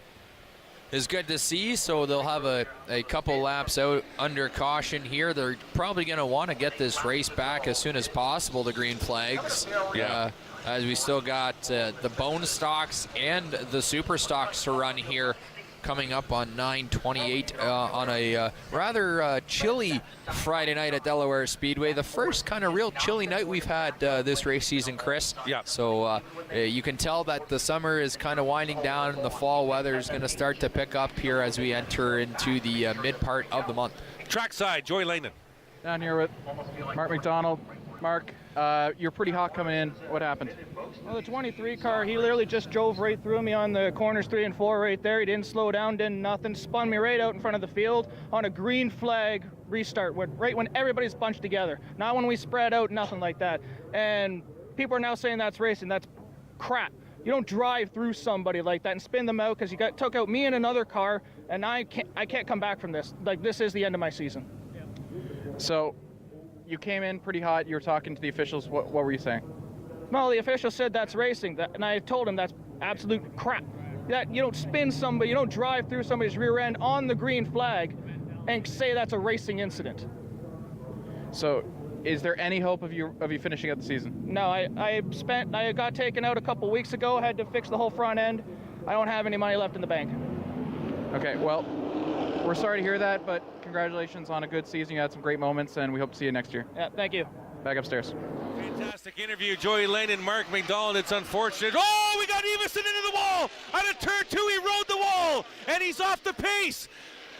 is good to see. So they'll have a couple laps out under caution here. They're probably going to want to get this race back as soon as possible, the green flags. Yeah. As we still got the bone stocks and the super stocks to run here, coming up on 9/28 on a rather chilly Friday night at Delaware Speedway. The first kind of real chilly night we've had this race season, Chris. Yeah. So you can tell that the summer is kind of winding down and the fall weather is going to start to pick up here as we enter into the mid part of the month. Trackside, Joey Langdon. Down here with Mark McDonald. Mark, You're pretty hot coming in. What happened? Well, the 23 car, he literally just drove right through me on the corners 3 and 4 right there. He didn't slow down, didn't nothing. Spun me right out in front of the field on a green flag restart, right when everybody's bunched together. Not when we spread out, nothing like that. And people are now saying that's racing. That's crap. You don't drive through somebody like that and spin them out because you took out me and another car, and I can't come back from this. Like, this is the end of my season. So, you came in pretty hot. You were talking to the officials. What were you saying? No, the official said that's racing, and I told him that's absolute crap. That you don't spin somebody, you don't drive through somebody's rear end on the green flag and say that's a racing incident. So, is there any hope of you finishing out the season? No, I got taken out a couple weeks ago, had to fix the whole front end. I don't have any money left in the bank. Okay, well, we're sorry to hear that, but congratulations on a good season. You had some great moments, and we hope to see you next year. Yeah, thank you. Back upstairs. Fantastic interview, Joey Lane and Mark McDonald. It's unfortunate. Oh, we got Everson into the wall. Out of turn 2, he rode the wall, and he's off the pace.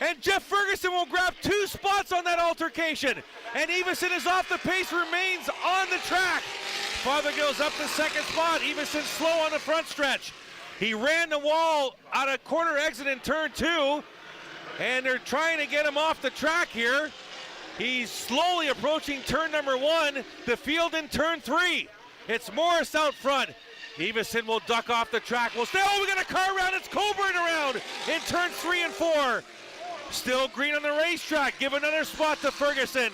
And Jeff Ferguson will grab 2 spots on that altercation. And Everson is off the pace, remains on the track. Fothergill's up the second spot. Everson slow on the front stretch. He ran the wall out of corner exit in turn 2. And they're trying to get him off the track here. He's slowly approaching turn number 1. The field in turn 3. It's Morris out front. Everson will duck off the track. We'll stay. Oh, we got a car around. It's Coburn around in turns 3 and 4. Still green on the racetrack. Give another spot to Ferguson.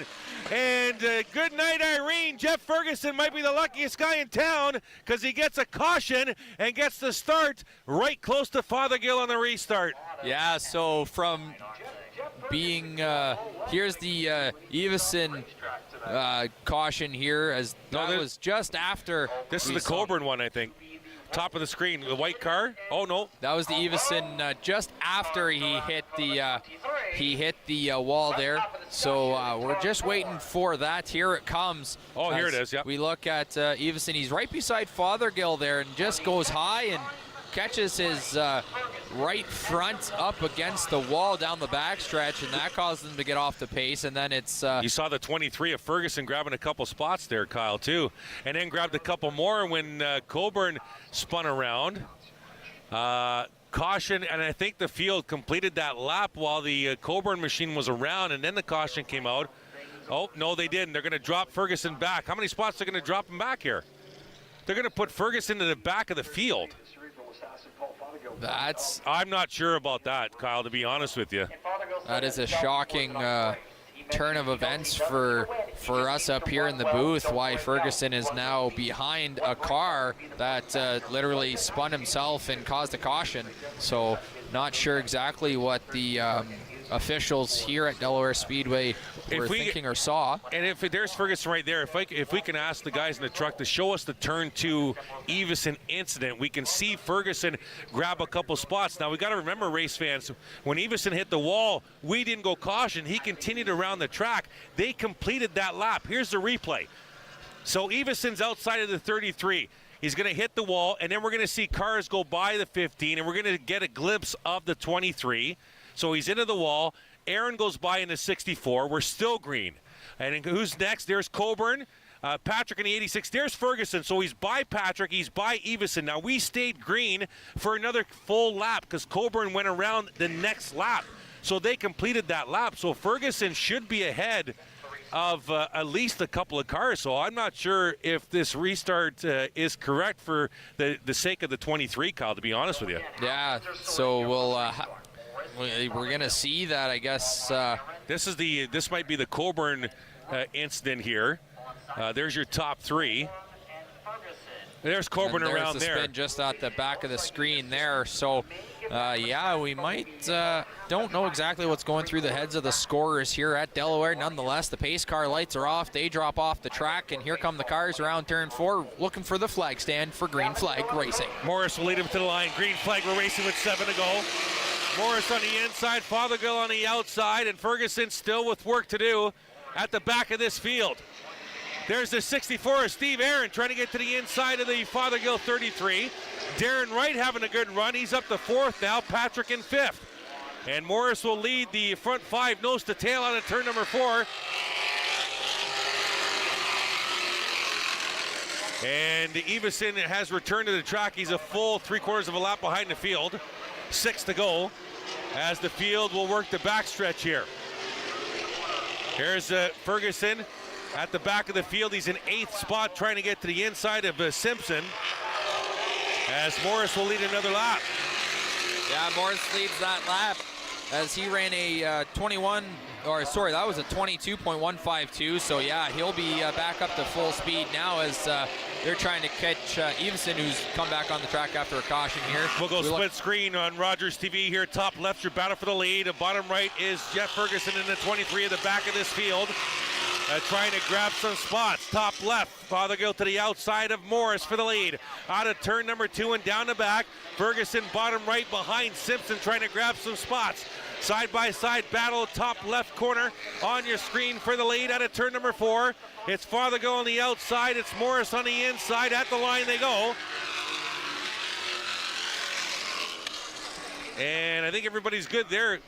And good night, Irene. Jeff Ferguson might be the luckiest guy in town because he gets a caution and gets the start right close to Fothergill on the restart. Yeah, so from being, here's the Everson caution here, as that was just after. This is the Coburn one, I think. Top of the screen, the white car. Oh no, that was the Everson just after he hit the wall there. So we're just waiting for that. Here it comes. Oh, here it is. Yep. We look at Everson. He's right beside Fothergill there, and just goes high and catches his right front up against the wall down the backstretch, and that caused him to get off the pace. And then it's you saw the 23 of Ferguson grabbing a couple spots there, Kyle, too, and then grabbed a couple more when Coburn spun around. Caution, and I think the field completed that lap while the Coburn machine was around, and then the caution came out. Oh no, they didn't. They're going to drop Ferguson back. How many spots are going to drop him back here? They're going to put Ferguson to the back of the field. I'm not sure about that, Kyle, to be honest with you. That is a shocking turn of events for us up here in the booth, why Ferguson is now behind a car that literally spun himself and caused a caution. So not sure exactly what the officials here at Delaware Speedway were thinking or saw. And if there's Ferguson right there, if we can ask the guys in the truck to show us the turn 2 Everson incident, we can see Ferguson grab a couple spots. Now we got to remember, race fans, when Everson hit the wall, we didn't go caution. He continued around the track. They completed that lap. Here's the replay. So Everson's outside of the 33. He's going to hit the wall, and then we're going to see cars go by the 15, and we're going to get a glimpse of the 23. So he's into the wall. Aaron goes by in the 64. We're still green. And who's next? There's Coburn. Patrick in the 86. There's Ferguson. So he's by Patrick. He's by Everson. Now we stayed green for another full lap because Coburn went around the next lap. So they completed that lap. So Ferguson should be ahead of at least a couple of cars. So I'm not sure if this restart is correct for the sake of the 23, Kyle, to be honest with you. Yeah, so we're gonna see that, I guess. This might be the Coburn incident here. There's your top 3. There's Coburn around there. Spin just at the back of the screen there. So, yeah, we might don't know exactly what's going through the heads of the scorers here at Delaware. Nonetheless, the pace car lights are off. They drop off the track, and here come the cars around turn 4, looking for the flag stand for green flag racing. Morris will lead him to the line. Green flag. We're racing with 7 to go. Morris on the inside, Fothergill on the outside, and Ferguson still with work to do at the back of this field. There's the 64 of Steve Aaron trying to get to the inside of the Fothergill 33. Darren Wright having a good run. He's up to 4th now. Patrick in 5th. And Morris will lead the front 5 nose to tail on turn number 4. And Everson has returned to the track. He's a full 3/4 of a lap behind the field. 6 to go as the field will work the backstretch here. Here's Ferguson at the back of the field. He's in 8th spot trying to get to the inside of Simpson as Morris will lead another lap. Yeah, Morris leads that lap as he ran a 22.152. So yeah, he'll be back up to full speed now as they're trying to catch Everson, who's come back on the track after a caution here. We'll go split screen on Rogers TV here. Top left, your battle for the lead. Bottom right is Jeff Ferguson in the 23 at the back of this field. Trying to grab some spots. Top left, Fothergill to the outside of Morris for the lead. Out of turn number 2 and down the back. Ferguson bottom right behind Simpson trying to grab some spots. Side-by-side battle, top left corner on your screen for the lead out of turn number 4. It's Fothergill on the outside. It's Morris on the inside. At the line they go. And I think everybody's good there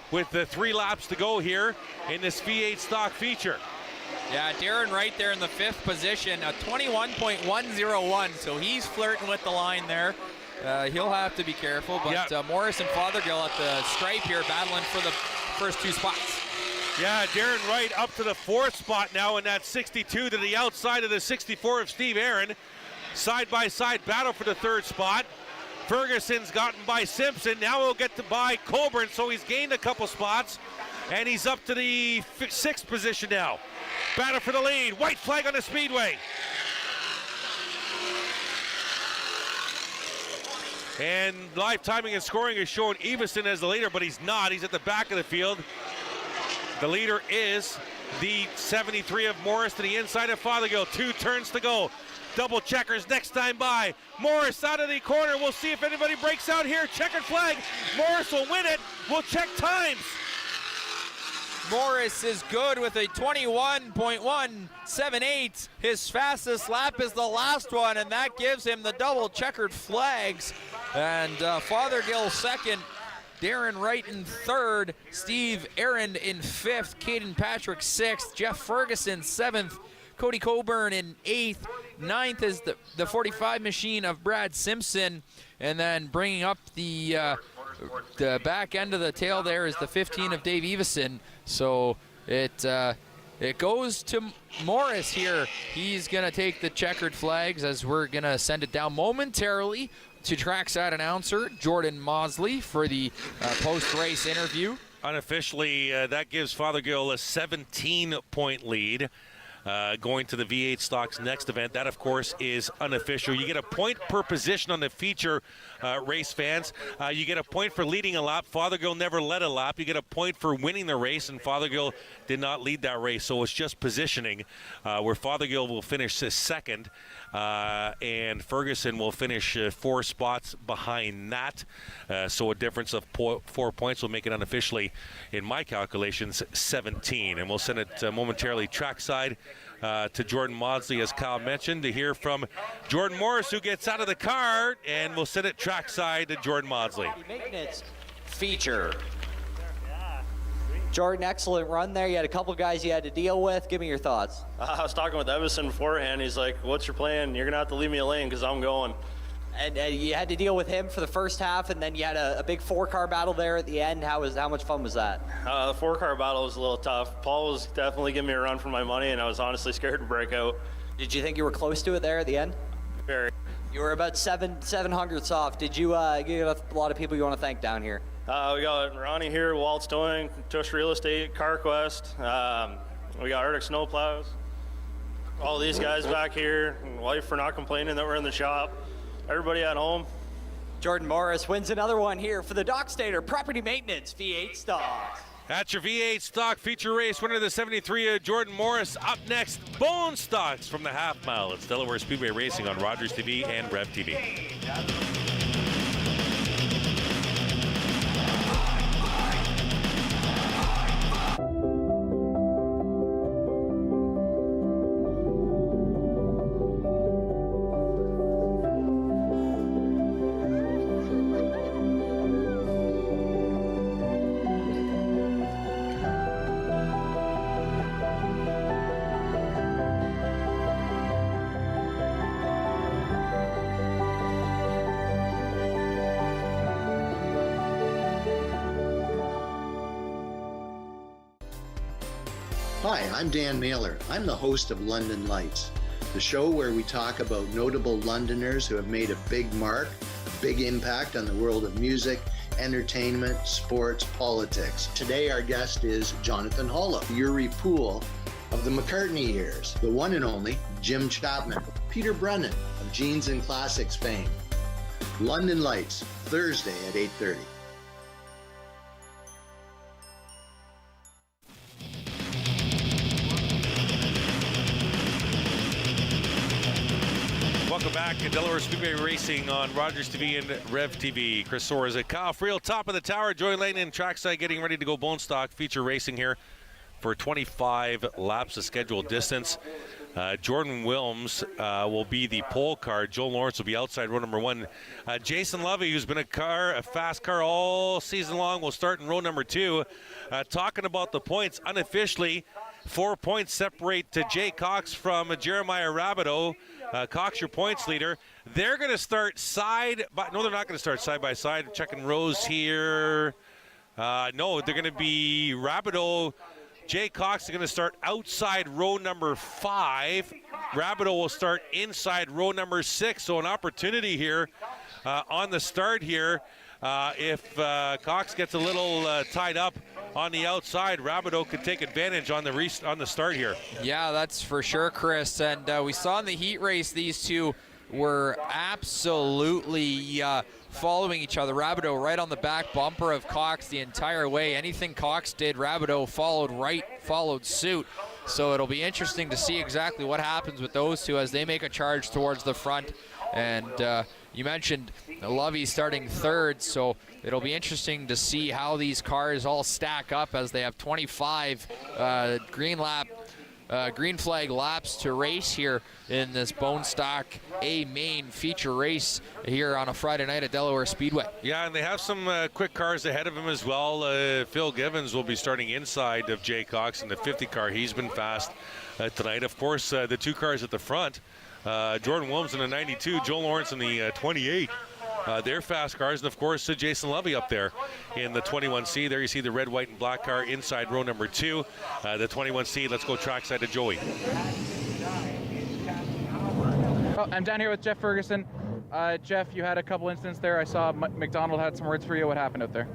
with the 3 laps to go here in this V8 stock feature. Yeah, Darren Wright there in the 5th position, a 21.101, so he's flirting with the line there. He'll have to be careful, but Morris and Fothergill at the stripe here battling for the first 2 spots. Yeah, Darren Wright up to the 4th spot now in that 62 to the outside of the 64 of Steve Aaron. Side-by-side battle for the 3rd spot. Ferguson's gotten by Simpson. Now he'll get to by Colburn, so he's gained a couple spots. And he's up to the 6th position now. Battle for the lead. White flag on the speedway. And live timing and scoring is showing Everson as the leader, but he's not. He's at the back of the field. The leader is the 73 of Morris to the inside of Fothergill. 2 turns to go. Double checkers next time by. Morris out of the corner. We'll see if anybody breaks out here. Checkered flag. Morris will win it. We'll check times. Morris is good with a 21.178. His fastest lap is the last one, and that gives him the double checkered flags. And Fothergill 2nd, Darren Wright in 3rd, Steve Aaron in 5th, Caden Patrick 6th, Jeff Ferguson 7th, Cody Coburn in 8th, 9th is the 45 machine of Brad Simpson, and then bringing up the back end of the tail there is the 15 of Dave Everson. So it goes to Morris here. He's going to take the checkered flags as we're going to send it down momentarily to trackside announcer Jordan Mosley for the post-race interview. Unofficially, that gives Fothergill a 17-point lead. Going to the V8 Stocks next event. That, of course, is unofficial. You get a point per position on the feature race, fans. You get a point for leading a lap. Fothergill never led a lap. You get a point for winning the race, and Fothergill did not lead that race. So it's just positioning, where Fothergill will finish 2nd, and Ferguson will finish 4 spots behind that. So a difference of 4 points will make it unofficially, in my calculations, 17. And we'll send it momentarily trackside to Jordan Maudsley, as Kyle mentioned, to hear from Jordan Morris, who gets out of the car, and we'll send it trackside to Jordan Maudsley. Maintenance feature. Jordan, excellent run there. You had a couple guys you had to deal with. Give me your thoughts. I was talking with Everson beforehand. He's like, what's your plan? You're going to have to leave me a lane because I'm going. And you had to deal with him for the first half, and then you had a big 4-car battle there at the end. How much fun was that? The 4-car battle was a little tough. Paul was definitely giving me a run for my money, and I was honestly scared to break out. Did you think you were close to it there at the end? Very. You were about 700ths off. Did you get a lot of people you want to thank down here? We got Ronnie here, Waltz Towing, Tush Real Estate, CarQuest. We got Arctic Snowplows. All these guys back here, and wife for not complaining that we're in the shop. Everybody at home. Jordan Morris wins another one here for the Dockstader Property Maintenance V8 Stocks. That's your V8 Stock feature race winner, the 73 Jordan Morris. Up next, Bone Stocks from the half mile. It's Delaware Speedway Racing on Rogers TV and Rev TV. Hi, I'm Dan Mailer. I'm the host of London Lights, the show where we talk about notable Londoners who have made a big mark, big impact on the world of music, entertainment, sports, politics. Today our guest is Jonathan Hollow, Yuri Poole of the McCartney years, the one and only Jim Chapman, Peter Brennan of Jeans and Classics fame. London Lights, Thursday at 8:30. Welcome back to Delaware Speedway Racing on Rogers TV and Rev TV. Chris Soares at Kyle Friel, top of the tower. Joy Lane and trackside getting ready to go bone stock feature racing here for 25 laps of scheduled distance. Jordan Wilms will be the pole car. Joe Lawrence will be outside row number 1. Jason Lovey, who's been a fast car all season long, will start in row number 2. Talking about the points, unofficially, 4 points separate to Jay Cox from Jeremiah Rabideau. Cox, your points leader. They're going to start no, they're not going to start side by side. Checking rows here. No, they're going to be Rabideau. Jay Cox is going to start outside row number 5. Rabideau will start inside row number 6. So an opportunity here on the start here. If Cox gets a little tied up on the outside, Rabideau could take advantage on the start here. Yeah, that's for sure, Chris. And we saw in the heat race these two were absolutely following each other. Rabideau right on the back bumper of Cox the entire way. Anything Cox did, Rabideau followed suit. So it'll be interesting to see exactly what happens with those two as they make a charge towards the front. And you mentioned Lovey starting third, so it'll be interesting to see how these cars all stack up as they have 25 green flag laps to race here in this Bone Stock A main feature race here on a Friday night at Delaware Speedway. Yeah, and they have some quick cars ahead of him as well. Phil Givens will be starting inside of Jay Cox in the 50 car. He's been fast tonight. Of course, the 2 cars at the front, Jordan Wilms in the 92, Joe Lawrence in the 28. They're fast cars, and of course Jason Lovey up there in the 21C. There you see the red, white, and black car inside row number 2. The 21C, let's go trackside to Joey. Oh, I'm down here with Jeff Ferguson. Jeff, you had a couple incidents there. I saw McDonald had some words for you. What happened out there?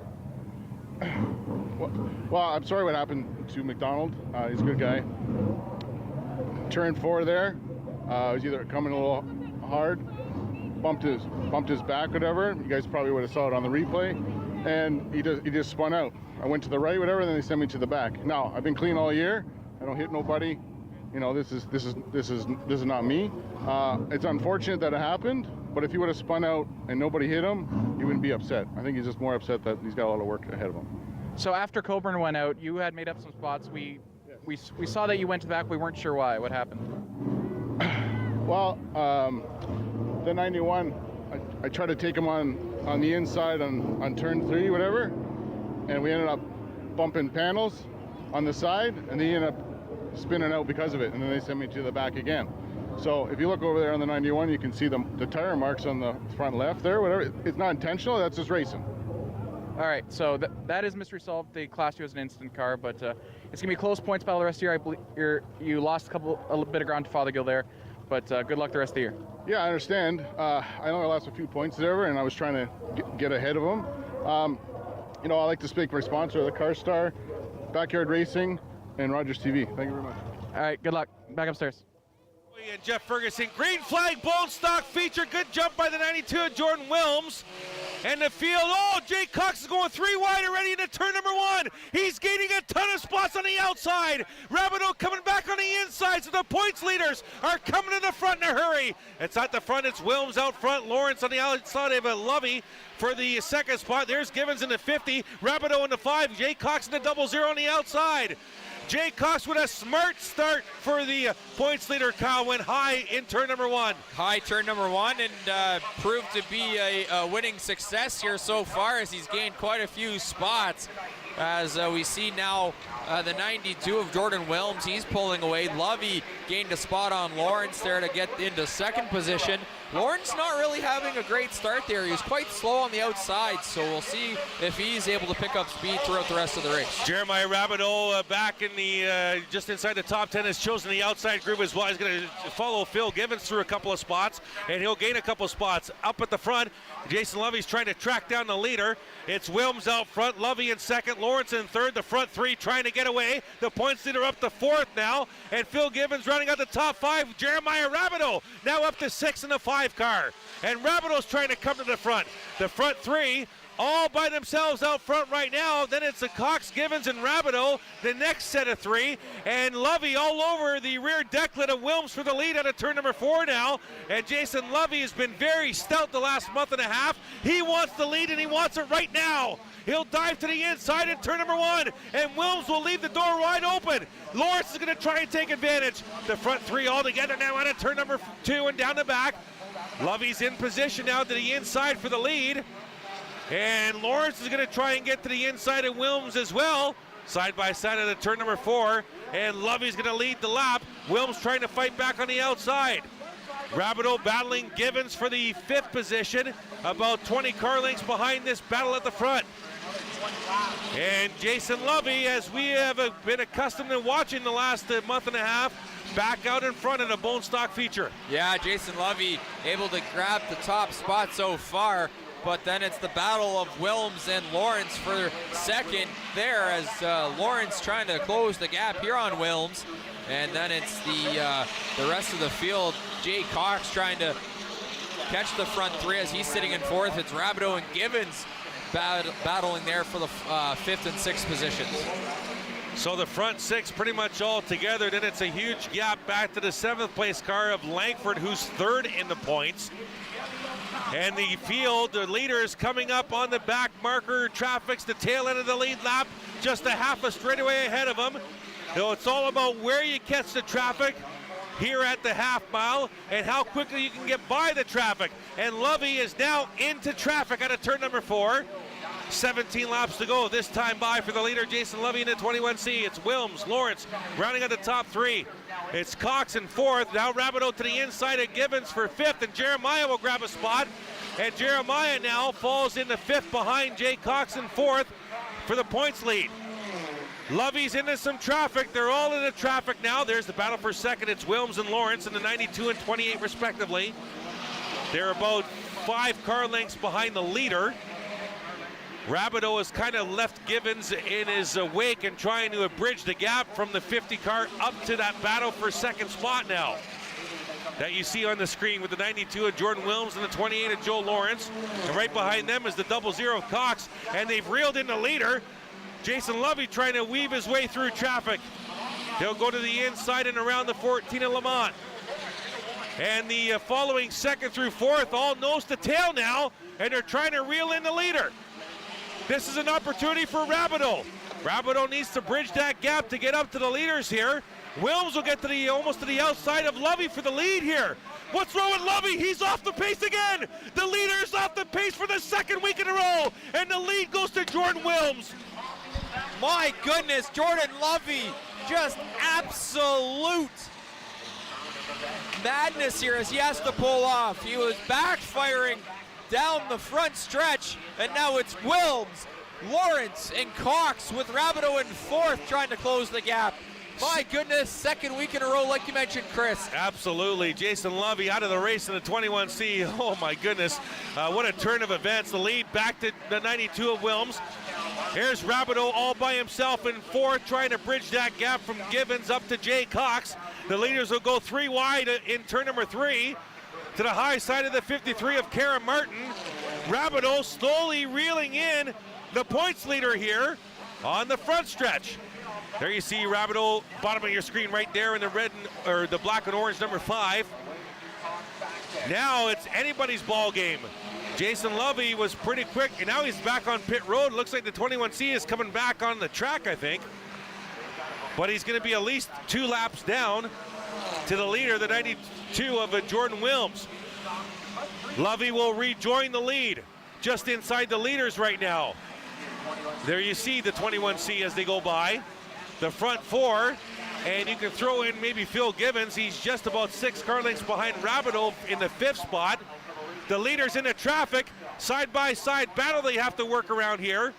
Well, I'm sorry what happened to McDonald. He's a good guy. Turn 4 there. Was either coming a little hard, bumped his back, whatever. You guys probably would have saw it on the replay, and he just spun out. I went to the right, whatever, and then they sent me to the back. Now I've been clean all year. I don't hit nobody. You know, this is not me. It's unfortunate that it happened, but if he would have spun out and nobody hit him, he wouldn't be upset. I think he's just more upset that he's got a lot of work ahead of him. So after Coburn went out, you had made up some spots. We saw that you went to the back. We weren't sure why. What happened? Well, the 91, I tried to take him on the inside on turn 3, whatever, and we ended up bumping panels on the side, and he ended up spinning out because of it, and then they sent me to the back again. So if you look over there on the 91, you can see the tire marks on the front left there, whatever. It's not intentional, that's just racing. All right, so that is mystery solved. They classed you as an instant car, but it's going to be close points battle the rest of the year. I believe you lost a little bit of ground to Fothergill there, but good luck the rest of the year. Yeah, I understand. I know I lost a few points there, and I was trying to get ahead of them. You know, I like to speak for my sponsor, the Car Star, Backyard Racing, and Rogers TV. Thank you very much. All right, good luck. Back upstairs. And Jeff Ferguson, green flag, bone stock feature. Good jump by the 92 of Jordan Wilms. And the field, Jay Cox is going 3 wide already into turn number 1. He's gaining a ton of spots on the outside. Rabideau coming back on the inside, so the points leaders are coming in the front in a hurry. It's at the front, it's Wilms out front, Lawrence on the outside of Lovey for the second spot. There's Givens in the 50, Rabideau in the 5, Jay Cox in the 00 on the outside. Jay Cox with a smart start for the points leader. Kyle went high in turn number 1. High turn number 1 and proved to be a winning success here so far as he's gained quite a few spots. As we see now the 92 of Jordan Wilms, he's pulling away. Lovey gained a spot on Lawrence there to get into second position. Lawrence not really having a great start there. He was quite slow on the outside, so we'll see if he's able to pick up speed throughout the rest of the race. Jeremiah Rabideau back in the just inside the top 10 has chosen the outside group as well. He's going to follow Phil Givens through a couple of spots, and he'll gain a couple of spots. Up at the front, Jason Lovey's trying to track down the leader. It's Wilms out front, Lovey in second, Lawrence in third. The front three trying to get away. The points leader up to fourth now, and Phil Givens running out the top five. Jeremiah Rabideau now up to six in the 5 car, and Rabideau's trying to come to the front. The front three all by themselves out front right now. Then it's the Cox, Givens, and Rabideau, the next set of 3. And Lovey all over the rear decklet of Wilms for the lead out of turn number 4 now. And Jason Lovey has been very stout the last month and a half. He wants the lead, and he wants it right now. He'll dive to the inside in turn number 1, and Wilms will leave the door wide open. Lawrence is going to try and take advantage. The front 3 all together now out of turn number 2 and down the back. Lovey's in position now to the inside for the lead. And Lawrence is going to try and get to the inside of Wilms as well. Side by side of the turn number 4. And Lovey's going to lead the lap. Wilms trying to fight back on the outside. Rabideau battling Givens for the 5th position. About 20 car lengths behind this battle at the front. And Jason Lovey, as we have been accustomed to watching the last month and a half, back out in front in a bone stock feature. Yeah, Jason Lovey able to grab the top spot so far. But then it's the battle of Wilms and Lawrence for second there, as Lawrence trying to close the gap here on Wilms. And then it's the rest of the field. Jay Cox trying to catch the front 3 as he's sitting in 4th. It's Rabideau and Givens battling there for the 5th and 6th positions. So the front 6 pretty much all together. Then it's a huge gap back to the 7th place car of Langford, who's 3rd in the points. And the field, the leaders coming up on the back marker. Traffic's the tail end of the lead lap, just a half a straightaway ahead of them. So it's all about where you catch the traffic here at the half mile and how quickly you can get by the traffic. And Lovey is now into traffic out of turn number 4. 17 laps to go this time by for the leader, Jason Lovey in the 21C. It's Wilms, Lawrence rounding out the top 3. It's Cox in 4th. Now Rabideau to the inside of Givens for 5th, and Jeremiah will grab a spot. And Jeremiah now falls into 5th behind Jay Cox in 4th for the points lead. Lovey's into some traffic. They're all into traffic now. There's the battle for second. It's Wilms and Lawrence in the 92 and 28 respectively. They're about 5 car lengths behind the leader. Rabideau has kind of left Givens in his wake and trying to bridge the gap from the 50 car up to that battle for second spot now that you see on the screen with the 92 of Jordan Wilms and the 28 of Joe Lawrence. And right behind them is the 00 of Cox, and they've reeled in the leader. Jason Lovey trying to weave his way through traffic. He'll go to the inside and around the 14 of Lamont. And the following 2nd through 4th all nose to tail now, and they're trying to reel in the leader. This is an opportunity for Rabideau. Rabideau needs to bridge that gap to get up to the leaders here. Wilms will get to the almost to the outside of Lovey for the lead here. What's wrong with Lovey? He's off the pace again. The leader's off the pace for the 2nd week in a row, and the lead goes to Jordan Wilms. My goodness, Jordan Lovey, just absolute madness here as he has to pull off. He was backfiring down the front stretch, and now it's Wilms, Lawrence, and Cox with Rabideau in 4th trying to close the gap. My goodness, 2nd week in a row, like you mentioned, Chris. Absolutely. Jason Lovey out of the race in the 21C. Oh, my goodness. What a turn of events. The lead back to the 92 of Wilms. Here's Rabideau all by himself in 4th, trying to bridge that gap from Givens up to Jay Cox. The leaders will go 3 wide in turn number 3. To the high side of the 53 of Kara Martin. Rabideau slowly reeling in the points leader here on the front stretch. There you see Rabideau, bottom of your screen right there in the red or the black and orange number 5. Now it's anybody's ball game. Jason Lovey was pretty quick, and now he's back on pit road. Looks like the 21C is coming back on the track, I think. But he's going to be at least 2 laps down to the leader, the 92 of Jordan Wilms. Lovey will rejoin the lead just inside the leaders right now. There you see the 21C as they go by. The front 4 And you can throw in maybe Phil Givens. He's just about 6 car lengths behind Rabideau in the 5th spot. The leaders into traffic, side-by-side battle they have to work around here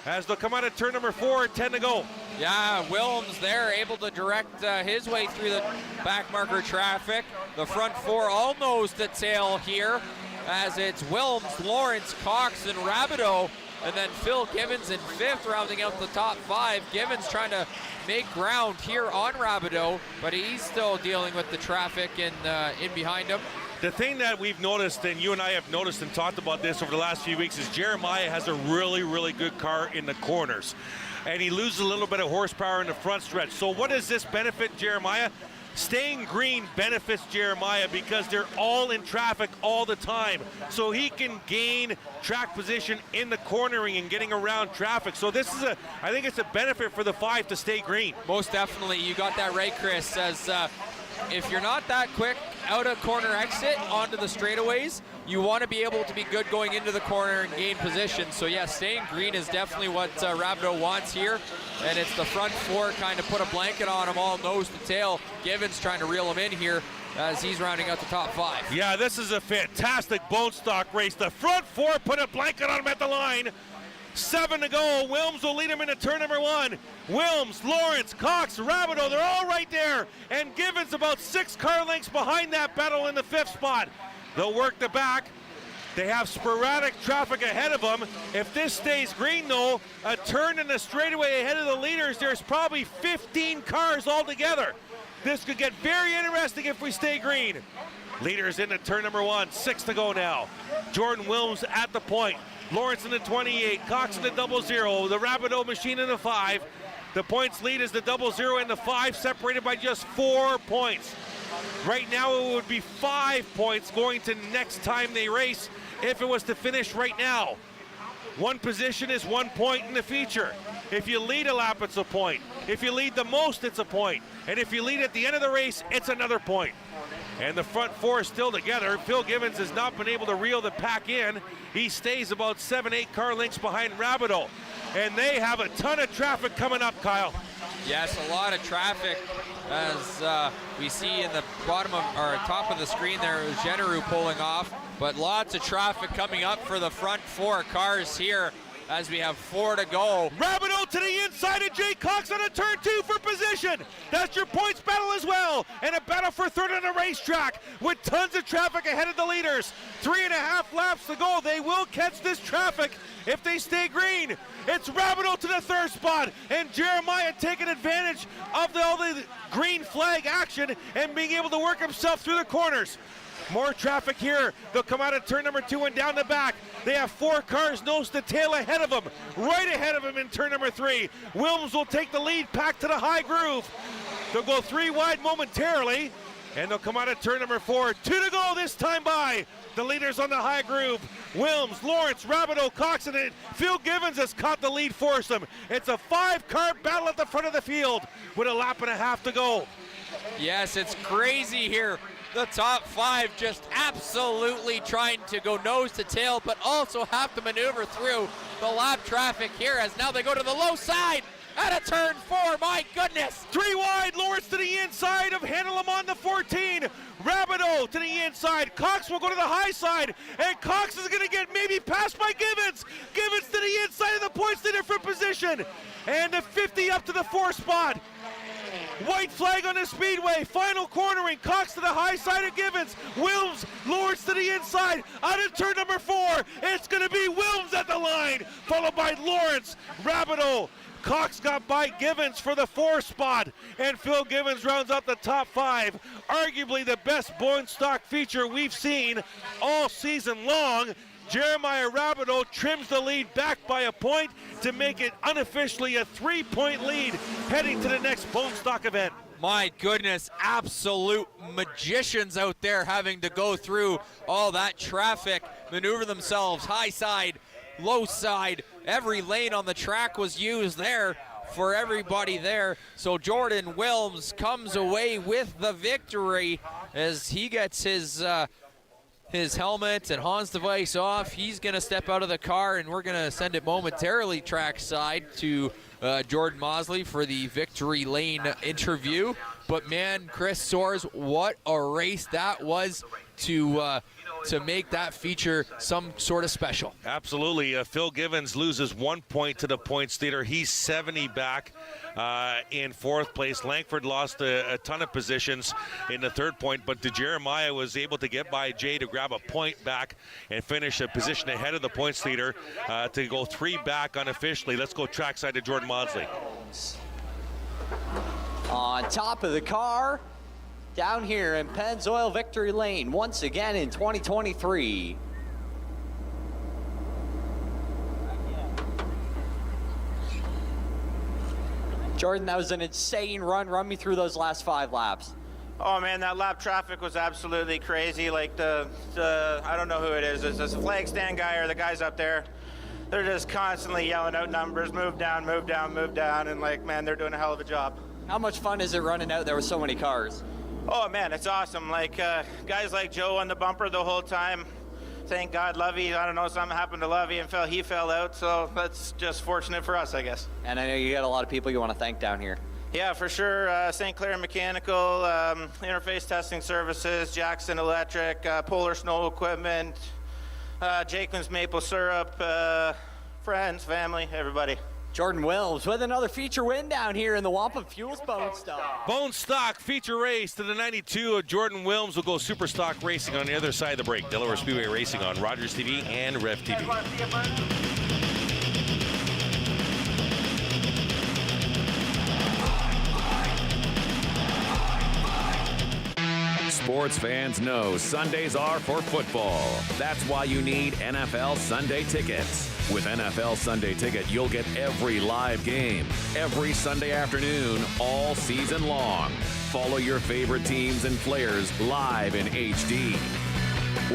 as they'll come out of turn number 4, 10 to go. Yeah, Wilms there able to direct his way through the back marker traffic. The front 4 all nose to tail here as it's Wilms, Lawrence, Cox, and Rabideau. And then Phil Givens in 5th, rounding out the top 5. Givens trying to make ground here on Rabideau, but he's still dealing with the traffic in behind him. The thing that we've noticed, and you and I have noticed and talked about this over the last few weeks, is Jeremiah has a really, really good car in the corners. And he loses a little bit of horsepower in the front stretch. So what does this benefit Jeremiah? Staying green benefits Jeremiah because they're all in traffic all the time. So he can gain track position in the cornering and getting around traffic. So this is I think it's a benefit for the 5 to stay green. Most definitely, you got that right, Chris, as if you're not that quick out of corner exit onto the straightaways, you want to be able to be good going into the corner and gain position. So yeah, staying green is definitely what Rabideau wants here. And it's the front 4 kind of put a blanket on him all nose to tail. Givens trying to reel him in here as he's rounding out the top 5. Yeah, this is a fantastic bone stock race. The front 4 put a blanket on him at the line. 7 to go. Wilms will lead him into turn number 1. Wilms, Lawrence, Cox, Rabideau, they're all right there. And Givens about 6 car lengths behind that battle in the 5th spot. They'll work the back. They have sporadic traffic ahead of them. If this stays green, though, a turn in the straightaway ahead of the leaders, there's probably 15 cars altogether. This could get very interesting if we stay green. Leaders into turn number 1, 6 to go now. Jordan Wilms at the point. Lawrence in the 28, Cox in the 00, the Rabideau machine in the 5. The points lead is the 00 and the 5, separated by just 4 points. Right now it would be 5 points going to next time they race if it was to finish right now. 1 position is 1 point in the feature. If you lead a lap, it's a point. If you lead the most, it's a point. And if you lead at the end of the race, it's another point. And the front 4 is still together. Phil Givens has not been able to reel the pack in. He stays about 7-8 car lengths behind Rabideau. And they have a ton of traffic coming up, Kyle. Yes, a lot of traffic as we see in the bottom of, or top of the screen there is Generu pulling off, but lots of traffic coming up for the front 4 cars here as we have 4 to go. Rabideau to the inside of Jay Cox on a turn 2 for position. That's your points battle as well. And a battle for 3rd on the racetrack with tons of traffic ahead of the leaders. 3.5 laps to go. They will catch this traffic if they stay green. It's Rabideau to the 3rd spot, and Jeremiah taking advantage of all the green flag action and being able to work himself through the corners. More traffic here. They'll come out of turn number 2 and down the back. They have 4 cars nose to tail ahead of them, right ahead of them in turn number 3. Wilms will take the lead back to the high groove. They'll go 3 wide momentarily, and they'll come out of turn number 4. 2 to go this time by. The leaders on the high groove. Wilms, Lawrence, Rabideau, Cox, and Phil Givens has caught the lead foursome. It's a 5-car battle at the front of the field with a lap and a half to go. Yes, it's crazy here. The top 5 just absolutely trying to go nose to tail, but also have to maneuver through the lap traffic here as now they go to the low side at a turn 4, my goodness. 3 wide, Lawrence to the inside of Handelem on the 14. Rabideau to the inside. Cox will go to the high side, and Cox is gonna get maybe passed by Givens. Givens to the inside of the points leader for position. And the 50 up to the 4 spot. White flag on the speedway, final cornering, Cox to the high side of Givens, Wilms, Lawrence to the inside, out of turn number 4, it's going to be Wilms at the line, followed by Lawrence, Rabideau. Cox got by Givens for the 4 spot, and Phil Givens rounds out the top 5, arguably the best bone stock feature we've seen all season long. Jeremiah Rabideau trims the lead back by a point to make it unofficially a 3-point lead heading to the next bone stock event. My goodness, absolute magicians out there having to go through all that traffic, maneuver themselves high side, low side. Every lane on the track was used there for everybody there. So Jordan Wilms comes away with the victory as he gets his his helmet and Hans device off. He's going to step out of the car, and we're going to send it momentarily trackside to Jordan Mosley for the Victory Lane interview. But man, Chris Soares, what a race that was to make that feature some sort of special. Absolutely. Phil Givens loses 1 point to the points leader. He's 70 back in fourth place. Langford lost a ton of positions in the third point, but Jeremiah was able to get by Jay to grab a point back and finish a position ahead of the points leader to go 3 back unofficially. Let's go trackside to Jordan Mosley. On top of the car, down here in Pennzoil Victory Lane, once again in 2023. Jordan, that was an insane run. Run me through those last 5 laps. Oh man, that lap traffic was absolutely crazy. Like the I don't know who it is. It's a flag stand guy or the guys up there. They're just constantly yelling out numbers, move down, move down, move down, and like, man, they're doing a hell of a job. How much fun is it running out there with so many cars? Oh man, it's awesome. Like guys like Joe on the bumper the whole time. Thank God Lovey, I don't know, something happened to Lovey and he fell out, so that's just fortunate for us, I guess. And I know you got a lot of people you want to thank down here. Yeah, for sure. St. Clair Mechanical, Interface Testing Services, Jackson Electric, Polar Snow Equipment, Jacobs Maple Syrup, friends, family, everybody. Jordan Wilms with another feature win down here in the Wampum Fuels Bone Stock. Bone Stock feature race to the 92 of Jordan Wilms will go Super Stock Racing on the other side of the break. Delaware Speedway Racing on Rogers TV and Rev TV. Sports fans know Sundays are for football. That's why you need NFL Sunday tickets. With NFL Sunday Ticket, you'll get every live game, every Sunday afternoon, all season long. Follow your favorite teams and players live in HD.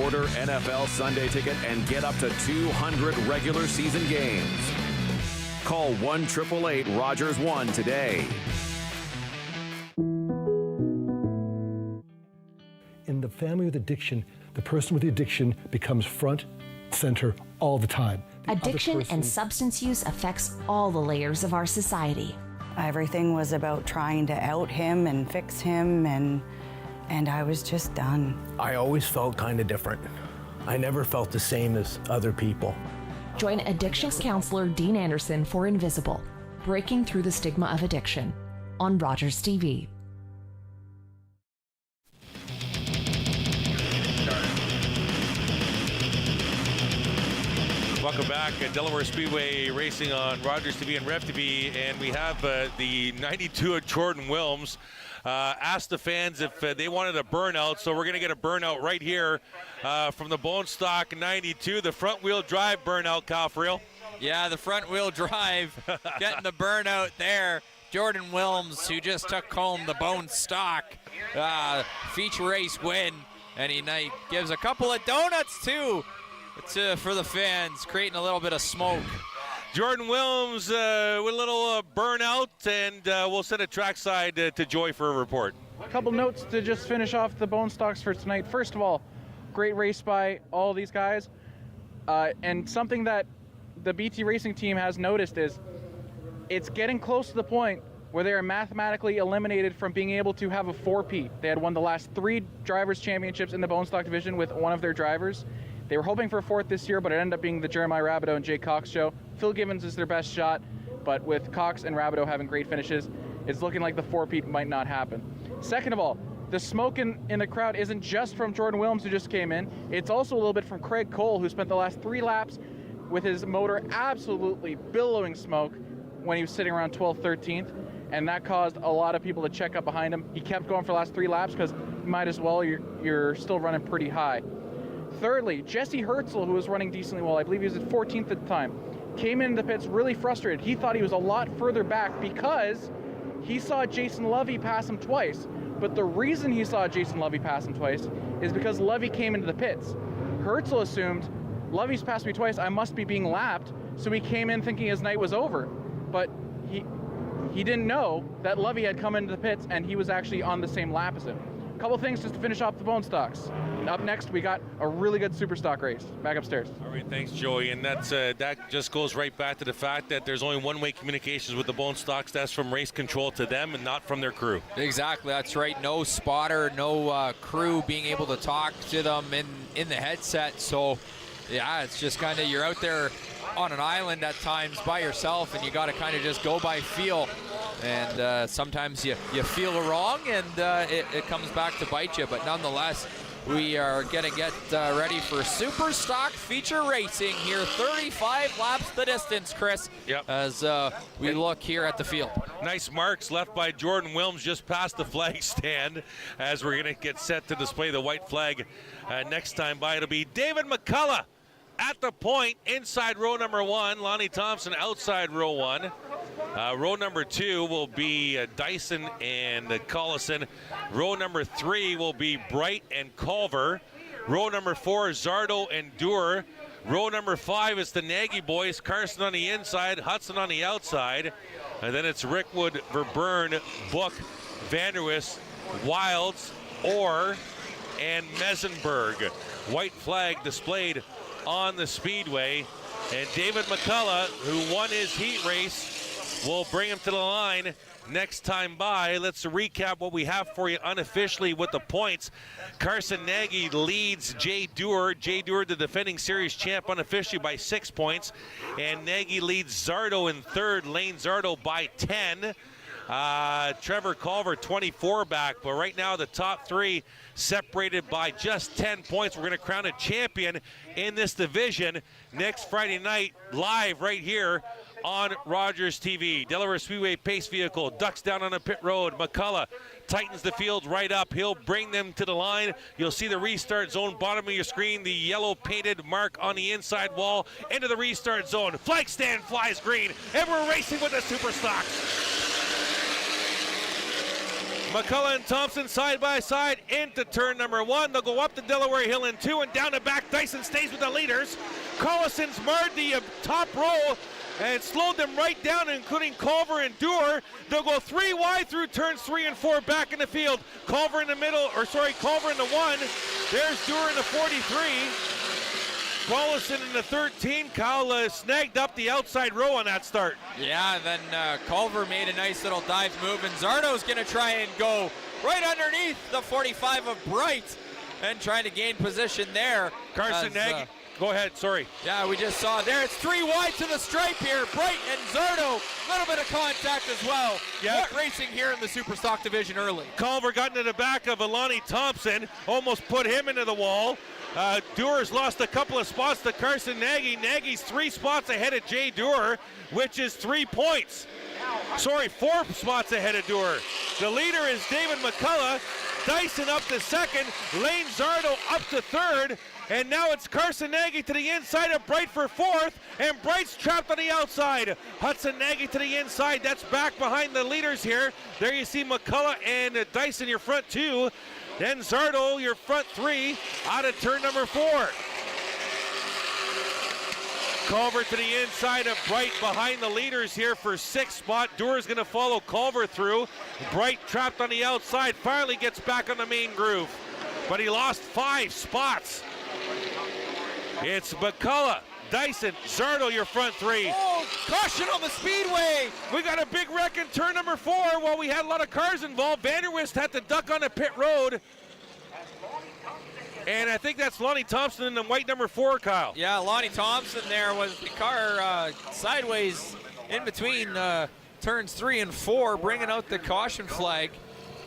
Order NFL Sunday Ticket and get up to 200 regular season games. Call 1-888-ROGERS-1 today. In the family with addiction, the person with the addiction becomes front, center all the time. Addiction and substance use affects all the layers of our society. Everything was about trying to out him and fix him, and I was just done. I always felt kind of different. I never felt the same as other people. Join addictions counselor Dean Anderson for Invisible, Breaking Through the Stigma of Addiction, on Rogers TV. Welcome back at Delaware Speedway Racing on Rogers TV and Rev TV, and we have the 92 of Jordan Wilms. Asked the fans if they wanted a burnout, so we're going to get a burnout right here from the Bone Stock 92, the front wheel drive burnout, Kyle Friel. Yeah, the front wheel drive, getting the burnout there. Jordan Wilms, who just took home the Bone Stock feature race win, and he gives a couple of donuts too. For the fans, creating a little bit of smoke. Jordan Wilms with a little burnout, and we'll send it trackside to Joy for a report. A couple notes to just finish off the Bone Stocks for tonight. First of all, great race by all these guys. And something that the BT Racing team has noticed is it's getting close to the point where they are mathematically eliminated from being able to have a 4P. They had won the last 3 drivers' championships in the Bone Stock division with one of their drivers. They were hoping for a 4th this year, but it ended up being the Jeremiah Rabideau and Jay Cox show. Phil Givens is their best shot, but with Cox and Rabideau having great finishes, it's looking like the 4P might not happen. Second of all, the smoke in the crowd isn't just from Jordan Wilms, who just came in. It's also a little bit from Craig Cole, who spent the last 3 laps with his motor absolutely billowing smoke when he was sitting around 12th, 13th, and that caused a lot of people to check up behind him. He kept going for the last 3 laps because you might as well, you're still running pretty high. Thirdly, Jesse Herzl, who was running decently well, I believe he was at 14th at the time, came into the pits really frustrated. He thought he was a lot further back because he saw Jason Lovey pass him twice. But the reason he saw Jason Lovey pass him twice is because Lovey came into the pits. Herzl assumed, Lovey's passed me twice, I must be being lapped, so he came in thinking his night was over. But he didn't know that Lovey had come into the pits and he was actually on the same lap as him. couple things just to finish off the bone stocks. Up next, we got a really good super stock race back upstairs. All right, thanks, Joey. And that just goes right back to the fact that there's only one-way communications with the bone stocks. That's from race control to them and not from their crew. Exactly, that's right. No spotter, no crew being able to talk to them in the headset. So, yeah, it's just kind of you're out there on an island at times by yourself, and you got to kind of just go by feel. And sometimes you feel wrong, and it comes back to bite you. But nonetheless, we are going to get ready for super stock feature racing here. 35 laps the distance, Chris, as we look here at the field. Nice marks left by Jordan Wilms just past the flag stand as we're going to get set to display the white flag. Next time by, it'll be David McCullough at the point inside row number 1. Lonnie Thompson outside row 1. Row number 2 will be Dyson and Collison. Row number 3 will be Bright and Culver. Row number 4 Zardo and Dewar. Row number 5 is the Nagy boys, Carson on the inside, Hudson on the outside. And then it's Rickwood, Verburn, Book, Vanderwist, Wilds, Orr, and Mesenberg. White flag displayed on the speedway. And David McCullough, who won his heat race, will bring him to the line next time by. Let's recap what we have for you unofficially with the points. Carson Nagy leads Jay Dewar. Jay Dewar, the defending series champ, unofficially by 6 points. And Nagy leads Zardo in third, Lane Zardo by 10. Trevor Culver 24 back, but right now the top 3 separated by just 10 points. We're going to crown a champion in this division next Friday night, live right here on Rogers TV. Delaware Speedway pace vehicle ducks down on a pit road. McCullough tightens the field right up. He'll bring them to the line. You'll see the restart zone bottom of your screen, the yellow painted mark on the inside wall into the restart zone. Flag stand flies green, and we're racing with the super stock. McCullough and Thompson side by side into turn number 1. They'll go up the Delaware Hill in 2 and down the back. Dyson stays with the leaders. Collison's marred the top row and slowed them right down, including Culver and Dewar. They'll go 3 wide through turns 3 and 4 back in the field. Culver in the middle, Culver in the 1. There's Dewar in the 43. Collison in the 13. Kyle snagged up the outside row on that start. Yeah, and then Culver made a nice little dive move, and Zardo's going to try and go right underneath the 45 of Bright and trying to gain position there. Carson Nagy. Go ahead, sorry. Yeah, we just saw there. It's 3 wide to the stripe here. Bright and Zardo, a little bit of contact as well. Yeah. What racing here in the super stock division early. Culver got into the back of Alani Thompson, almost put him into the wall. Dewar's lost a couple of spots to Carson Nagy. Nagy's 3 spots ahead of Jay Dewar, which is 3 points. 4 spots ahead of Dewar. The leader is David McCullough. Dyson up to second. Lane Zardo up to third. And now it's Carson Nagy to the inside of Bright for 4th, and Bright's trapped on the outside. Hudson Nagy to the inside. That's back behind the leaders here. There you see McCullough and Dyson, your front 2. Then Zardo, your front 3, out of turn number 4. Culver to the inside of Bright behind the leaders here for 6th spot. Dewar's going to follow Culver through. Bright trapped on the outside, finally gets back on the main groove. But he lost 5 spots. It's McCullough, Dyson, Zardo, your front 3. Oh, caution on the speedway. We got a big wreck in turn number 4 while we had a lot of cars involved. Vanderwist had to duck on the pit road. And I think that's Lonnie Thompson in the white number 4, Kyle. Yeah, Lonnie Thompson there was the car sideways in between turns 3 and 4, bringing out the caution flag.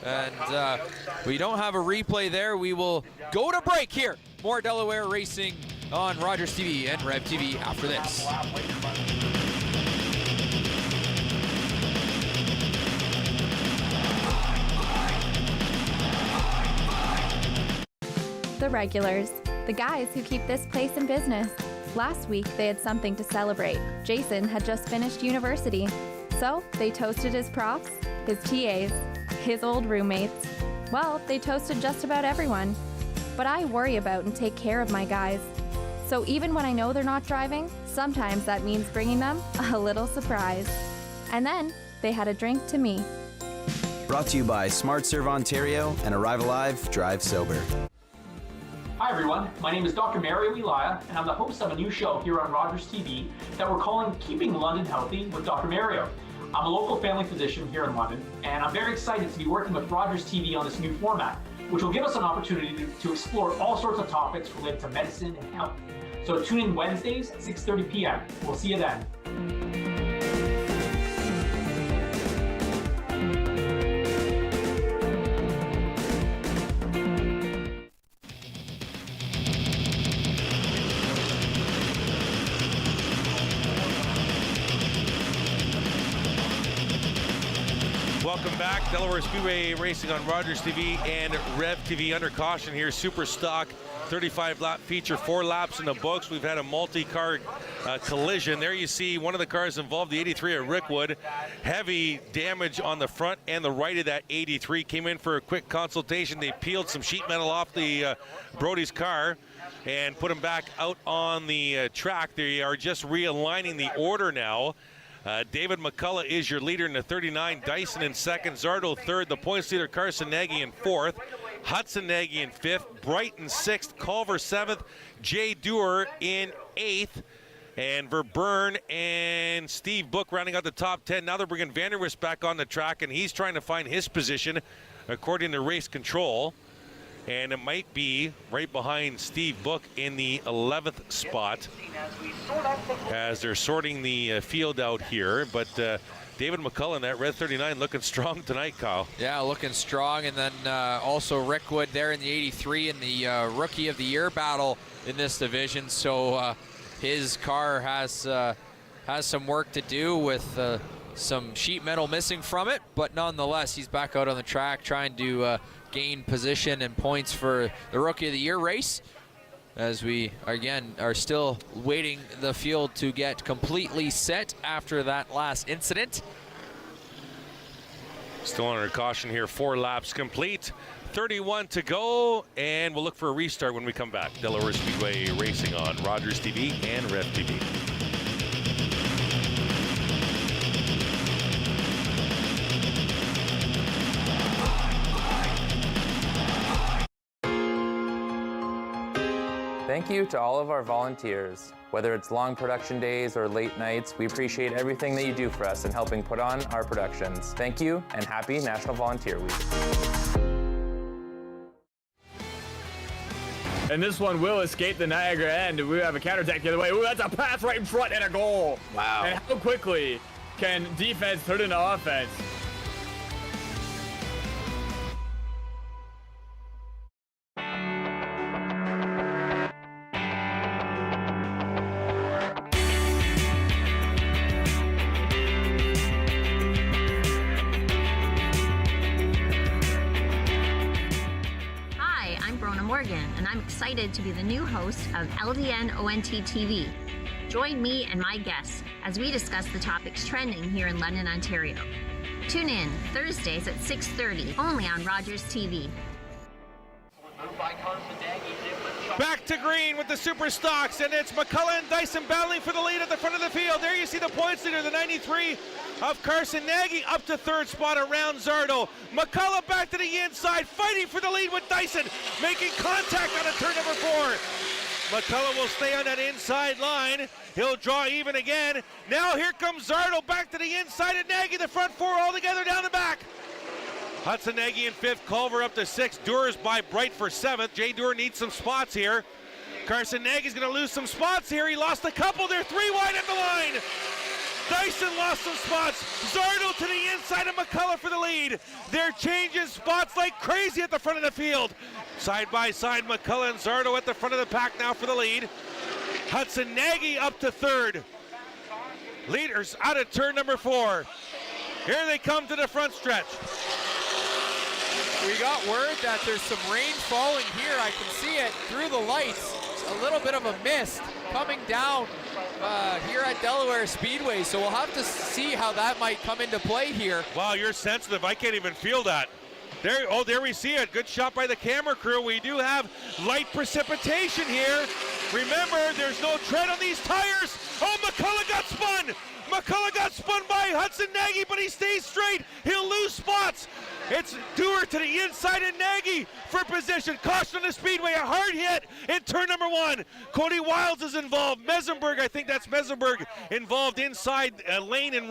And we don't have a replay there. We will go to break here. More Delaware racing on Rogers TV and Rev TV after this. The regulars, the guys who keep this place in business. Last week, they had something to celebrate. Jason had just finished university. So they toasted his profs, his TAs, his old roommates. Well, they toasted just about everyone. But I worry about and take care of my guys. So even when I know they're not driving, sometimes that means bringing them a little surprise. And then they had a drink to me. Brought to you by Smart Serve Ontario and Arrive Alive, Drive Sober. Hi everyone, my name is Dr. Mario Elia, and I'm the host of a new show here on Rogers TV that we're calling Keeping London Healthy with Dr. Mario. I'm a local family physician here in London, and I'm very excited to be working with Rogers TV on this new format, which will give us an opportunity to explore all sorts of topics related to medicine and health. So tune in Wednesdays at 6:30 p.m. We'll see you then. Welcome back. Delaware Speedway racing on Rogers TV and Rev TV under caution here. Super stock, 35-lap feature, 4 laps in the books. We've had a multi-car collision. There you see one of the cars involved, the 83 at Rickwood. Heavy damage on the front and the right of that 83. Came in for a quick consultation. They peeled some sheet metal off the Brody's car and put him back out on the track. They are just realigning the order now. David McCullough is your leader in the 39. Dyson in second. Zardo third. The points leader Carson Nagy in fourth. Hudson Nagy in fifth. Bright in sixth. Culver seventh. Jay Stewart in eighth. And Verburn and Steve Book rounding out the top 10. Now they're bringing Vanderwist back on the track, and he's trying to find his position according to race control. And it might be right behind Steve Book in the 11th spot as they're sorting the field out here. But David McCullough in that red 39 looking strong tonight, Kyle. Yeah, looking strong. And then also Rickwood there in the 83 in the Rookie of the Year battle in this division. So his car has some work to do with some sheet metal missing from it. But nonetheless, he's back out on the track trying to gain position and points for the Rookie of the Year race, as we again are still waiting the field to get completely set after that last incident. Still under caution here, 4 laps complete, 31 to go, and we'll look for a restart when we come back. Delaware Speedway racing on Rogers TV and Rev TV. Thank you to all of our volunteers. Whether it's long production days or late nights, we appreciate everything that you do for us in helping put on our productions. Thank you, and happy National Volunteer Week. And this one will escape the Niagara end. We have a counterattack the other way. Ooh, that's a pass right in front and a goal. Wow. And how quickly can defense turn into offense? And I'm excited to be the new host of LDN ONT TV. Join me and my guests as we discuss the topics trending here in London, Ontario. Tune in Thursdays at 6:30 only on Rogers TV. Back to green with the super stocks, and it's McCullough and Dyson battling for the lead at the front of the field. There you see the points leader, the 93 of Carson Nagy, up to third spot around Zardo. McCullough back to the inside, fighting for the lead with Dyson, making contact on a turn number 4. McCullough will stay on that inside line. He'll draw even again. Now here comes Zardo back to the inside, and Nagy, the front 4 all together down the back. Hudson Nagy in 5th, Culver up to 6th, Dewars by Bright for 7th. Jay Stewart needs some spots here. Carson Nagy's going to lose some spots here. He lost a couple. They're 3 wide at the line. Dyson lost some spots. Zardo to the inside of McCullough for the lead. They're changing spots like crazy at the front of the field. Side by side, McCullough and Zardo at the front of the pack now for the lead. Hudson Nagy up to 3rd. Leaders out of turn number 4. Here they come to the front stretch. We got word that there's some rain falling here. I can see it through the lights. A little bit of a mist coming down here at Delaware Speedway. So we'll have to see how that might come into play here. Wow, you're sensitive. I can't even feel that. There we see it. Good shot by the camera crew. We do have light precipitation here. Remember, there's no tread on these tires. Oh, McCullough got spun. McCullough got spun spun by Hudson Nagy, but he stays straight. He'll lose spots. It's Stewart to the inside and Nagy for position. Caution on the speedway, a hard hit in turn number 1. Cody Wilds is involved. Mesenberg, I think that's Mesenberg, involved inside lane in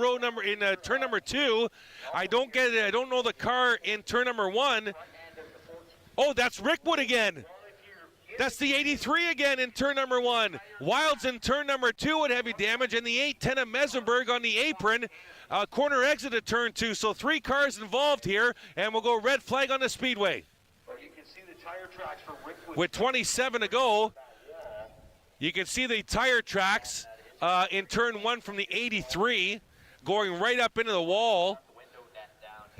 turn number 2. I don't know the car in turn number 1. Oh, that's Rickwood again. That's the 83 again in turn number 1. Wilds in turn number 2 with heavy damage, and the 810 of Mesenberg on the apron. Corner exit at turn 2, so 3 cars involved here, and we'll go red flag on the speedway. You can see the tire tracks for Rickwood. With 27 to go, you can see the tire tracks in turn 1 from the 83 going right up into the wall.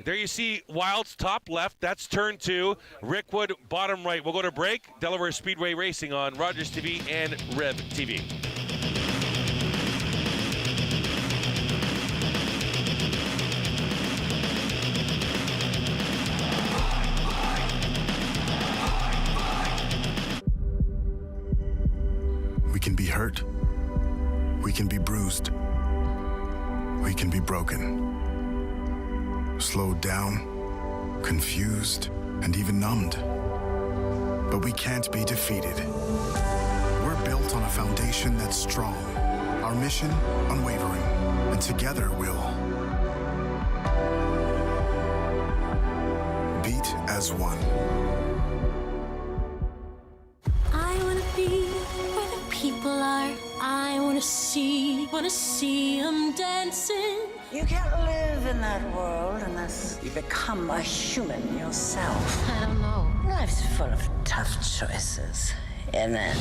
There you see Wilds top left, that's turn 2. Rickwood bottom right. We'll go to break. Delaware Speedway Racing on Rogers TV and Rev TV. We can be hurt. We can be bruised. We can be broken. Slowed down, confused, and even numbed. But we can't be defeated. We're built on a foundation that's strong, our mission unwavering, and together we'll beat as one. I wanna be where the people are. I wanna see them dancing. You can't live in that world unless you become a human yourself. I don't know. Life's full of tough choices, isn't it?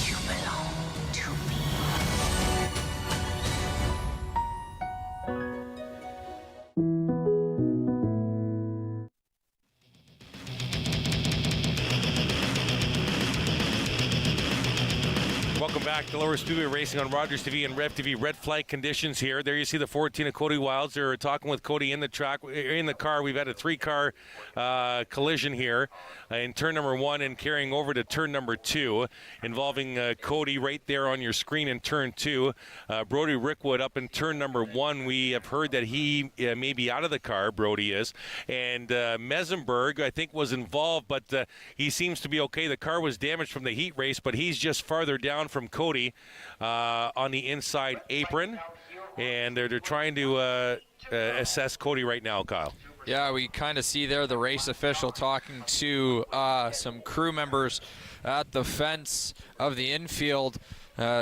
You belong to me. Welcome back. Delaware Speedway Racing on Rogers TV and Rev TV. Red flag conditions here. There you see the 14 of Cody Wilds. They're talking with Cody in the car. We've had a 3-car collision here in turn number 1 and carrying over to turn number 2, involving Cody right there on your screen in turn 2. Brody Rickwood up in turn number 1. We have heard that he may be out of the car. Brody is, and Mesenberg I think was involved, but he seems to be okay. The car was damaged from the heat race, but he's just farther down from Cody on the inside apron, and they're trying to assess Cody right now, Kyle. Yeah, we kind of see there the race official talking to some crew members at the fence of the infield.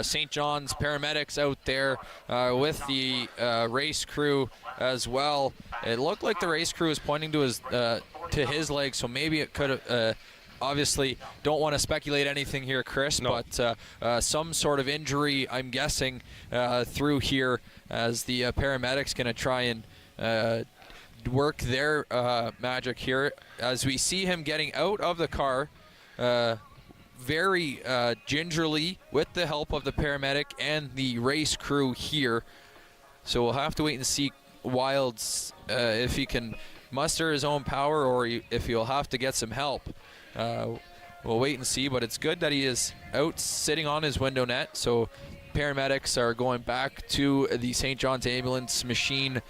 St. John's paramedics out there with the race crew as well. It looked like the race crew was pointing to his leg, so maybe it could have. Obviously, don't want to speculate anything here, Chris, no. But some sort of injury, I'm guessing, through here as the paramedics going to try and work their magic here. As we see him getting out of the car very gingerly with the help of the paramedic and the race crew here. So we'll have to wait and see Wilds if he can muster his own power or if he'll have to get some help. We'll wait and see, but it's good that he is out sitting on his window net. So paramedics are going back to the St. John's ambulance machine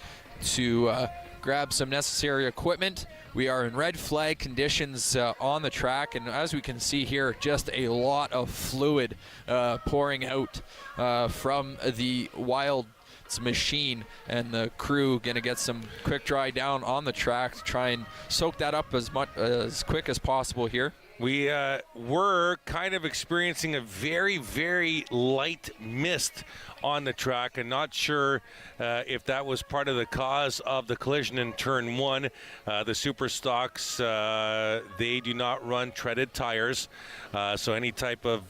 to grab some necessary equipment. We are in red flag conditions on the track, and as we can see here, just a lot of fluid pouring out from the Wilds machine, and the crew gonna get some quick dry down on the track to try and soak that up as quick as possible here. We were kind of experiencing a very, very light mist on the track, and not sure if that was part of the cause of the collision in turn 1. The super stocks, they do not run treaded tires, so any type of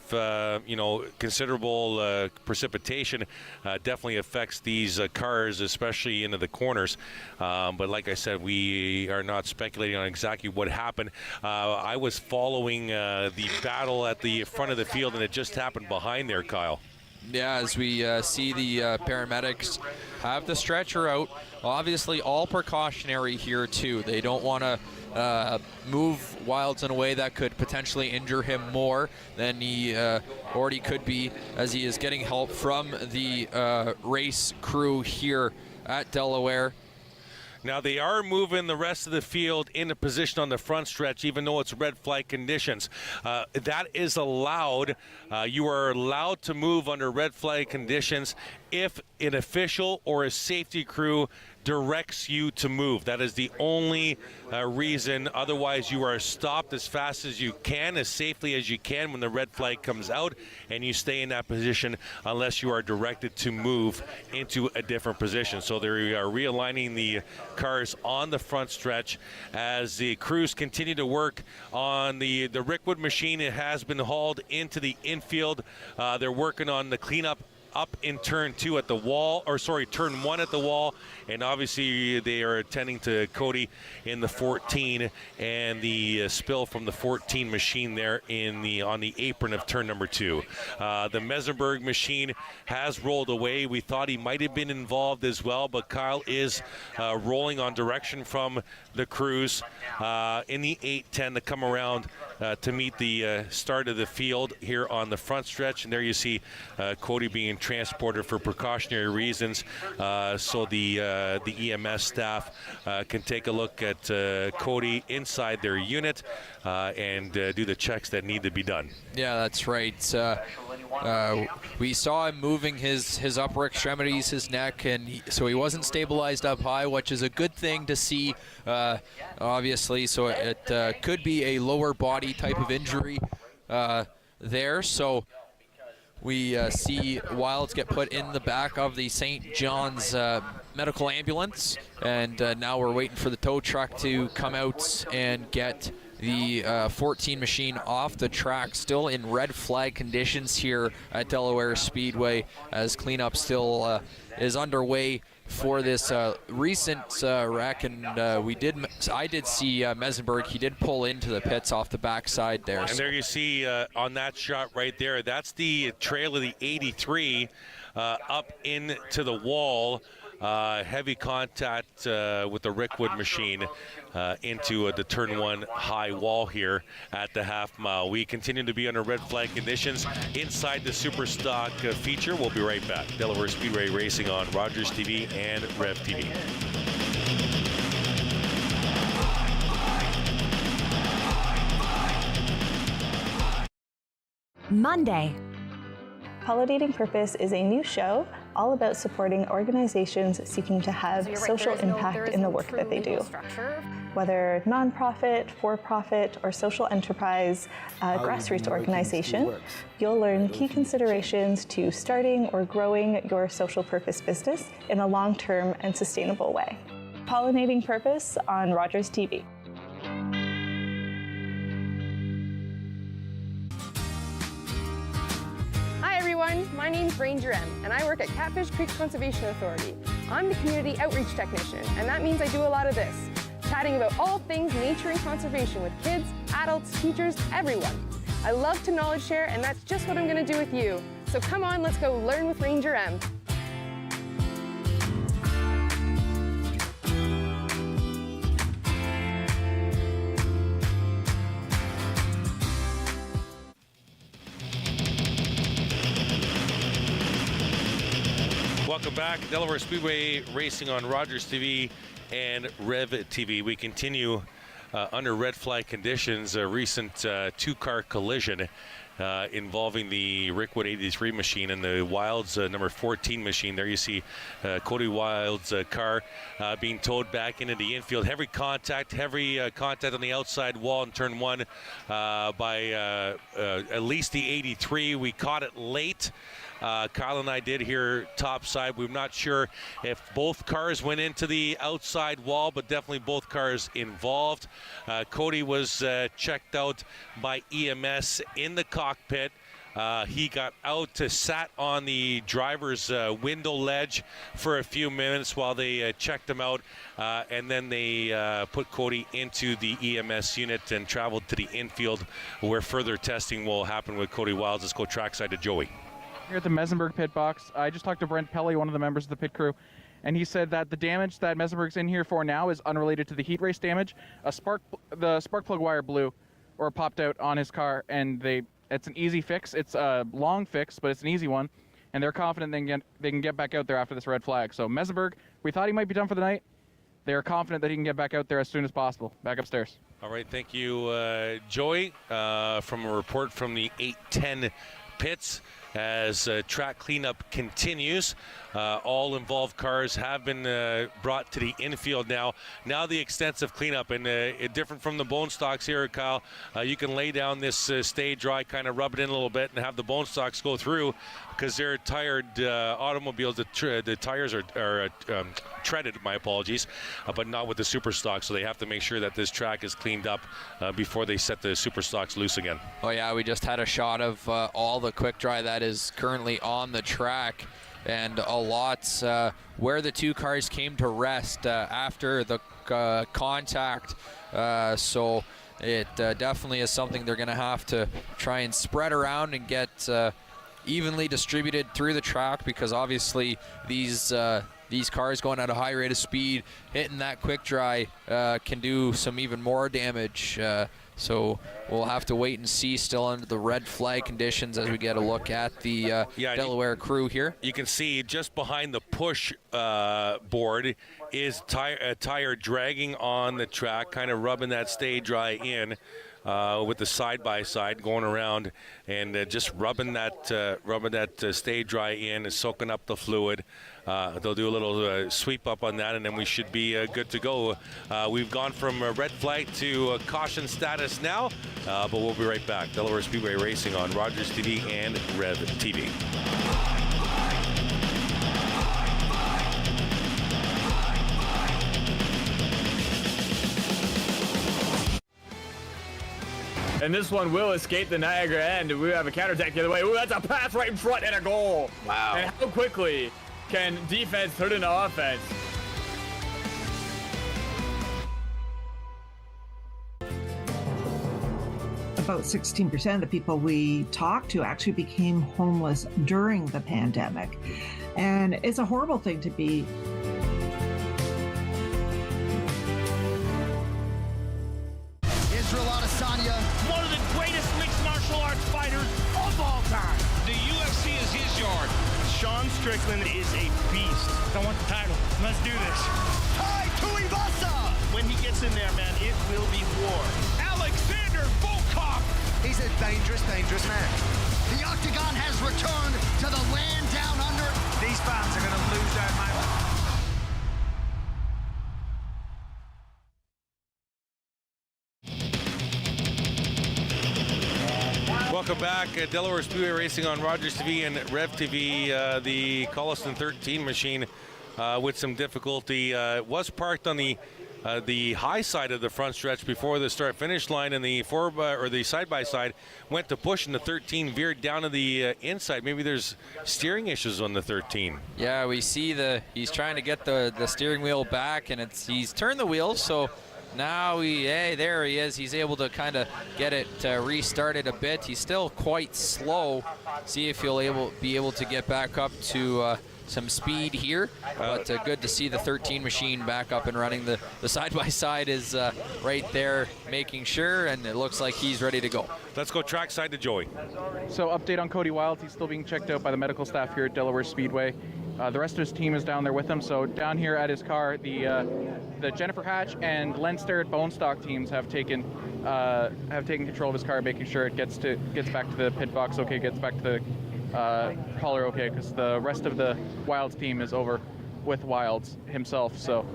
considerable precipitation definitely affects these cars, especially into the corners. But like I said, we are not speculating on exactly what happened. I was following the battle at the front of the field, and it just happened behind there, Kyle. Yeah, as we see the paramedics have the stretcher out. Obviously, all precautionary here, too. They don't want to move Wilds in a way that could potentially injure him more than he already could be, as he is getting help from the race crew here at Delaware. Now they are moving the rest of the field into position on the front stretch, even though it's red flag conditions. That is allowed. You are allowed to move under red flag conditions if an official or a safety crew directs you to move. That is the only reason. Otherwise, you are stopped as fast as you can, as safely as you can when the red flag comes out, and you stay in that position unless you are directed to move into a different position. So they are realigning the cars on the front stretch as the crews continue to work on the Rickwood machine. It has been hauled into the infield. They're working on the cleanup up in turn 2 at the wall, or sorry, turn 1 at the wall, and obviously they are attending to Cody in the 14 and the spill from the 14 machine there on the apron of turn number 2. The Mesenberg machine has rolled away. We thought he might have been involved as well, but Kyle is rolling on direction from the crews in the 8-10 to come around to meet the start of the field here on the front stretch. And there you see Cody being transported for precautionary reasons, so the EMS staff can take a look at Cody inside their unit and do the checks that need to be done. Yeah, that's right. We saw him moving his upper extremities, his neck, and so he wasn't stabilized up high, which is a good thing to see, obviously. So it could be a lower body type of injury there. So we see Wilds get put in the back of the St. John's medical ambulance, and now we're waiting for the tow truck to come out and get the 14 machine off the track, still in red flag conditions here at Delaware Speedway, as cleanup still is underway for this recent wreck. And I did see Mesenberg. He did pull into the pits off the backside there. And there you see on that shot right there, that's the trail of the 83 up into the wall. Heavy contact with the Rickwood machine into the turn 1 high wall here at the half mile. We continue to be under red flag conditions inside the Super Stock feature. We'll be right back. Delaware Speedway Racing on Rogers TV and Rev TV. Monday. Pollinating Purpose is a new show all about supporting organizations seeking to have social impact in the work that they do. Whether nonprofit, for-profit, or social enterprise, grassroots organization, you'll learn key considerations to starting or growing your social purpose business in a long-term and sustainable way. Pollinating Purpose on Rogers TV. My name's Ranger M, and I work at Catfish Creek Conservation Authority. I'm the community outreach technician, and that means I do a lot of this, chatting about all things nature and conservation with kids, adults, teachers, everyone. I love to knowledge share, and that's just what I'm going to do with you. So come on, let's go learn with Ranger M. Welcome back. Delaware Speedway Racing on Rogers TV and Rev TV. We continue under red flag conditions. A recent two-car collision involving the Rickwood 83 machine and the Wilds number 14 machine. There you see Cody Wilds' car being towed back into the infield. Heavy contact on the outside wall in turn 1 by at least the 83. We caught it late. Kyle and I did here topside. We're not sure if both cars went into the outside wall, but definitely both cars involved. Cody was checked out by EMS in the cockpit. He got out, sat on the driver's window ledge for a few minutes while they checked him out, and then they put Cody into the EMS unit and traveled to the infield where further testing will happen with Cody Wilds. Let's go trackside to Joey. Here at the Mesenberg pit box. I just talked to Brent Pelly, one of the members of the pit crew, and he said that the damage that Mesenberg's in here for now is unrelated to the heat race damage. The spark plug wire blew or popped out on his car, and it's an easy fix. It's a long fix, but it's an easy one, and they're confident they can get back out there after this red flag. So Mesenberg, we thought he might be done for the night. They are confident that he can get back out there as soon as possible. Back upstairs. All right, thank you, Joey, from a report from the 810 pits as track cleanup continues. All involved cars have been brought to the infield now. Now the extensive cleanup, and different from the bone stocks here, Kyle, you can lay down this stay dry, kind of rub it in a little bit, and have the bone stocks go through, because they're tired automobiles. The tires are treaded, my apologies, but not with the super stocks, so they have to make sure that this track is cleaned up before they set the super stocks loose again. Oh yeah, we just had a shot of all the quick dry that is currently on the track, and a lot where the two cars came to rest after the contact, so it definitely is something they're going to have to try and spread around and get evenly distributed through the track, because obviously these cars going at a high rate of speed, hitting that quick dry can do some even more damage. So we'll have to wait and see, still under the red flag conditions, as we get a look at the Delaware crew here. You can see just behind the push board is a tire dragging on the track, kind of rubbing that stay dry in. With the side-by-side going around and just rubbing that stay dry in and soaking up the fluid. They'll do a little sweep up on that, and then we should be good to go. We've gone from red flag to caution status now, but we'll be right back. Delaware Speedway Racing on Rogers TV and Rev TV. And this one will escape the Niagara end. We have a counterattack the other way. Ooh, that's a pass right in front and a goal. Wow. And how quickly can defense turn into offense? About 16% of the people we talked to actually became homeless during the pandemic. And it's a horrible thing to be. One of the greatest mixed martial arts fighters of all time. The UFC is his yard. Sean Strickland is a beast. I want the title. Let's do this. Tai Tuivasa! When he gets in there, man, it will be war. Alexander Volkov! He's a dangerous, dangerous man. The Octagon has returned to the land down under. These fans are going to lose their mind. Welcome back. Delaware Speedway Racing on Rogers TV and Rev TV. The Colliston 13 machine with some difficulty was parked on the high side of the front stretch before the start-finish line, and the the side-by-side went to push, and the 13 veered down to the inside. Maybe there's steering issues on the 13. Yeah, we see he's trying to get the steering wheel back, and he's turned the wheels, so now there he is. He's able to kind of get it restarted a bit. He's still quite slow. See if he'll be able to get back up to some speed here, but good to see the 13 machine back up and running. The side-by-side is right there making sure, and it looks like he's ready to go. Let's go trackside to Joey. So update on Cody Wilds. He's still being checked out by the medical staff here at Delaware Speedway. The rest of his team is down there with him. So down here at his car, the Jennifer Hatch and Len Starrett bone stock teams have taken control of his car, making sure it gets back to the pit box okay, gets back to the hauler okay, because the rest of the Wilds team is over with Wilds himself. So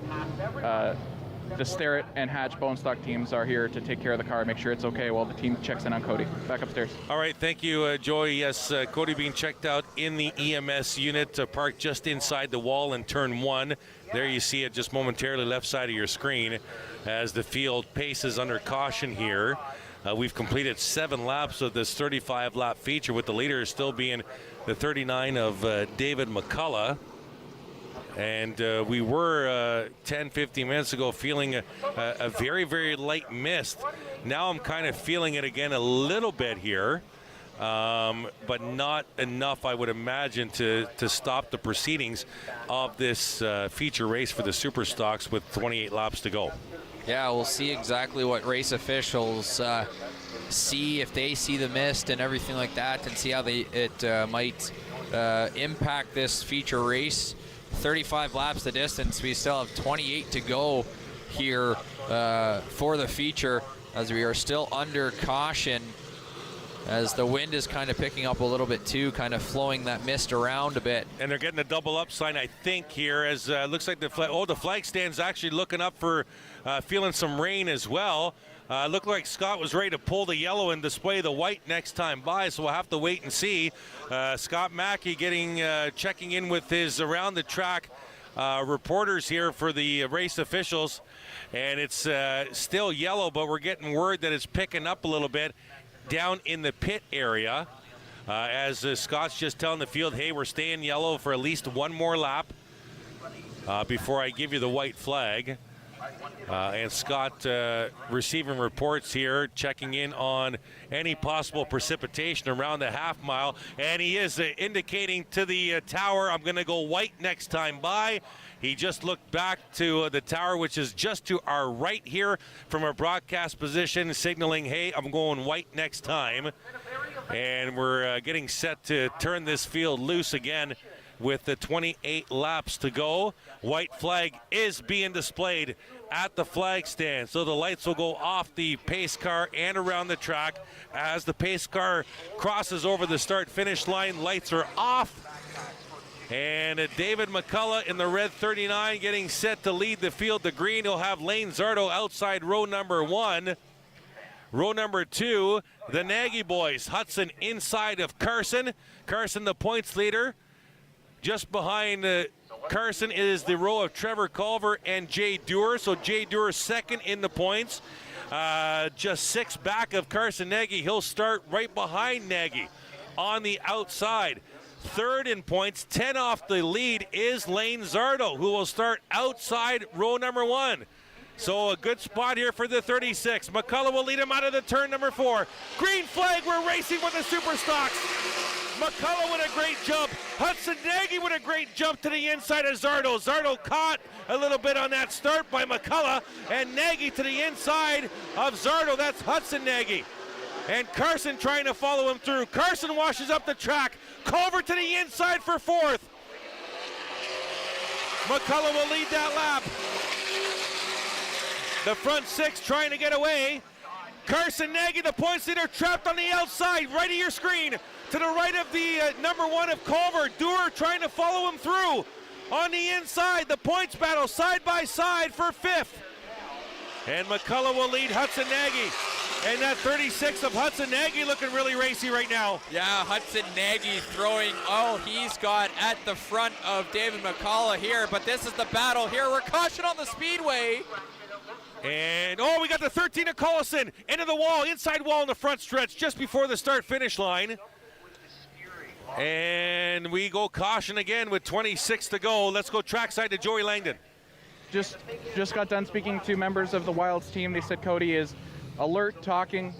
the Starrett and Hatch bone stock teams are here to take care of the car, make sure it's okay while the team checks in on Cody. Back upstairs. All right, thank you, Joey. Yes, Cody being checked out in the EMS unit, parked just inside the wall in turn 1. There you see it just momentarily left side of your screen as the field paces under caution here. We've completed 7 laps of this 35-lap feature, with the leader still being the 39 of David McCullough. And we were 10-15 minutes ago feeling a very, very light mist. Now I'm kind of feeling it again a little bit here. but not enough, I would imagine, to stop the proceedings of this feature race for the Super Stocks with 28 laps to go. Yeah, we'll see exactly what race officials see, if they see the mist and everything like that, and see how it might impact this feature race. 35 laps the distance. We still have 28 to go here for the feature, as we are still under caution, as the wind is kind of picking up a little bit too, kind of flowing that mist around a bit. And they're getting a double up sign, I think, here, as looks like the flag stand's actually looking up for feeling some rain as well. Looked like Scott was ready to pull the yellow and display the white next time by, so we'll have to wait and see. Scott Mackey checking in with his around the track reporters here for the race officials, and it's still yellow, but we're getting word that it's picking up a little bit down in the pit area, as Scott's just telling the field, hey, we're staying yellow for at least one more lap before I give you the white flag. And Scott receiving reports here, checking in on any possible precipitation around the half mile, and he is indicating to the tower, I'm going to go white next time by. He just looked back to the tower, which is just to our right here from our broadcast position, signaling, hey, I'm going white next time. And we're getting set to turn this field loose again with the 28 laps to go. White flag is being displayed at the flag stand, so the lights will go off the pace car and around the track. As the pace car crosses over the start-finish line, lights are off. And David McCullough in the red 39 getting set to lead the field. The green will have Lane Zardo outside row number 1. Row number 2, the Nagy boys. Hudson inside of Carson. Carson, the points leader. Just behind Carson is the row of Trevor Culver and Jay Dewar. So Jay Dewar second in the points. Just 6 back of Carson Nagy. He'll start right behind Nagy on the outside. Third in points, 10 off the lead, is Lane Zardo, who will start outside row number 1. So a good spot here for the 36. McCullough will lead him out of the turn number 4. Green flag, we're racing with the Super Stocks. McCullough with a great jump. Hudson Nagy with a great jump to the inside of Zardo. Zardo caught a little bit on that start by McCullough, and Nagy to the inside of Zardo. That's Hudson Nagy. And Carson trying to follow him through. Carson washes up the track. Culver to the inside for 4th. McCullough will lead that lap. The front 6 trying to get away. Carson Nagy, the points leader, trapped on the outside, right of your screen. To the right of the number 1 of Culver. Dewar trying to follow him through. On the inside, the points battle side by side for 5th. And McCullough will lead Hudson Nagy. And that 36 of Hudson Nagy looking really racy right now. Yeah, Hudson Nagy throwing all he's got at the front of David McCullough here. But this is the battle here. We're caution on the speedway. And, we got the 13 of Collison into the wall, inside wall in the front stretch just before the start-finish line. And we go caution again with 26 to go. Let's go trackside to Joey Langdon. Just got done speaking to members of the Wilds team. They said Cody is alert, talking,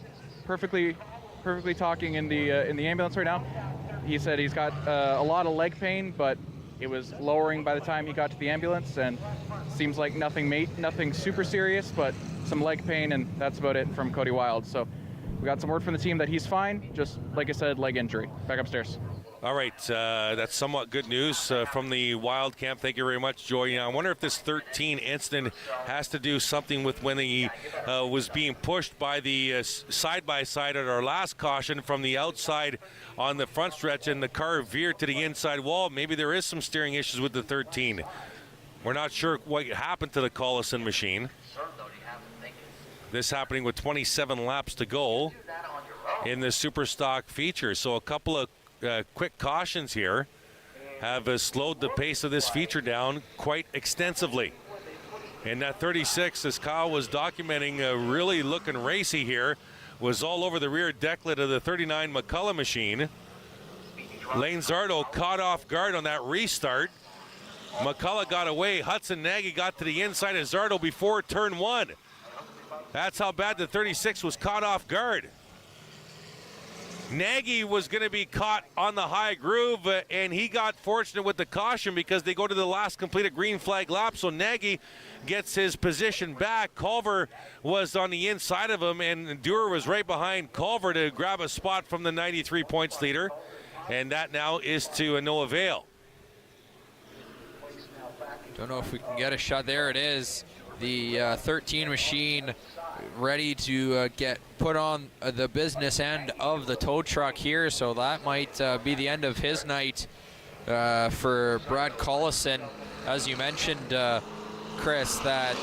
perfectly talking in the ambulance right now. He said he's got a lot of leg pain, but it was lowering by the time he got to the ambulance, and seems like nothing super serious, but some leg pain, and that's about it from Cody Wild. So we got some word from the team that he's fine, just like I said, leg injury. Back upstairs. All right, that's somewhat good news from the Wild camp. Thank you very much, Joy. I wonder if this 13 incident has to do something with when he was being pushed by the side-by-side at our last caution from the outside on the front stretch, and the car veered to the inside wall. Maybe there is some steering issues with the 13. We're not sure what happened to the Collison machine. This happening with 27 laps to go in the Super Stock feature. So a couple of quick cautions here have slowed the pace of this feature down quite extensively. And that 36, as Kyle was documenting, really looking racy here, was all over the rear decklet of the 39 McCullough machine. Lane Zardo caught off guard on that restart. McCullough got away. Hudson Nagy got to the inside of Zardo before turn 1. That's how bad the 36 was caught off guard. Nagy was going to be caught on the high groove, and he got fortunate with the caution because they go to the last completed green flag lap, so Nagy gets his position back. Culver was on the inside of him, and Dewar was right behind Culver to grab a spot from the 93 points leader, and that now is to no avail. Don't know if we can get a shot. There it is. The 13 machine ready to get put on the business end of the tow truck here, so that might be the end of his night for Brad Collison. As you mentioned, Chris, that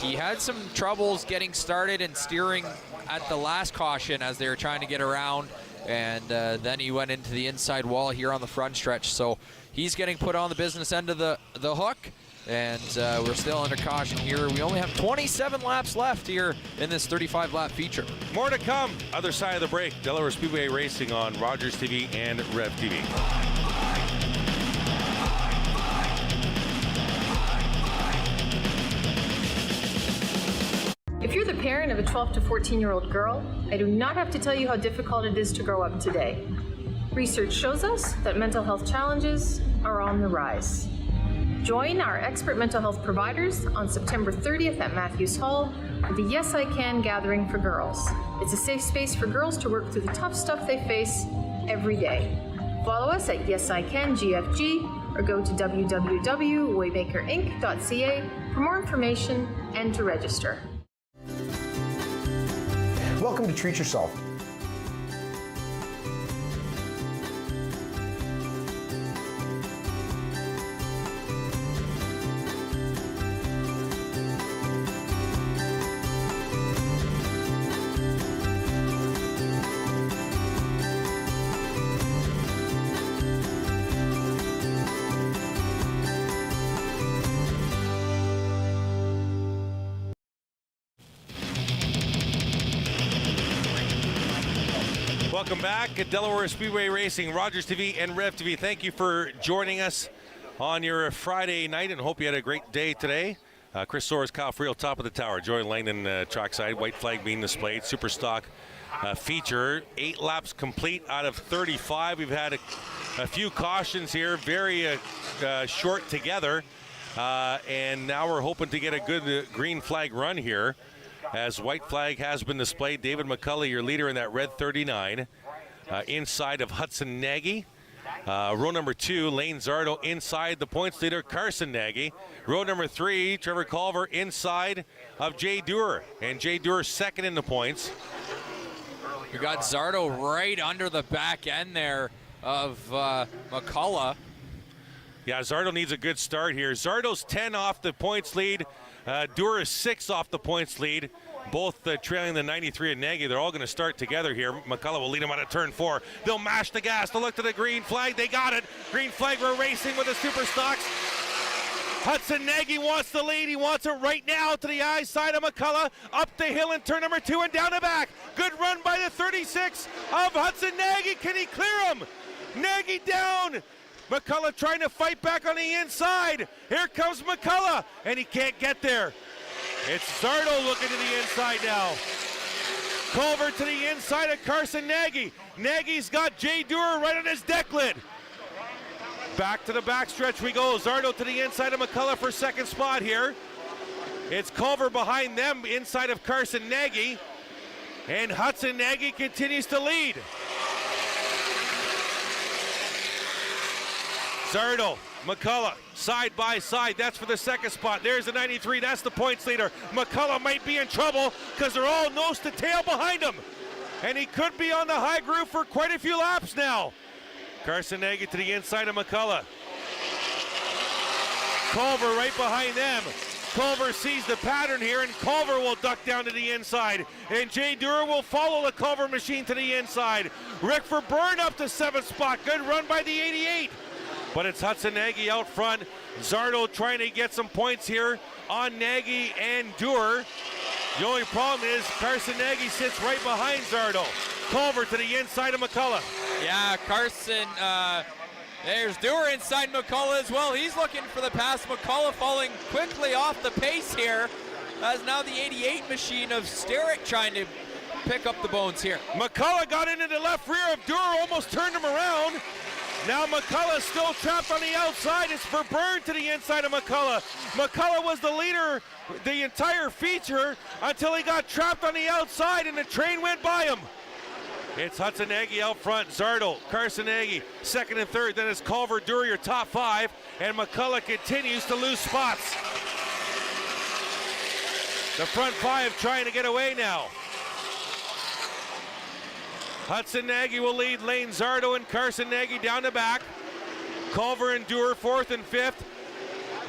he had some troubles getting started and steering at the last caution as they were trying to get around, and then he went into the inside wall here on the front stretch, so he's getting put on the business end of the hook. And we're still under caution here. We only have 27 laps left here in this 35-lap feature. More to come. Other side of the break. Delaware Speedway Racing on Rogers TV and Rev TV. If you're the parent of a 12 to 14-year-old girl, I do not have to tell you how difficult it is to grow up today. Research shows us that mental health challenges are on the rise. Join our expert mental health providers on September 30th at Matthews Hall for the Yes I Can gathering for girls. It's a safe space for girls to work through the tough stuff they face every day. Follow us at Yes I Can GFG or go to www.waymakerinc.ca for more information and to register. Welcome to Treat Yourself. Welcome back at Delaware Speedway Racing, Rogers TV and Rev TV. Thank you for joining us on your Friday night, and hope you had a great day today. Chris Soares, Kyle Friel, top of the tower. Joy Langdon trackside, white flag being displayed. Super stock feature. 8 laps complete out of 35. We've had a few cautions here, very short together. And now we're hoping to get a good green flag run here, as white flag has been displayed. David McCullough, your leader in that red 39, inside of Hudson Nagy. Row number 2, Lane Zardo inside the points leader, Carson Nagy. Row number 3, Trevor Culver inside of Jay Dewar, and Jay Dewar second in the points. We got Zardo right under the back end there of McCullough. Yeah, Zardo needs a good start here. Zardo's 10 off the points lead. Dewar is 6 off the points lead. Both trailing the 93 and Nagy. They're all going to start together here. McCullough will lead him out of turn 4. They'll mash the gas. They'll look to the green flag. They got it. Green flag, we're racing with the super stocks. Hudson Nagy wants the lead. He wants it right now to the eye side of McCullough. Up the hill in turn number 2 and down the back. Good run by the 36 of Hudson Nagy. Can he clear him? Nagy down. McCullough trying to fight back on the inside. Here comes McCullough, and he can't get there. It's Zardo looking to the inside now. Culver to the inside of Carson Nagy. Nagy's got Jay Dewar right on his deck lid. Back to the backstretch we go. Zardo to the inside of McCullough for second spot here. It's Culver behind them inside of Carson Nagy. And Hudson Nagy continues to lead. Zardo, McCullough, side by side. That's for the second spot. There's the 93. That's the points leader. McCullough might be in trouble because they're all nose to tail behind him. And he could be on the high groove for quite a few laps now. Carson Nagy to the inside of McCullough. Culver right behind them. Culver sees the pattern here, and Culver will duck down to the inside. And Jay Dewar will follow the Culver machine to the inside. Rick Verburn up to 7th spot. Good run by the 88. But it's Hudson Nagy out front. Zardo trying to get some points here on Nagy and Dewar. The only problem is Carson Nagy sits right behind Zardo. Culver to the inside of McCullough. Yeah, Carson, there's Dewar inside McCullough as well. He's looking for the pass. McCullough falling quickly off the pace here, as now the 88 machine of Sterritt trying to pick up the bones here. McCullough got into the left rear of Dewar, almost turned him around. Now McCullough still trapped on the outside. It's Verburn to the inside of McCullough. McCullough was the leader the entire feature until he got trapped on the outside and the train went by him. It's Hudson Nagy out front, Zardo, Carson Nagy, second and third. Then it's Culver, Dewar, your top five, and McCullough continues to lose spots. The front five trying to get away now. Hudson Nagy will lead Lane Zardo and Carson Nagy down the back. Culver and Dewar fourth and fifth.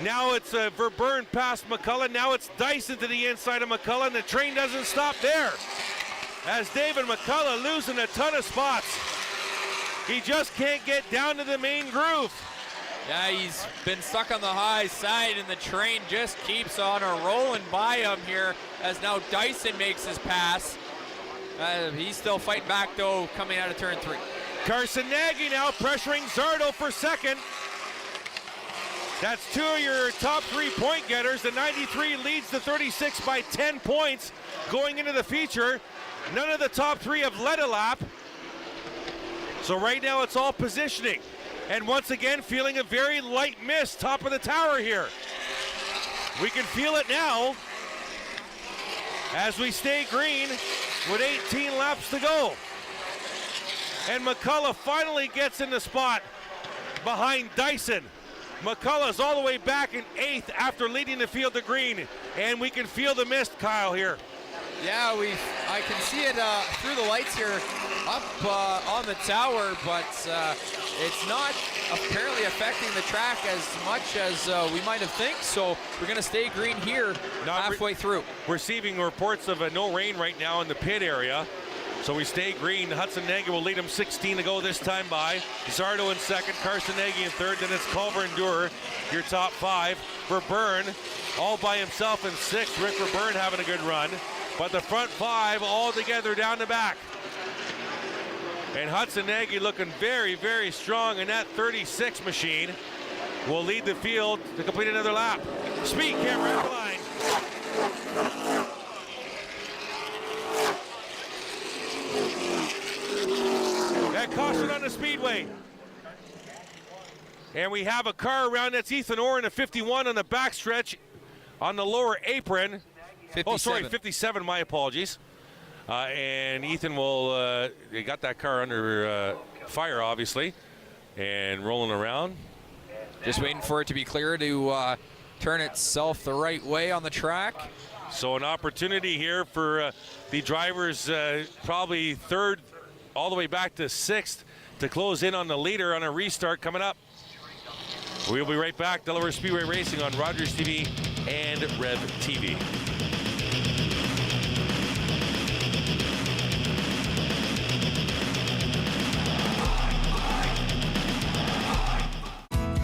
Now it's Verburn past McCullough. Now it's Dyson to the inside of McCullough, and the train doesn't stop there. As David McCullough losing a ton of spots. He just can't get down to the main groove. Yeah, he's been stuck on the high side, and the train just keeps on rolling by him here as now Dyson makes his pass. He's still fighting back, though, coming out of turn 3. Carson Nagy now pressuring Zardo for second. That's two of your top 3 point getters. The 93 leads the 36 by 10 points going into the feature. None of the top 3 have led a lap. So right now it's all positioning. And once again, feeling a very light mist top of the tower here. We can feel it now as we stay green with 18 laps to go. And McCullough finally gets in the spot behind Dyson. McCullough's all the way back in 8th after leading the field to green. And we can feel the mist, Kyle, here. Yeah, I can see it through the lights here up on the tower, but it's not apparently affecting the track as much as we might have think. So we're going to stay green here halfway through. Receiving reports of no rain right now in the pit area. So we stay green. Hudson Nagy will lead him 16 to go this time by. Zardo in second, Carson Nagy in third. Then it's Culver and Dewar, your top 5. Verburn all by himself in 6th. Rick Verburn having a good run. But the front 5 all together down the back. And Hudson Nagy looking very, very strong in that 36 machine. Will lead the field to complete another lap. Speed camera at the line. That caution on the speedway. And we have a car around. That's Ethan Orr in a 51 on the backstretch on the lower apron. 57. Oh, sorry, 57, my apologies. And Ethan will, they got that car under fire, obviously, and rolling around. Just waiting for it to be clear to turn itself the right way on the track. So an opportunity here for the drivers, probably third all the way back to 6th to close in on the leader on a restart coming up. We'll be right back. Delaware Speedway Racing on Rogers TV and Rev TV.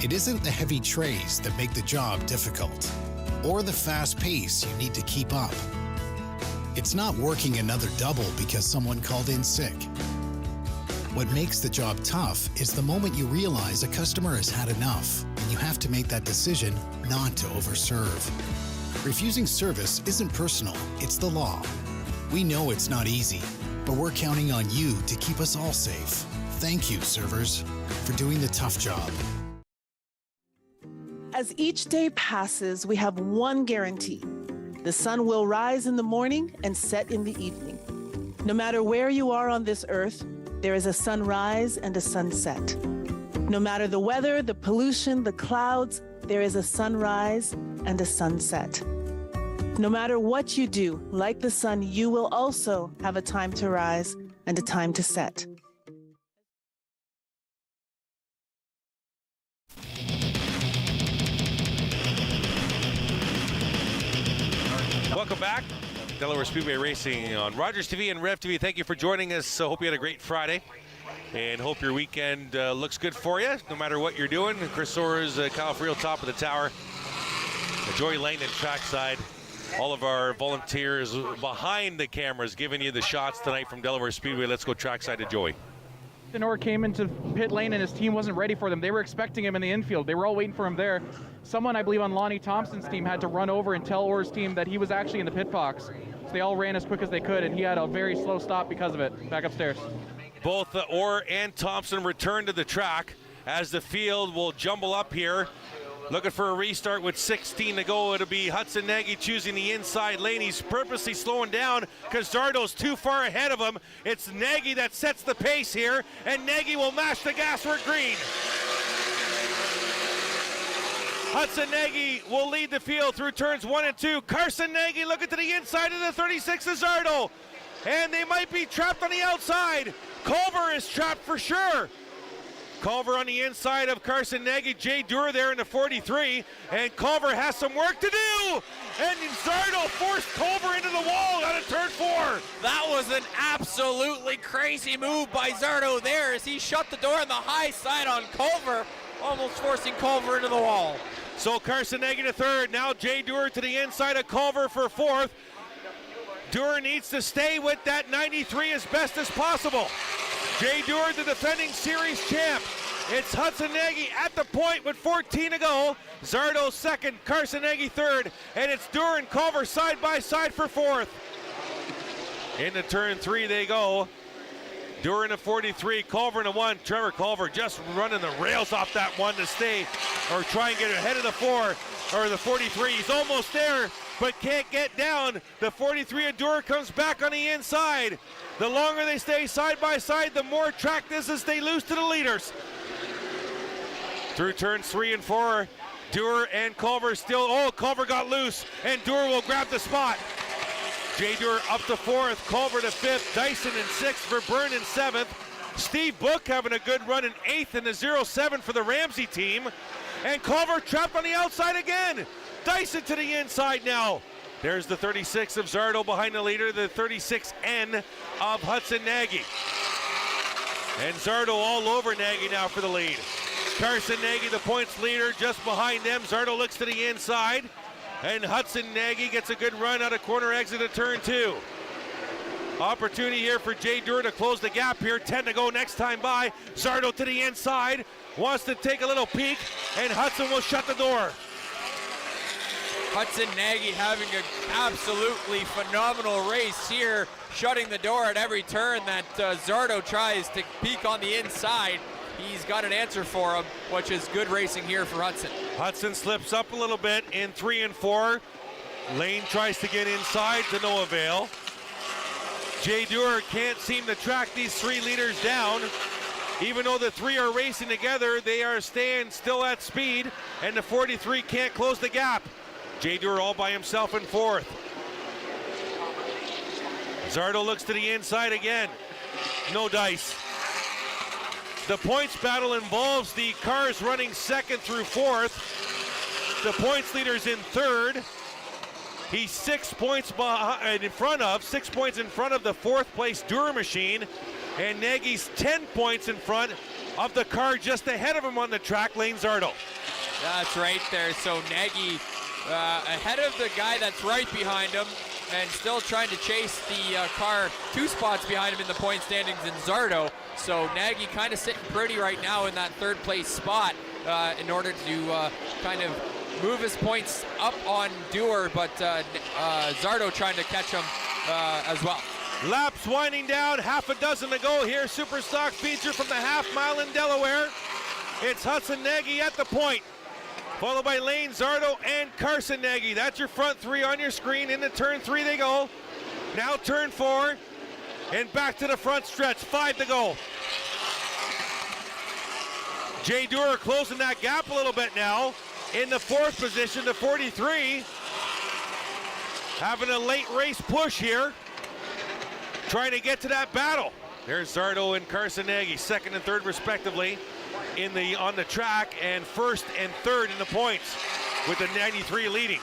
It isn't the heavy trays that make the job difficult, or the fast pace you need to keep up. It's not working another double because someone called in sick. What makes the job tough is the moment you realize a customer has had enough, and you have to make that decision not to overserve. Refusing service isn't personal, it's the law. We know it's not easy, but we're counting on you to keep us all safe. Thank you, servers, for doing the tough job. As each day passes, we have one guarantee. The sun will rise in the morning and set in the evening. No matter where you are on this earth, there is a sunrise and a sunset. No matter the weather, the pollution, the clouds, there is a sunrise and a sunset. No matter what you do, like the sun, you will also have a time to rise and a time to set. Welcome back. Delaware Speedway Racing on Rogers TV and Rev TV. Thank you for joining us. Hope you had a great Friday and hope your weekend looks good for you, no matter what you're doing. Chris Soares, Kyle Friel, top of the tower. Joey Langdon, trackside. All of our volunteers behind the cameras giving you the shots tonight from Delaware Speedway. Let's go trackside to Joey. Ethan Orr came into pit lane and his team wasn't ready for them. They were expecting him in the infield. They were all waiting for him there. Someone, I believe, on Lonnie Thompson's team had to run over and tell Orr's team that he was actually in the pit box. So they all ran as quick as they could, and he had a very slow stop because of it, back upstairs. Both Orr and Thompson return to the track as the field will jumble up here. Looking for a restart with 16 to go. It'll be Hudson Nagy choosing the inside lane. He's purposely slowing down because Zardo's too far ahead of him. It's Nagy that sets the pace here, and Nagy will mash the gas for green. Hudson Nagy will lead the field through turns 1 and 2. Carson Nagy looking to the inside of the 36 of Zardo, and they might be trapped on the outside. Culver is trapped for sure. Culver on the inside of Carson Nagy. Jay Stewart there in the 43, and Culver has some work to do, and Zardo forced Culver into the wall out of turn 4. That was an absolutely crazy move by Zardo there as he shut the door on the high side on Culver, almost forcing Culver into the wall. So Carson Nagy to third. Now Jay Stewart to the inside of Culver for fourth. Stewart needs to stay with that 93 as best as possible. Jay Stewart, the defending series champ. It's Hudson Nagy at the point with 14 to go. Zardo second, Carson Nagy third, and it's Stewart and Culver side by side for fourth. Into turn 3 they go. Stewart in a 43, Culver in a 1. Trevor Culver just running the rails off that 1 to stay or try and get ahead of the 4 or the 43. He's almost there, but can't get down. The 43 of Stewart comes back on the inside. The longer they stay side by side, the more track distance they lose to the leaders. Through turns 3 and 4, Stewart and Culver still, Culver got loose, and Stewart will grab the spot. Jay Stewart up to 4th, Culver to 5th, Dyson in 6th, Verburn in 7th. Steve Book having a good run in 8th in the 0-7 for the Ramsey team. And Culver trapped on the outside again. Dyson to the inside now. There's the 36 of Zardo behind the leader, the 36N of Hudson Nagy. And Zardo all over Nagy now for the lead. Carson Nagy, the points leader, just behind them. Zardo looks to the inside. And Hudson Nagy gets a good run out of corner exit of turn 2. Opportunity here for Jay Stewart to close the gap here. 10 to go next time by. Zardo to the inside. Wants to take a little peek, and Hudson will shut the door. Hudson Nagy having an absolutely phenomenal race here, shutting the door at every turn that Zardo tries to peek on the inside. He's got an answer for him, which is good racing here for Hudson. Hudson slips up a little bit in 3 and 4. Lane tries to get inside to no avail. Jay Stewart can't seem to track these 3 leaders down. Even though the 3 are racing together, they are staying still at speed, and the 43 can't close the gap. Jay Stewart all by himself in 4th. Zardo looks to the inside again. No dice. The points battle involves the cars running 2nd through 4th. The points leader's in 3rd. He's 6 points in front of the 4th place Stewart machine, and Nagy's 10 points in front of the car just ahead of him on the track, Lane Zardo. That's right there. So Nagy ahead of the guy that's right behind him, and still trying to chase the car 2 spots behind him in the point standings in Zardo. So Nagy kind of sitting pretty right now in that 3rd place spot in order to kind of move his points up on Stewart, but Zardo trying to catch him as well. Laps winding down, half a dozen to go here. Super stock feature from the half mile in Delaware. It's Hudson Nagy at the point, followed by Lane Zardo and Carson Nagy. That's your front 3 on your screen. Into turn 3 they go. Now turn 4, and back to the front stretch. 5 to go. Jay Stewart closing that gap a little bit now. In the 4th position, the 43. Having a late race push here. Trying to get to that battle. There's Zardo and Carson Nagy, 2nd and 3rd respectively on the track, and 1st and 3rd in the points, with the 93 leading.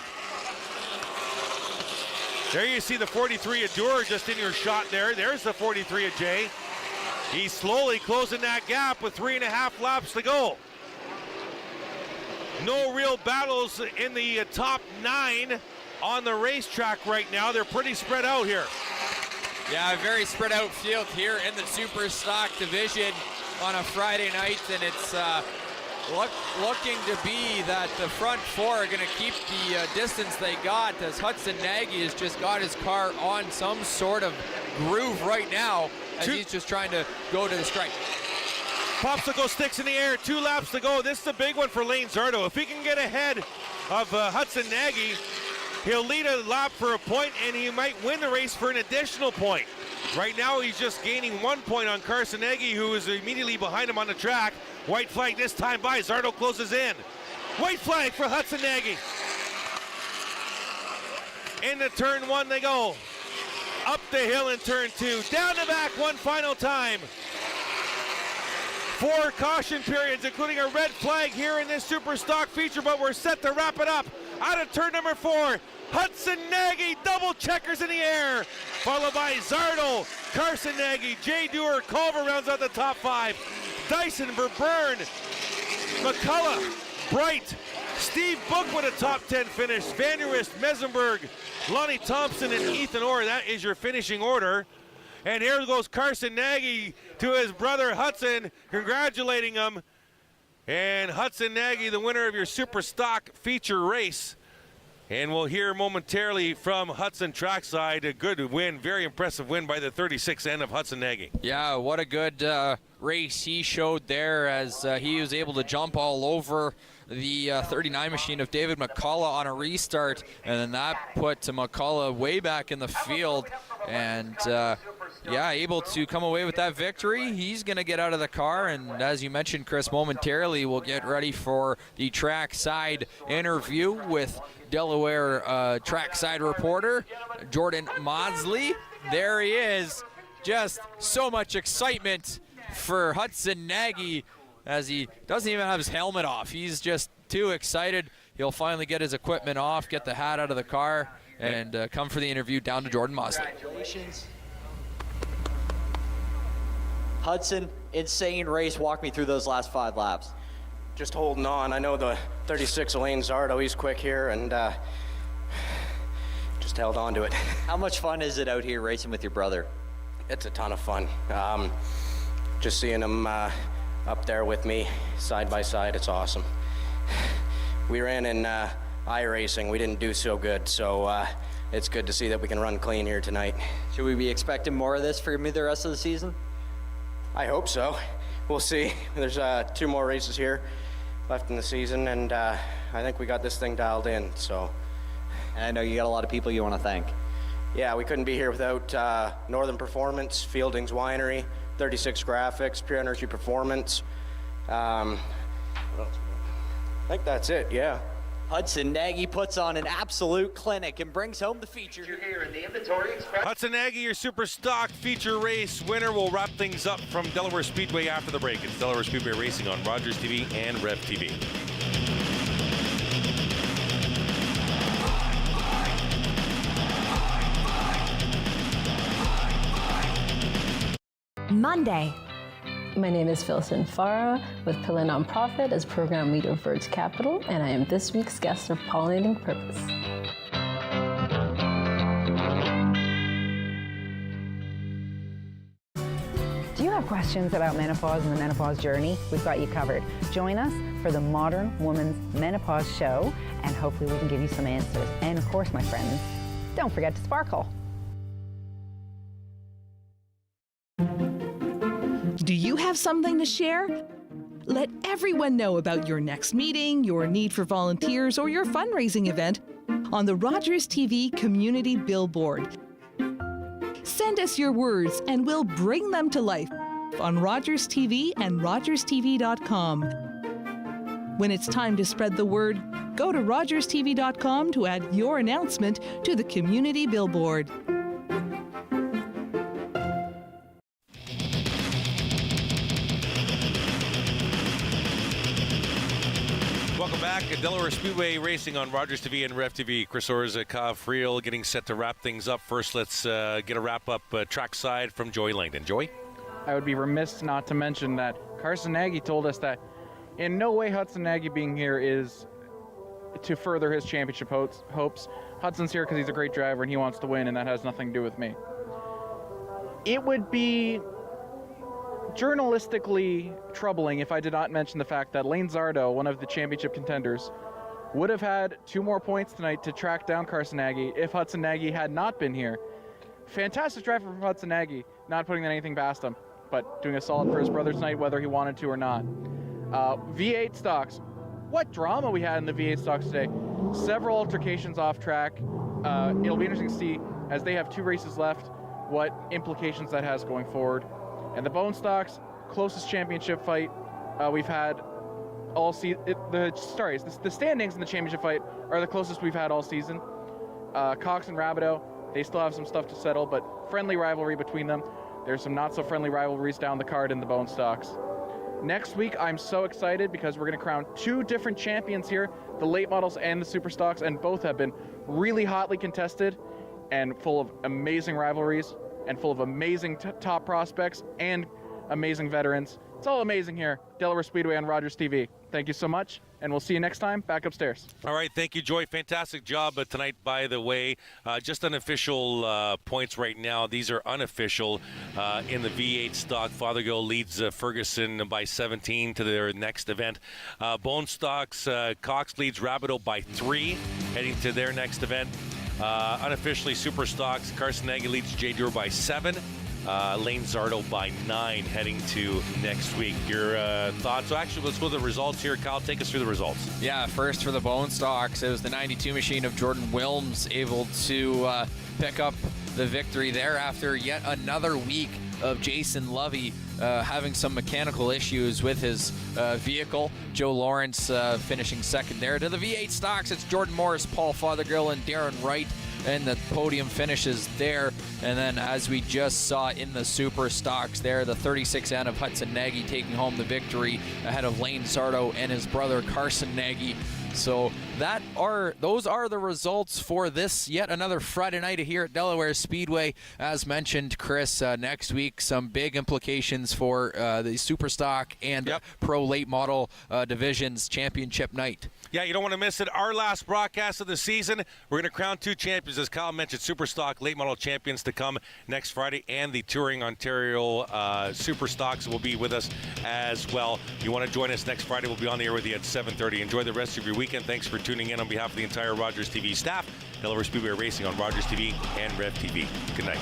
There you see the 43 of Stewart just in your shot there. There's the 43 of Jay. He's slowly closing that gap with 3.5 laps to go. No real battles in the top 9 on the racetrack right now. They're pretty spread out here. Yeah, a very spread out field here in the Super Stock division. on a Friday night, and it's looking to be that the front four are going to keep the distance they got, as Hudson Nagy has just got his car on some sort of groove right now as he's just trying to go to the stripe. Popsicle sticks in the air, 2 laps to go. This is a big one for Lane Zardo. If he can get ahead of Hudson Nagy, he'll lead a lap for a point, and he might win the race for an additional point. Right now, he's just gaining 1 point on Carson Nagy, who is immediately behind him on the track. White flag this time by. Zardo closes in. White flag for Hudson Nagy. Into turn 1 they go. Up the hill in turn 2. Down the back one final time. 4 caution periods, including a red flag here in this super stock feature, but we're set to wrap it up. Out of turn number 4, Hudson Nagy, double checkers in the air, followed by Zardo, Carson Nagy, Jay Stewart, Culver rounds out the top 5. Dyson, Verburn, McCullough, Bright, Steve Book with a top 10 finish, Van Der Rist, Mesenberg, Lonnie Thompson, and Ethan Orr. That is your finishing order. And here goes Carson Nagy to his brother Hudson, congratulating him. And Hudson Nagy, the winner of your Super Stock feature race. And we'll hear momentarily from Hudson Trackside. A good win, very impressive win by the 36N of Hudson Nagy. Yeah, what a good race he showed there, as he was able to jump all over the 39 machine of David McCullough on a restart, and then that put McCullough way back in the field, and yeah, able to come away with that victory. He's going to get out of the car, and as you mentioned, Chris, momentarily we'll get ready for the trackside interview with Delaware trackside reporter Jordan Maudsley. There he is. Just so much excitement for Hudson Nagy, as he doesn't even have his helmet off. He's just too excited. He'll finally get his equipment off, get the hat out of the car, and come for the interview down to Jordan Maudsley. Congratulations. Hudson, insane race. Walk me through those last 5 laps. Just holding on. I know the 36 Lane Zardo, he's quick here, and just held on to it. How much fun is it out here racing with your brother? It's a ton of fun. Just seeing him up there with me, side by side, it's awesome. We ran in iRacing. We didn't do so good, so it's good to see that we can run clean here tonight. Should we be expecting more of this for me the rest of the season? I hope so. We'll see. There's 2 more races here left in the season, and I think we got this thing dialed in, so. And I know you got a lot of people you want to thank. Yeah, we couldn't be here without Northern Performance, Fielding's Winery, 36 Graphics, Pure Energy Performance. I think that's it, yeah. Hudson Nagy puts on an absolute clinic and brings home the feature. Hudson Nagy, your Super Stock feature race winner. Will wrap things up from Delaware Speedway after the break. It's Delaware Speedway Racing on Rogers TV and Rev TV. Monday. My name is Philson Farah with Pilla Nonprofit as Program Leader of Birds Capital, and I am this week's guest of Pollinating Purpose. Do you have questions about menopause and the menopause journey? We've got you covered. Join us for the Modern Woman's Menopause Show, and hopefully we can give you some answers. And of course, my friends, don't forget to sparkle. Do you have something to share? Let everyone know about your next meeting, your need for volunteers, or your fundraising event on the Rogers TV Community Billboard. Send us your words and we'll bring them to life on Rogers TV and rogerstv.com. When it's time to spread the word, go to rogerstv.com to add your announcement to the Community Billboard. Welcome back at Delaware Speedway Racing on Rogers TV and Rev TV. Chris Orza, Kyle Friel getting set to wrap things up. First, let's get a wrap-up trackside from Joey Langdon. Joey? I would be remiss not to mention that Carson Nagy told us that in no way Hudson Nagy being here is to further his championship hopes. Hudson's here because he's a great driver and he wants to win, and that has nothing to do with me. It would be journalistically troubling if I did not mention the fact that Lane Zardo, one of the championship contenders, would have had 2 more points tonight to track down Carson Nagy if Hudson Nagy had not been here. Fantastic driver from Hudson Nagy, not putting anything past him, but doing a solid for his brother tonight, whether he wanted to or not. V8 stocks. What drama we had in the V8 stocks today. Several altercations off track. It'll be interesting to see, as they have 2 races left, what implications that has going forward. And the Bone Stocks, closest championship fight we've had all season. The standings in the championship fight are the closest we've had all season. Cox and Rabideau, they still have some stuff to settle, but friendly rivalry between them. There's some not so friendly rivalries down the card in the Bone Stocks. Next week, I'm so excited because we're going to crown 2 different champions here, the late models and the super stocks, and both have been really hotly contested and full of amazing rivalries and full of amazing top prospects and amazing veterans. It's all amazing here. Delaware Speedway on Rogers TV. Thank you so much, and we'll see you next time back upstairs. All right, thank you, Joy. Fantastic job tonight, by the way. Just unofficial points right now. These are unofficial in the V8 stock. Fothergill leads Ferguson by 17 to their next event. Bone stocks, Cox leads Rabideau by 3, heading to their next event. Unofficially, super stocks, Carson Nagy leads Jay Stewart by 7. Lane Zardo by 9 heading to next week. Your thoughts? So actually, let's go to the results here. Kyle, take us through the results. Yeah, first for the Bone Stocks, it was the 92 machine of Jordan Wilms able to pick up the victory there after yet another week of Jason Lovey having some mechanical issues with his vehicle. Joe Lawrence finishing second there. To the V8 stocks, it's Jordan Morris, Paul Fothergill, and Darren Wright, and the podium finishes there. And then, as we just saw in the super stocks there, the 36N of Hudson Nagy taking home the victory ahead of Lane Zardo and his brother Carson Nagy. So those are the results for this yet another Friday night here at Delaware Speedway. As mentioned, Chris, next week some big implications for the super stock and pro late model divisions championship night. Yeah, you don't want to miss it. Our last broadcast of the season, we're going to crown 2 champions, as Kyle mentioned, super stock late model champions to come next Friday, and the Touring Ontario super stocks will be with us as well. If you want to join us next Friday, we'll be on the air with you at 7:30. Enjoy the rest of your weekend. Thanks for tuning in on behalf of the entire Rogers TV staff. Delaware Speedway Racing on Rogers TV and Rev TV. Good night.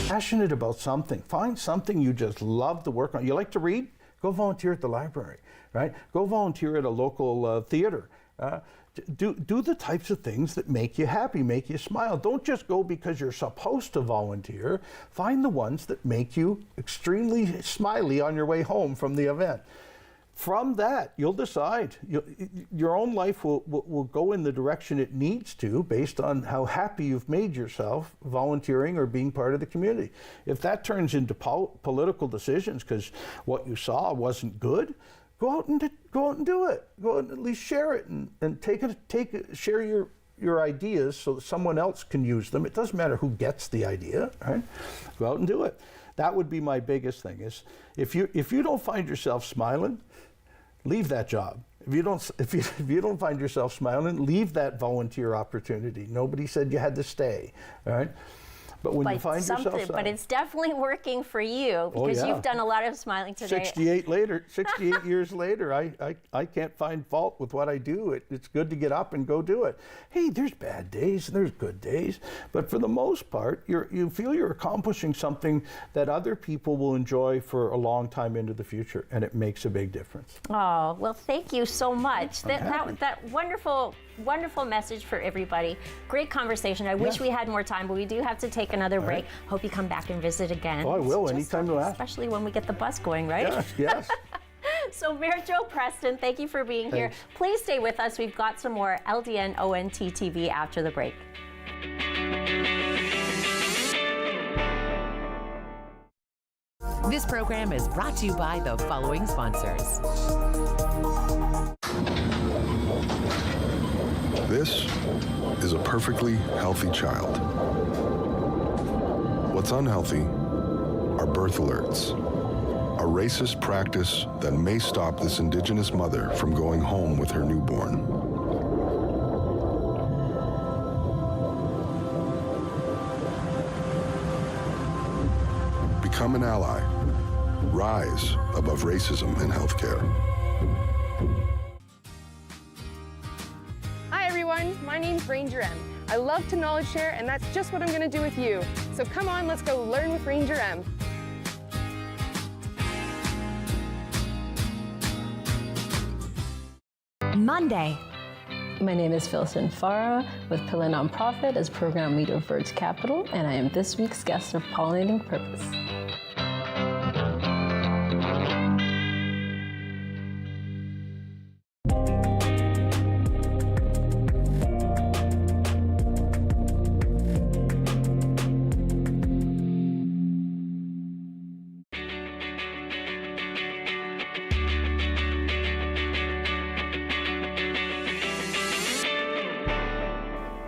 Passionate about something. Find something you just love to work on. You like to read? Go volunteer at the library, right? Go volunteer at a local theater. Do the types of things that make you happy, make you smile. Don't just go because you're supposed to volunteer. Find the ones that make you extremely smiley on your way home from the event. From that, you'll decide. Your own life will go in the direction it needs to based on how happy you've made yourself volunteering or being part of the community. If that turns into political decisions because what you saw wasn't good, go out and do it. Go out and at least share it and share your ideas so that someone else can use them. It doesn't matter who gets the idea, right? Go out and do it. That would be my biggest thing. Is if you don't find yourself smiling, leave that job. If you don't find yourself smiling, leave that volunteer opportunity. Nobody said you had to stay, all right? But when you find yourself smiling, but it's definitely working for you because you've done a lot of smiling today. 68 years later, I can't find fault with what I do. It's good to get up and go do it. Hey, there's bad days, there's good days, but for the most part, you feel you're accomplishing something that other people will enjoy for a long time into the future, and it makes a big difference. Oh, well, thank you so much. That wonderful wonderful message for everybody. Great conversation. I wish we had more time, but we do have to take another break. Hope you come back and visit again. Oh, I will, anytime you ask. Especially when we get the bus going, right? Yes. So Mayor Joe Preston, thank you for being here. Please stay with us. We've got some more LDN ONT TV after the break. This program is brought to you by the following sponsors. This is a perfectly healthy child. What's unhealthy are birth alerts, a racist practice that may stop this Indigenous mother from going home with her newborn. Become an ally. Rise above racism in healthcare. Hi everyone, my name's Ranger M. I love to knowledge share, and that's just what I'm going to do with you. So come on, let's go learn with Ranger M. Monday. My name is Philson Farah with Pilla Nonprofit as Program Leader of Birds Capital, and I am this week's guest of Pollinating Purpose.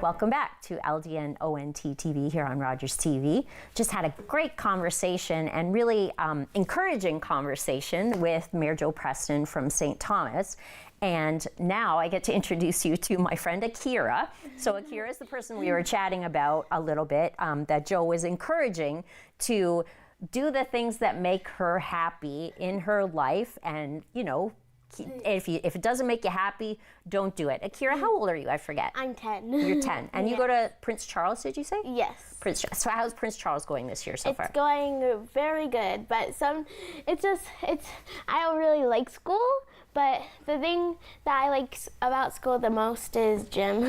Welcome back to LDN ONT TV here on Rogers TV. Just had a great conversation and really encouraging conversation with Mayor Joe Preston from St. Thomas. And now I get to introduce you to my friend Akira. So Akira is the person we were chatting about a little bit, that Joe was encouraging to do the things that make her happy in her life, and, you know, if it doesn't make you happy, don't do it. Akira, how old are you? I forget. I'm 10. You're 10. And you go to Prince Charles, did you say? Yes. So how's Prince Charles going this year so far? It's going very good, but I don't really like school, but the thing that I like about school the most is gym.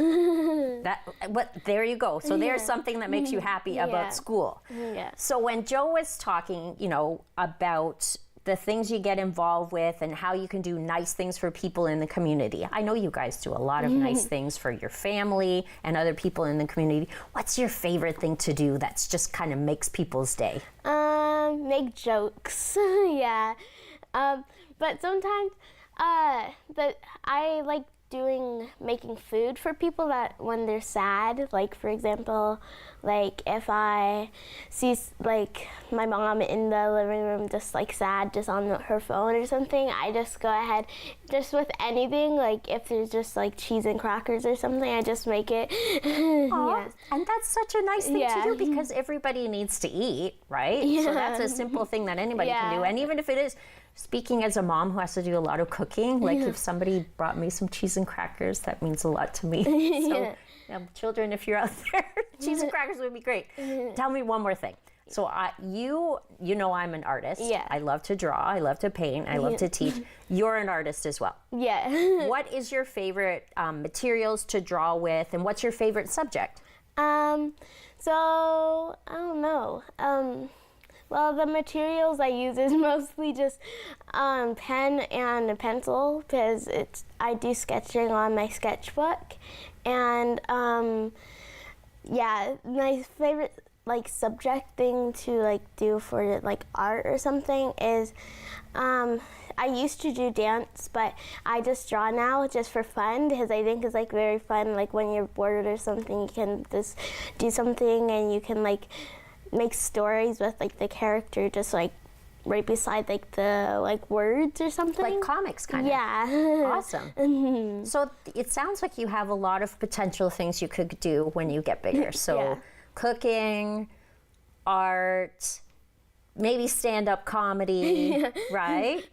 There you go. So there's something that makes you happy about school. Yeah. So when Joe was talking, you know, about the things you get involved with and how you can do nice things for people in the community. I know you guys do a lot of nice things for your family and other people in the community. What's your favorite thing to do that's just kind of makes people's day? Make jokes. Yeah. But sometimes I like making food for people that when they're sad. Like, for example, like if I see like my mom in the living room just like sad, just on her phone or something, I just go ahead, just with anything, like if there's just like cheese and crackers or something, I just make it. Yeah. And that's such a nice thing to do, because everybody needs to eat, right? Yeah. So that's a simple thing that anybody can do. And even if it is, speaking as a mom who has to do a lot of cooking, like if somebody brought me some cheese and crackers, that means a lot to me. So children, if you're out there, cheese and crackers would be great. Tell me one more thing. So you know I'm an artist. Yeah. I love to draw, I love to paint, I love to teach. You're an artist as well. Yeah. What is your favorite materials to draw with, and what's your favorite subject? So, I don't know. Well, the materials I use is mostly just pen and a pencil, because I do sketching on my sketchbook. And yeah, my favorite like subject thing to like do for like art or something is I used to do dance, but I just draw now just for fun, because I think it's like very fun. Like when you're bored or something, you can just do something and you can like make stories with like the character just like right beside like the like words or something. Like comics kind of. Yeah. Awesome. So it sounds like you have a lot of potential things you could do when you get bigger. So cooking, art, maybe stand-up comedy, right?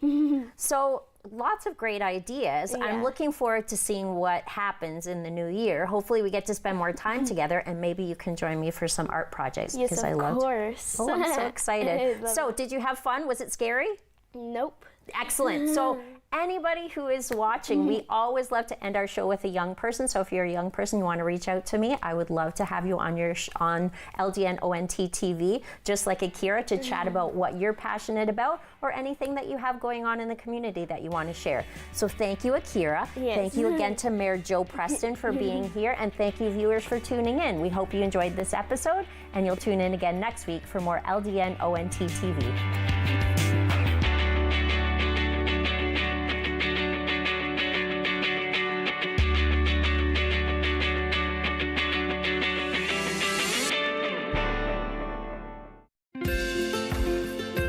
So lots of great ideas. I'm looking forward to seeing what happens in the new year. Hopefully we get to spend more time together, and maybe you can join me for some art projects. Yes, because of I love. course. Oh, I'm so excited. So did you have fun? Was it scary? Nope. Excellent. So anybody who is watching, we always love to end our show with a young person. So if you're a young person, you want to reach out to me, I would love to have you on on LDN ONT TV, just like Akira, to chat about what you're passionate about or anything that you have going on in the community that you want to share. So thank you, Akira. Yes. Thank you again to Mayor Joe Preston for being here, and thank you, viewers, for tuning in. We hope you enjoyed this episode, and you'll tune in again next week for more LDN ONT TV.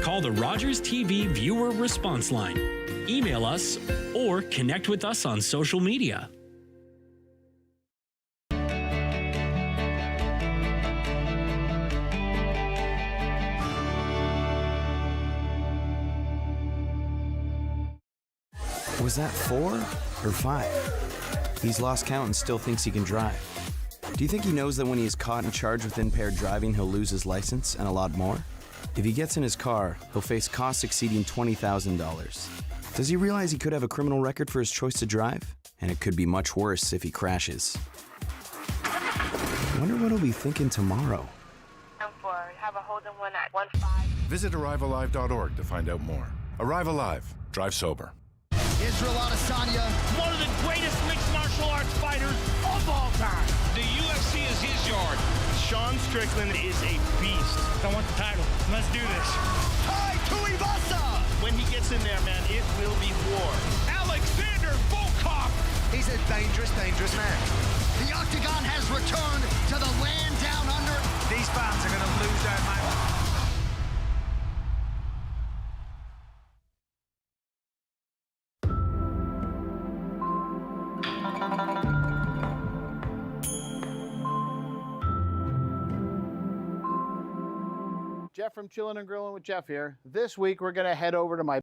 Call the Rogers TV viewer response line, email us, or connect with us on social media. Was that 4 or 5? He's lost count and still thinks he can drive. Do you think he knows that when he is caught and charged with impaired driving, he'll lose his license and a lot more? If he gets in his car, he'll face costs exceeding $20,000. Does he realize he could have a criminal record for his choice to drive? And it could be much worse if he crashes. I wonder what he'll be thinking tomorrow. Have a hold on one at 15. Visit ArriveAlive.org to find out more. Arrive Alive. Drive sober. Israel Adesanya, One of the greatest mixed martial arts fighters of all time. The UFC is his yard. Sean Strickland is a beast. I want the title. Let's do this. Tai Tuivasa. When he gets in there, man, it will be war. Alexander Volkov. He's a dangerous, dangerous man. The Octagon has returned to the land down under. These fans are going to lose their mind. Jeff from Chillin' and Grillin' with Jeff here. This week we're going to head over to my